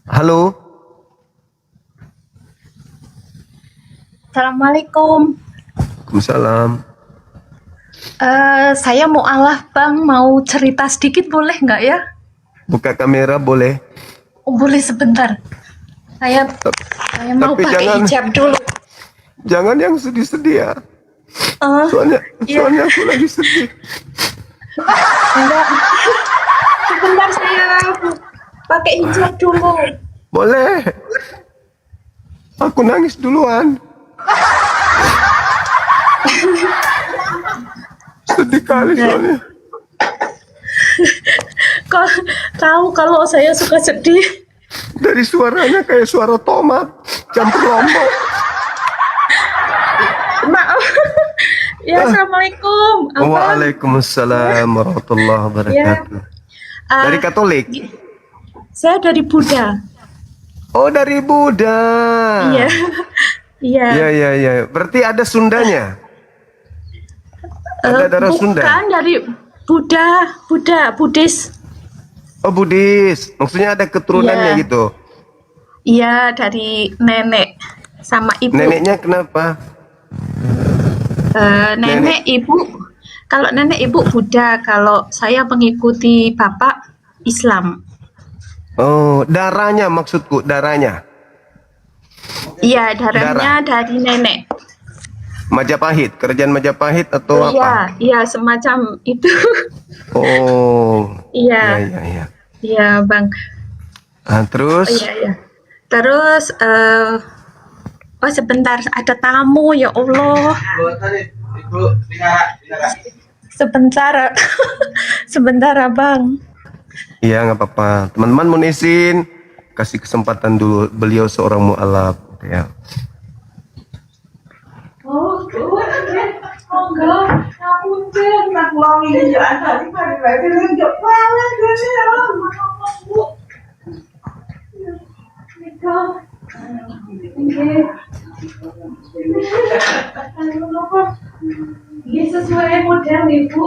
Halo. Assalamualaikum. Waalaikumsalam. Saya mau Allah bang, mau cerita sedikit boleh nggak ya? Buka kamera boleh. Oh, boleh sebentar. Saya mau tapi pakai jangan- hijab dulu. Jangan yang sedih-sedih ya. Oh, Soalnya iya. aku lagi sedih. Enggak. Sebentar saya pakai hijab dulu. Boleh. Aku nangis duluan. Sedih kali soalnya. Kok tahu kalau saya suka sedih? Dari suaranya kayak suara tomat campur lombok. Maaf. Ya, assalamualaikum. Abang. Waalaikumsalam warahmatullahi wabarakatuh. Dari Katolik? Saya dari Buddha. Oh, dari Buddha. Iya. Iya. Iya. Berarti ada Sundanya? Ada darah Sunda? Bukan dari Buddhis. Oh, Buddhis. Maksudnya ada keturunannya Iya. gitu? Iya, dari nenek sama ibu. Neneknya kenapa? Nenek ibu, kalau nenek ibu Buddha, kalau saya mengikuti bapak Islam. Oh, darahnya maksudku, darahnya. Iya, darahnya dari nenek. Majapahit, kerajaan Majapahit atau apa? Iya, semacam itu. Oh. Iya. Iya. Iya, Bang. Terus? Iya. Terus, oh sebentar, ada tamu, ya Allah. Sebentar, sebentar, Abang. Iya, nggak apa-apa. Teman-teman mau izin, kasih kesempatan dulu. Beliau seorang mu'alaf. Ya. Oh, enggak. Ngapunten, nak longi jangan tadi pagi-pagi nunjuk banget gini ya. Bu. Ini sesuai model Ibu.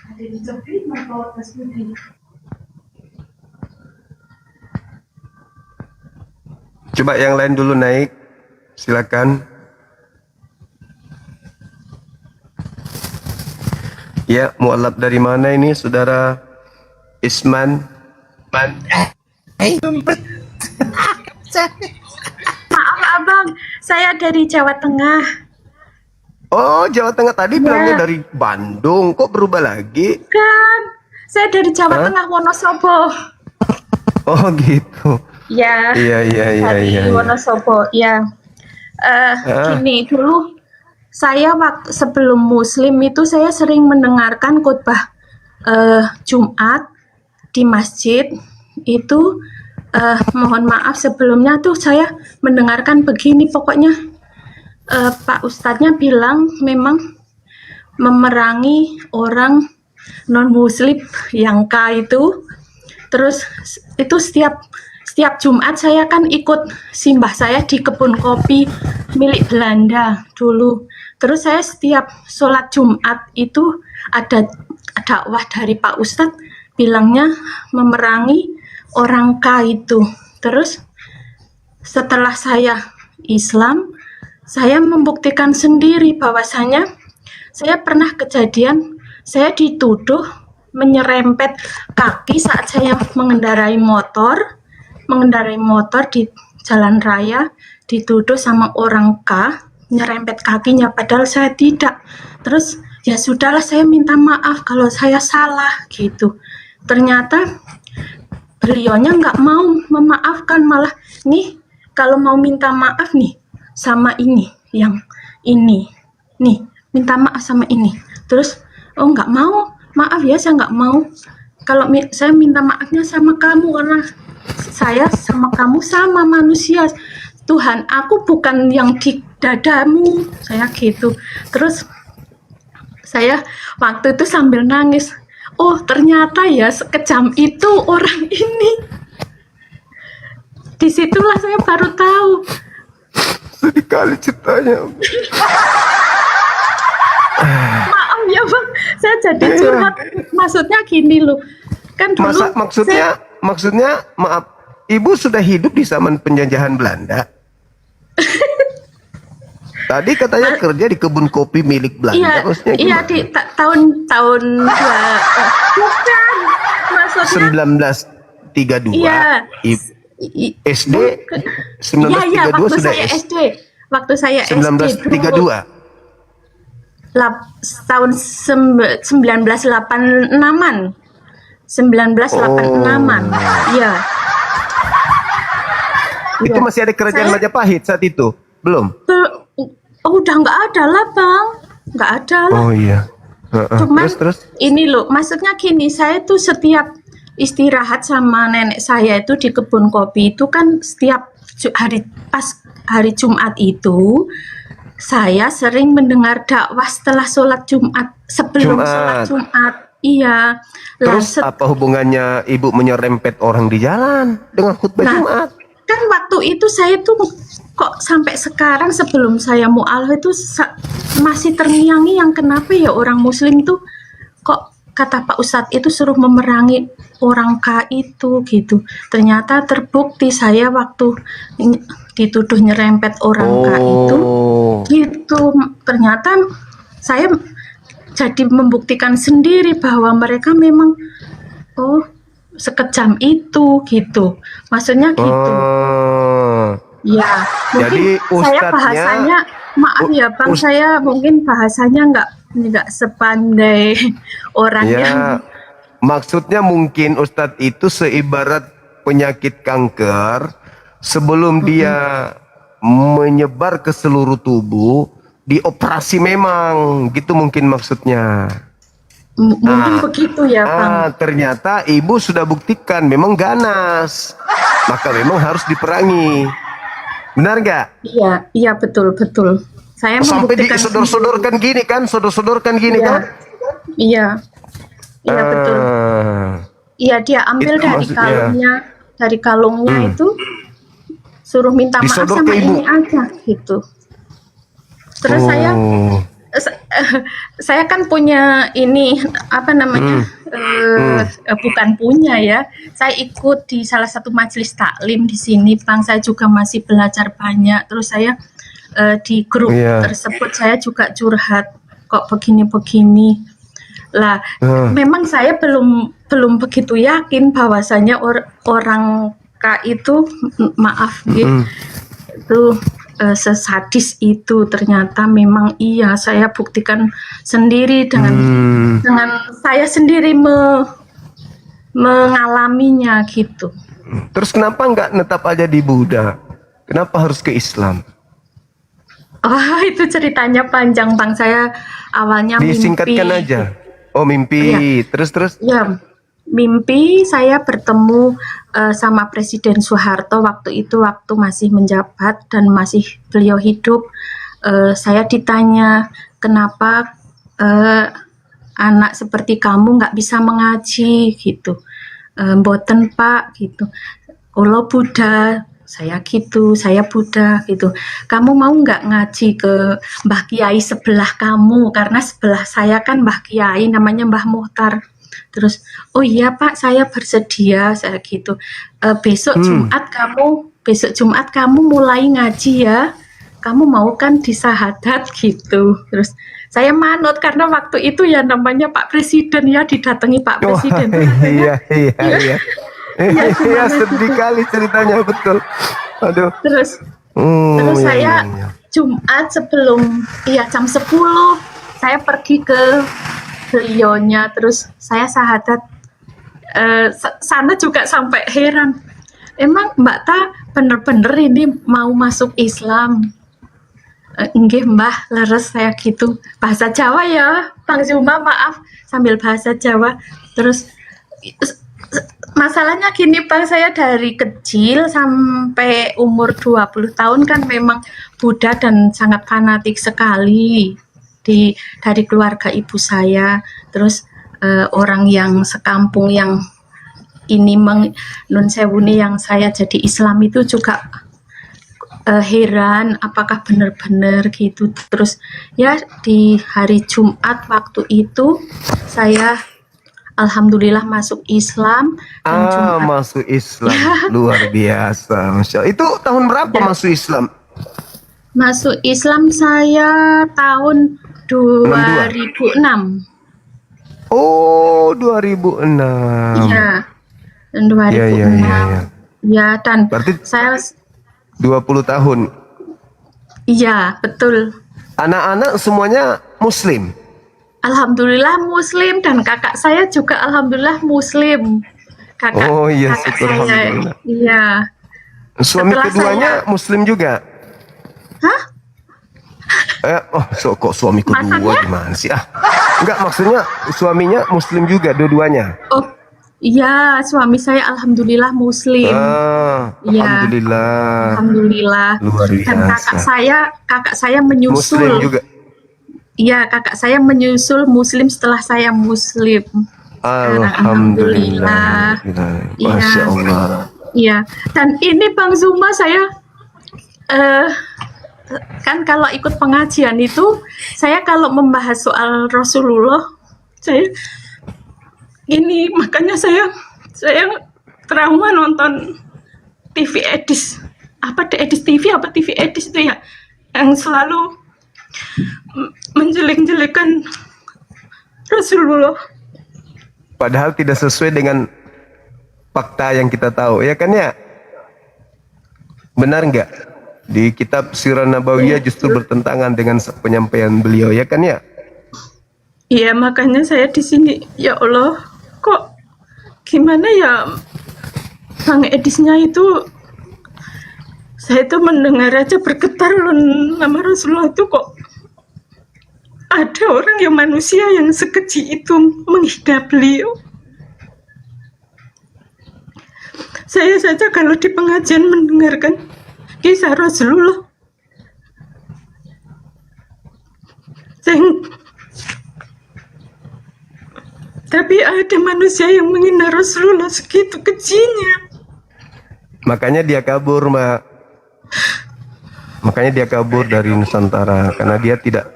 Ada dicopit mau tas putih. Coba yang lain dulu naik. Silakan. Ya, mu'alaf dari mana ini, Saudara Isman? Maaf, Abang. Saya dari Jawa Tengah. Oh, Jawa Tengah tadi bilangnya dari Bandung. Kok berubah lagi? Kan, saya dari Jawa Tengah, Wonosobo. Oh, gitu. Ya. Iya. Wonosobo, ya. Gini, dulu saya waktu sebelum Muslim itu saya sering mendengarkan khutbah Jumat di masjid itu. Mohon maaf sebelumnya tuh saya mendengarkan begini, pokoknya Pak Ustadznya bilang memang memerangi orang non Muslim yang K itu. Terus itu setiap Jumat saya kan ikut simbah saya di kebun kopi milik Belanda dulu. Terus saya setiap sholat Jumat itu ada dakwah dari Pak Ustadz bilangnya memerangi orang K itu. Terus setelah saya Islam, saya membuktikan sendiri bahwasanya saya pernah kejadian saya dituduh menyerempet kaki saat saya mengendarai motor di jalan raya, dituduh sama orang K nyerempet kakinya padahal saya tidak. Terus ya sudahlah, saya minta maaf kalau saya salah gitu. Ternyata beliaunya nggak mau memaafkan, malah nih kalau mau minta maaf nih sama ini yang ini nih minta maaf sama ini, terus oh nggak mau, maaf ya saya nggak mau, kalau saya minta maafnya sama kamu karena saya sama kamu sama manusia, Tuhan aku bukan yang di dadamu, saya gitu. Terus saya waktu itu sambil nangis, oh ternyata ya sekejam itu orang ini. Disitulah saya baru tahu. Sedih kali ceritanya. Maaf ya bang, saya jadi curhat. Maksudnya gini loh, kan dulu maksudnya maaf, ibu sudah hidup di zaman penjajahan Belanda. Tadi katanya kerja di kebun kopi milik Belanda, maksudnya iya gimana? di tahun bukan, maksudnya 1932. iya. SD Iya, 1932 waktu sudah saya SD. Waktu saya SD 1932. dulu. Tahun 1986-an. 1986-an. Iya. Itu masih ada kerajaan Majapahit saat itu? Belum? Udah nggak ada lah, Bang. Nggak ada lah. Oh iya. Cuman terus? ini loh, maksudnya gini, saya tuh setiap istirahat sama nenek saya itu di kebun kopi itu kan setiap hari Jumat itu saya sering mendengar dakwah setelah sholat Jumat, sebelum sholat Jumat. Iya. Terus apa hubungannya ibu menyerempet orang di jalan dengan khutbah Jumat? Kan waktu itu saya tuh kok sampai sekarang sebelum saya mu'alaf itu masih terngiang-ngiang kenapa ya orang muslim tuh kok kata Pak Ustadz itu suruh memerangi orang K itu gitu. Ternyata terbukti saya waktu dituduh nyerempet orang K itu gitu. Ternyata saya jadi membuktikan sendiri bahwa mereka memang sekejam itu gitu. Maksudnya gitu. Ya, mungkin saya bahasanya maaf ya Bang, saya mungkin bahasanya nggak sepandai orang yang. Maksudnya mungkin Ustadz itu seibarat penyakit kanker sebelum dia menyebar ke seluruh tubuh dioperasi memang gitu mungkin maksudnya. Mungkin begitu ya Bang. Ternyata ibu sudah buktikan memang ganas, maka memang harus diperangi. Benar nggak? Iya betul. Saya sampai disodor-sodorkan gini kan, kan? Iya betul. Iya dia ambil dari kalungnya itu suruh minta maaf sama ini aja gitu. Terus saya kan punya ini apa namanya bukan punya ya, saya ikut di salah satu majelis taklim di sini Bang, saya juga masih belajar banyak. Terus saya di grup tersebut saya juga curhat kok begini lah. Memang saya belum begitu yakin bahwasanya orang K itu maaf gitu itu sesadis itu. Ternyata memang iya, saya buktikan sendiri dengan saya sendiri mengalaminya gitu. Terus kenapa nggak netap aja di Buddha? Kenapa harus ke Islam? Itu ceritanya panjang Bang. Saya awalnya disingkatkan aja. Mimpi. Terus? Ya, mimpi saya bertemu sama Presiden Soeharto waktu masih menjabat dan masih beliau hidup. Saya ditanya kenapa anak seperti kamu nggak bisa mengaji gitu. Mboten Pak gitu. Kalau Buddha saya gitu, saya Buddha gitu. Kamu mau nggak ngaji ke Mbah Kiai sebelah kamu? Karena sebelah saya kan Mbah Kiai namanya Mbah Muhtar. Terus, oh iya Pak, saya bersedia, saya gitu. Besok Jumat kamu mulai ngaji ya. Kamu mau kan di Sahadat gitu. Terus saya manut karena waktu itu ya namanya Pak Presiden ya, didatangi Pak Presiden. Iya. Iya, sedih kali ceritanya, betul. Aduh. Terus saya Jumat sebelum jam 10 saya pergi ke beliaunya, terus saya Sahadat. Sana juga sampai heran. Emang Mbak Ta bener-bener ini mau masuk Islam? Nggih Mbah, leres saya gitu. Bahasa Jawa ya, Bang Zuma, maaf sambil bahasa Jawa. Terus masalahnya gini Bang, saya dari kecil sampai umur 20 tahun kan memang Buddha dan sangat fanatik sekali dari keluarga ibu saya. Terus orang yang sekampung yang ini Nun Sewu nih yang saya jadi Islam itu juga heran apakah benar-benar gitu. Terus ya di hari Jumat waktu itu saya alhamdulillah masuk Islam dan Jumat Masuk Islam. Luar biasa, Masya Allah. Itu tahun berapa masuk Islam? masuk Islam saya tahun 2006. Oh, 2006. Iya. Dan 2006. Iya. Ya, dan Berarti saya 20 tahun. iya, betul. Anak-anak semuanya Muslim. Alhamdulillah Muslim dan kakak saya juga alhamdulillah Muslim. Kakak, Oh iya, kakak syukur saya. alhamdulillah. Iya. Suami Setelah keduanya Muslim juga. Hah? Kok suami kedua Maksudnya? gimana sih? Enggak, maksudnya suaminya Muslim juga dua-duanya. Oh, iya, suami saya alhamdulillah Muslim. Iya. Alhamdulillah. Alhamdulillah. Luar Dan biasa. kakak saya menyusul. Muslim juga. Iya, kakak saya menyusul Muslim setelah saya Muslim. Alhamdulillah. Masya Allah. Iya. Dan ini Bang Zuma saya kan kalau ikut pengajian itu saya kalau membahas soal Rasulullah saya ini makanya saya trauma nonton TV Edis Edis TV apa TV Edis itu ya yang selalu menjelek-jelekan Rasulullah. Padahal tidak sesuai dengan fakta yang kita tahu, ya kan ya? Benar nggak? Di kitab Sirah Nabawiyah justru bertentangan dengan penyampaian beliau, ya kan ya? Iya, makanya saya di sini, ya Allah, kok gimana ya Bang Edisnya itu, saya itu mendengar aja bergetar loh nama Rasulullah itu kok ada orang yang manusia yang sekeji itu menghina beliau. Saya saja kalau di pengajian mendengarkan kisah Rasulullah, tapi ada manusia yang menghina Rasulullah segitu kejinya. Makanya dia kabur, Mbak. Makanya dia kabur dari Nusantara karena dia tidak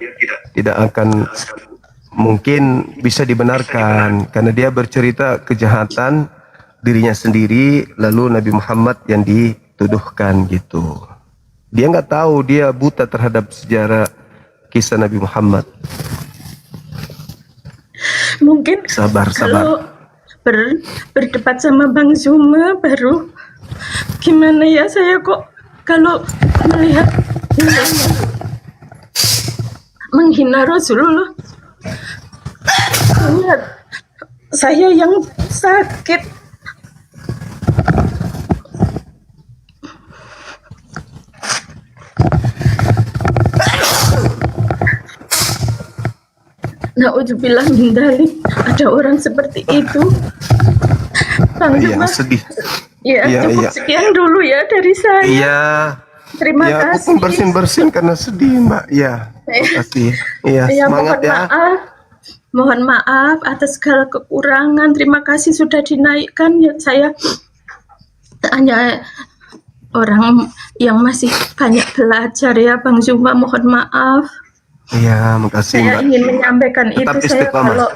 akan mungkin bisa dibenarkan karena dia bercerita kejahatan dirinya sendiri lalu Nabi Muhammad yang dituduhkan gitu. Dia nggak tahu, dia buta terhadap sejarah kisah Nabi Muhammad. Mungkin sabar. Kalau berdebat sama Bang Zuma baru gimana ya saya kok kalau melihat menghina Rasulullah, saya yang sakit. Na'udzubillah min dzalik, ada orang seperti itu. Bang Zuma, sedih. Ya, cukup sekian dulu ya dari saya. Iya. Terima kasih. Aku pun bersin karena sedih, Mbak. Ya, terima kasih. Iya, semangat ya. Mohon maaf atas segala kekurangan. Terima kasih sudah dinaikkan. Ya, saya hanya orang yang masih banyak belajar ya, Bang Zuma. Mohon maaf. Iya, makasih, Saya Mbak. ingin menyampaikan Tetap itu. Saya istiqamah. kalau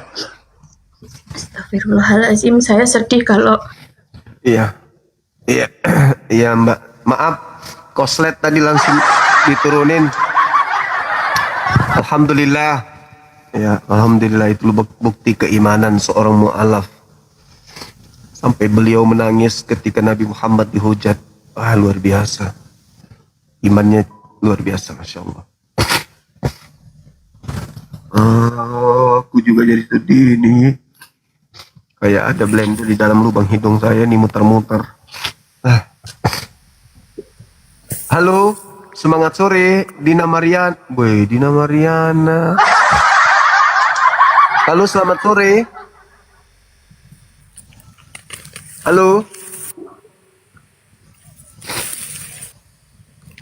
Astagfirullahaladzim, saya sedih kalau Iya, iya Mbak. Maaf, koslet tadi langsung diturunin. Alhamdulillah. Ya, alhamdulillah itu bukti keimanan seorang mu'alaf. Sampai beliau menangis ketika Nabi Muhammad dihujat. Luar biasa. Imannya luar biasa, Masya Allah. Aku juga jadi sedih nih. Kayak ada blender di dalam lubang hidung saya nih muter-muter. Halo, semangat sore, Dina Mariana. Dina Mariana. Halo, selamat sore. Halo.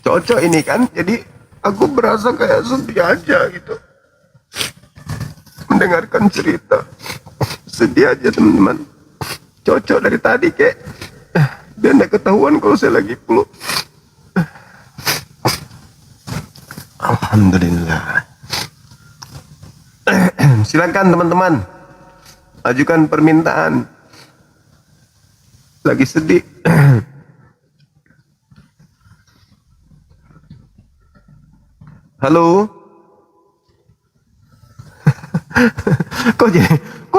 Cocok ini kan, jadi aku berasa kayak sedih aja gitu. Mendengarkan cerita. Sedih aja teman-teman. Cocok dari tadi kek. Biar nggak ketahuan kalau saya lagi flu. Alhamdulillah. Silakan teman-teman. Ajukan permintaan. Lagi sedih. Halo. kok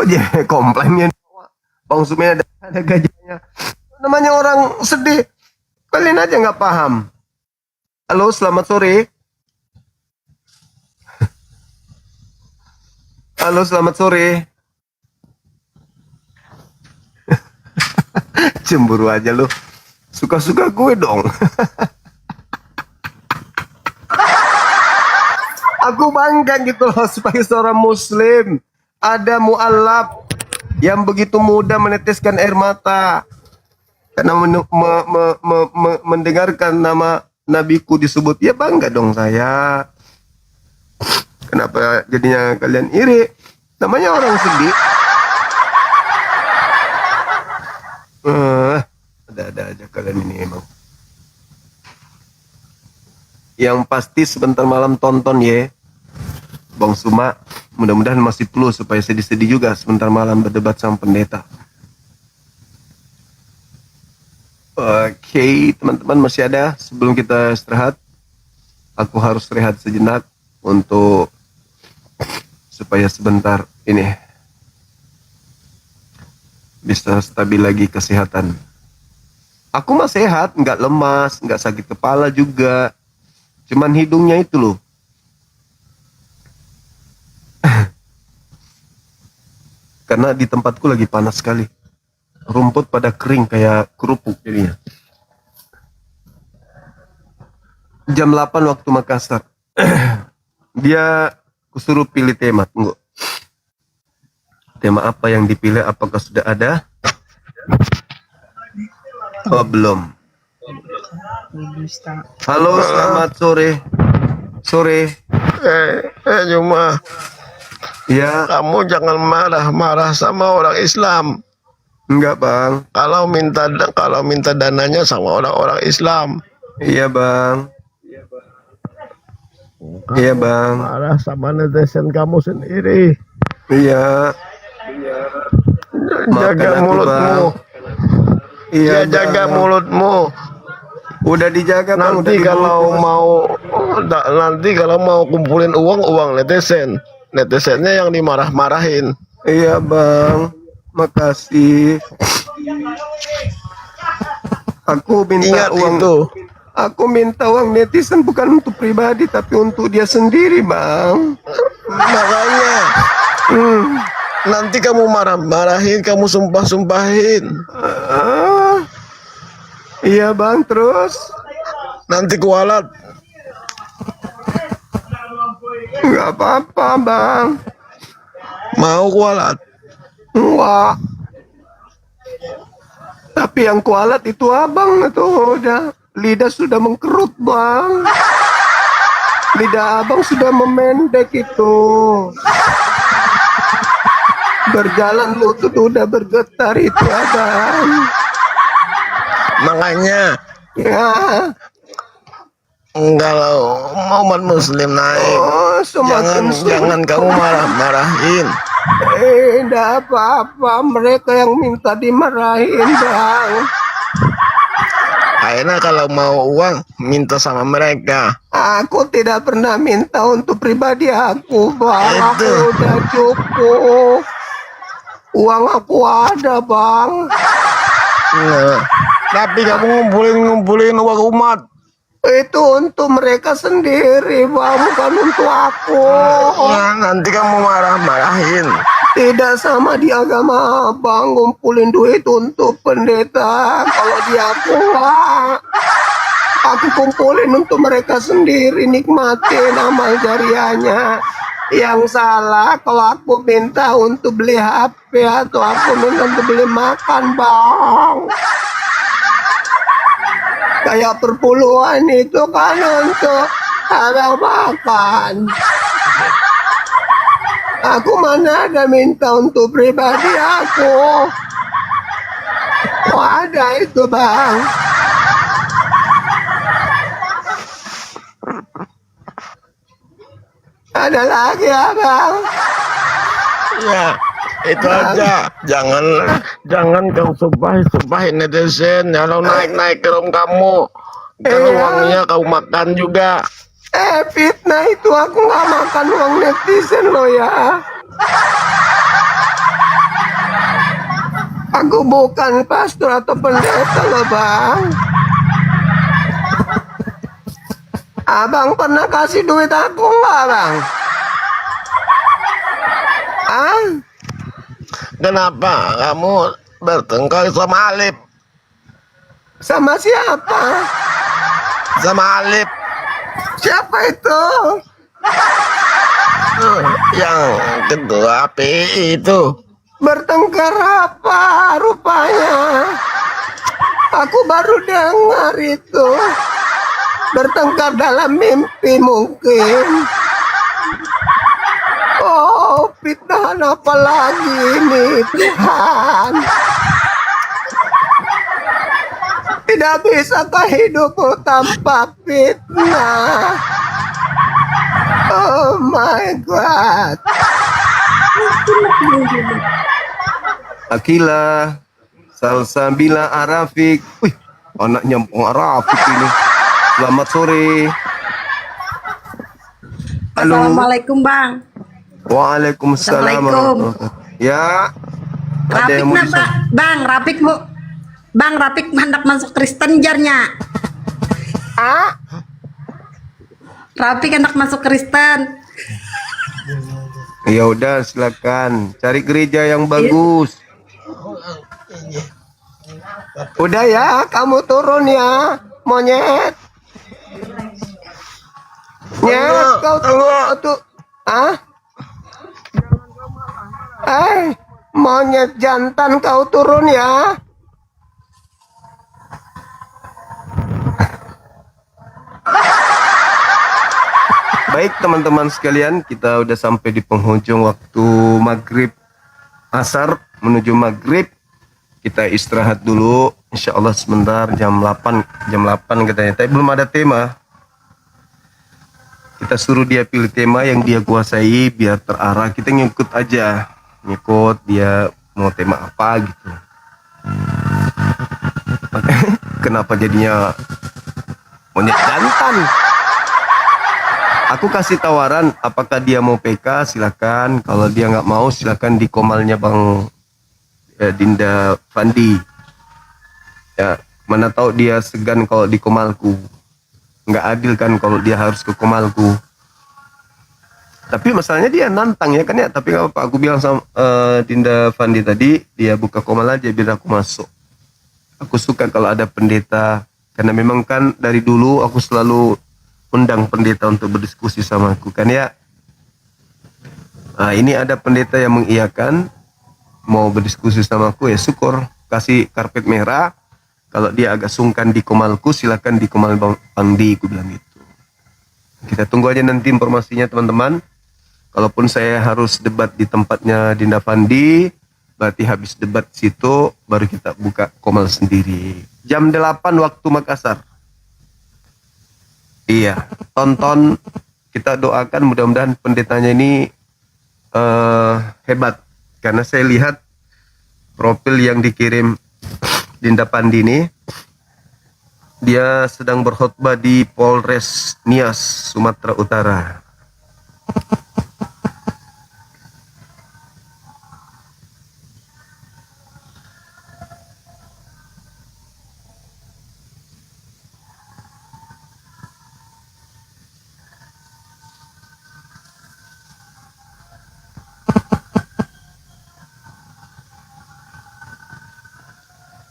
jadi komplainnya Bang Sumi ada gajahnya. Namanya orang sedih. Kalian aja nggak paham. Halo, selamat sore. Halo, selamat sore. Cemburu aja lu. Suka-suka gue dong. Aku bangga gitu loh sebagai seorang muslim. Ada mu'alaf yang begitu mudah meneteskan air mata karena mendengarkan nama nabiku disebut. Ya bangga dong saya. Kenapa jadinya kalian iri? Namanya orang sedih. Ada-ada aja kalian ini emang. Yang pasti sebentar malam tonton ya Bang Suma, mudah-mudahan masih flu supaya sedih-sedih juga sebentar malam berdebat sama pendeta. Oke, teman-teman masih ada. Sebelum kita istirahat, aku harus rehat sejenak untuk supaya sebentar ini bisa stabil lagi kesehatan. Aku mah sehat, nggak lemas, nggak sakit kepala juga. Cuman hidungnya itu loh. Karena di tempatku lagi panas sekali. Rumput pada kering kayak kerupuk jadinya. Jam 8 waktu Makassar. Dia kusuruh pilih tema. Tunggu. Tema apa yang dipilih? Apakah sudah ada? Oh, belum. Halo, selamat sore. Sore. Cuma ya, kamu jangan marah-marah sama orang Islam. Enggak bang. Kalau minta dananya sama orang-orang Islam. Iya bang. Iya bang. Marah sama netizen kamu sendiri. Iya. Jaga mulutmu. Iya, jaga mulutmu. Udah dijaga bang. Nanti kalau mau kumpulin uang netizennya yang dimarah-marahin. Iya bang. Makasih. Aku minta Ingat uang itu. Aku minta uang netizen bukan untuk pribadi tapi untuk dia sendiri bang. Makanya nanti kamu marah-marahin, kamu sumpah-sumpahin. Iya bang, terus nanti kualat. Nggak apa-apa bang. Mau kualat? Enggak. Tapi yang kualat itu abang itu udah lidah sudah mengkerut bang. Lidah abang sudah memendek itu. Berjalan lutut udah bergetar itu abang. Makanya ya, kalau umat muslim naik, jangan kamu marah-marahin. Enggak apa-apa, mereka yang minta dimarahin bang. Akhirnya kalau mau uang minta sama mereka. Aku tidak pernah minta untuk pribadi aku bang. Itu. Aku udah cukup. Uang aku ada bang. Nah, tapi kamu ngumpulin uang umat. Itu untuk mereka sendiri bang, bukan untuk aku. Nah, nanti kamu marah-marahin. Tidak sama di agama bang, ngumpulin duit untuk pendeta. Kalau di aku enggak. Aku kumpulin untuk mereka sendiri, nikmatin amal jariahnya. Yang salah kalau aku minta untuk beli HP atau aku minta untuk beli makan bang. Kayak perpuluhan itu kan untuk abang makan. Aku mana ada minta untuk pribadi aku. Oh ada itu bang. Ada lagi ya bang. Ya, itu aja. Jangan kau sumpahin netizen. Kalau naik ke room kamu, kan uangnya kau makan juga. Fitnah itu aku nggak makan uang netizen loh ya. Aku bukan pastor atau pendeta loh bang. Abang pernah kasih duit aku nggak bang? Ah? Kenapa kamu bertengkar sama Alif? Sama siapa? Sama Alif. Siapa itu? Yang ketua PI itu. Bertengkar apa rupanya? Aku baru dengar itu. Bertengkar dalam mimpi mungkin. Oh, fitnahan apa lagi ini Tuhan? Tidak bisakah hidupku tanpa fitnah? Oh my God. Akila, Salsabila Arafik. Wih, anaknya Mpong Arafik ini. Selamat sore. Halo. Assalamualaikum bang. Waalaikumsalam. Ya. Ada yang mau Bang Rapik bu. Bang Rapik hendak masuk Kristen jarnya. Rapik hendak masuk Kristen. Ya udah silakan cari gereja yang bagus. Udah ya, kamu turun ya, monyet. Nyet, kau tuh, monyet jantan kau turun ya. Baik teman-teman sekalian, kita udah sampai di penghujung waktu maghrib asar menuju maghrib. Kita istirahat dulu, insya Allah sebentar jam 8 katanya. Tapi belum ada tema. Kita suruh dia pilih tema yang dia kuasai biar terarah. Kita ngikut aja, ngikut dia mau tema apa gitu. Kenapa jadinya monyet jantan? Aku kasih tawaran, apakah dia mau PK silakan. Kalau dia nggak mau silakan di komalnya Bang Dinda Fandi. Ya, mana tahu dia segan kalau di komalku. Nggak adil kan kalau dia harus ke komalku. Tapi masalahnya dia nantang ya kan ya. Tapi nggak apa-apa. Aku bilang sama Dinda Fandi tadi, dia buka komal aja biar aku masuk. Aku suka kalau ada pendeta, karena memang kan dari dulu aku selalu undang pendeta untuk berdiskusi sama aku kan ya. Nah, ini ada pendeta yang mengiyakan mau berdiskusi sama aku, ya syukur, kasih karpet merah. Kalau dia agak sungkan di komalku, silakan di komal Bang Pandi, aku bilang gitu. Kita tunggu aja nanti informasinya teman-teman. Kalaupun saya harus debat di tempatnya Dinda Fandi, berarti habis debat situ baru kita buka komal sendiri. Jam 8 waktu Makassar. Iya, tonton, kita doakan mudah-mudahan pendetanya ini hebat. Karena saya lihat profil yang dikirim Dinda Pandi ini, dia sedang berkhotbah di Polres Nias, Sumatera Utara.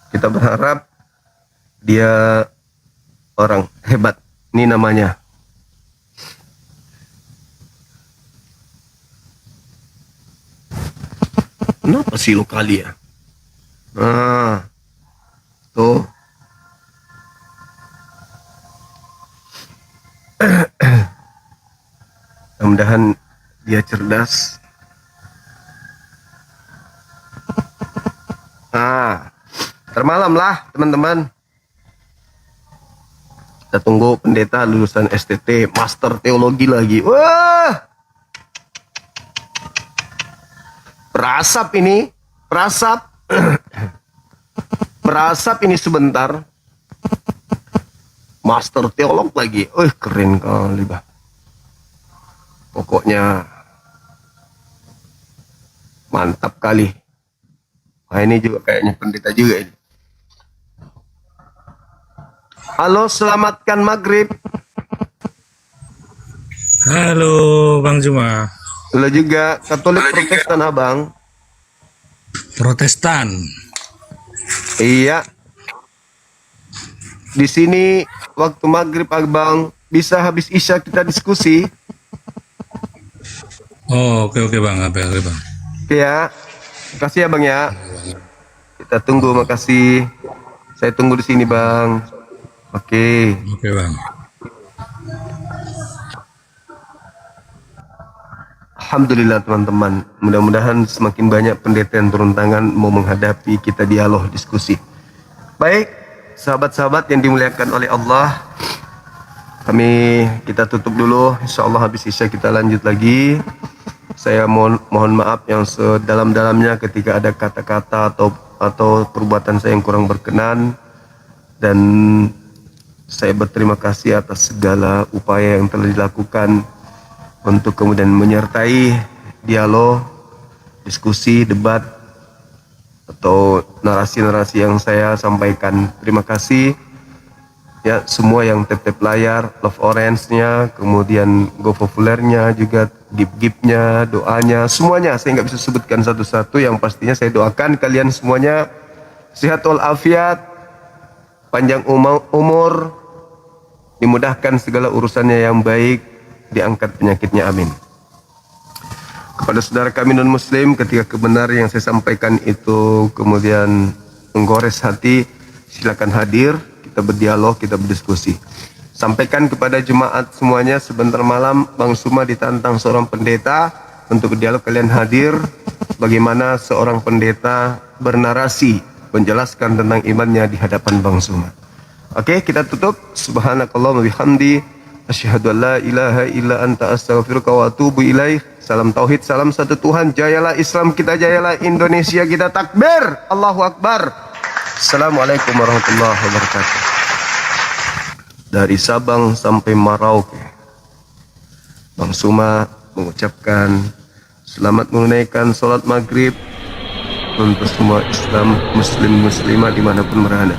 Kita berharap dia orang hebat. Ini namanya. Kenapa sih lo kali ya? Nah, tuh. Mudah-mudahan dia cerdas. malam lah teman-teman. Kita tunggu pendeta lulusan STT, master teologi lagi. Wah, perasap ini, perasap, perasap ini sebentar. Master teolog lagi, keren kali bah. Pokoknya mantap kali. Nah ini juga kayaknya pendeta juga ini. Halo, selamatkan maghrib. Halo Bang Juma. Halo juga, Katolik Protestan abang. Protestan. Iya. Di sini waktu maghrib abang, bisa habis isya kita diskusi. Oh oke Bang, oke Bang. Oke ya, makasih ya bang ya. Kita tunggu, makasih. Saya tunggu di sini bang. Oke. Oke Bang. Alhamdulillah teman-teman. Mudah-mudahan semakin banyak pendeta yang turun tangan mau menghadapi kita dialog diskusi. Baik, sahabat-sahabat yang dimuliakan oleh Allah. Kita tutup dulu. Insya Allah habis isya kita lanjut lagi. Saya mohon maaf yang sedalam-dalamnya ketika ada kata-kata atau perbuatan saya yang kurang berkenan, dan saya berterima kasih atas segala upaya yang telah dilakukan untuk kemudian menyertai dialog, diskusi, debat, atau narasi-narasi yang saya sampaikan. Terima kasih ya semua yang tap-tap layar, love orange-nya, kemudian go populernya, juga gift-giftnya, doanya, semuanya saya nggak bisa sebutkan satu-satu. Yang pastinya saya doakan kalian semuanya sehat walafiat, panjang umur, dimudahkan segala urusannya yang baik, diangkat penyakitnya, amin. Kepada saudara kami non muslim, ketika kebenaran yang saya sampaikan itu kemudian menggores hati, silakan hadir, kita berdialog, kita berdiskusi. Sampaikan kepada jemaat semuanya, sebentar malam Bang Suma ditantang seorang pendeta untuk berdialog. Kalian hadir, bagaimana seorang pendeta bernarasi menjelaskan tentang imannya di hadapan Bang Suma. Oke, kita tutup. Subhanakallahumma bihamdi, asyhadu an la ilaha illa anta, astaghfiruka wa atubu ilaih. Salam tauhid, salam satu Tuhan. Jayalah Islam kita, jayalah Indonesia kita. Takbir, Allahu Akbar. Assalamualaikum warahmatullahi wabarakatuh. Dari Sabang sampai Merauke, Bang Suma mengucapkan selamat menunaikan sholat maghrib untuk semua Islam, muslim, muslimah dimanapun berada.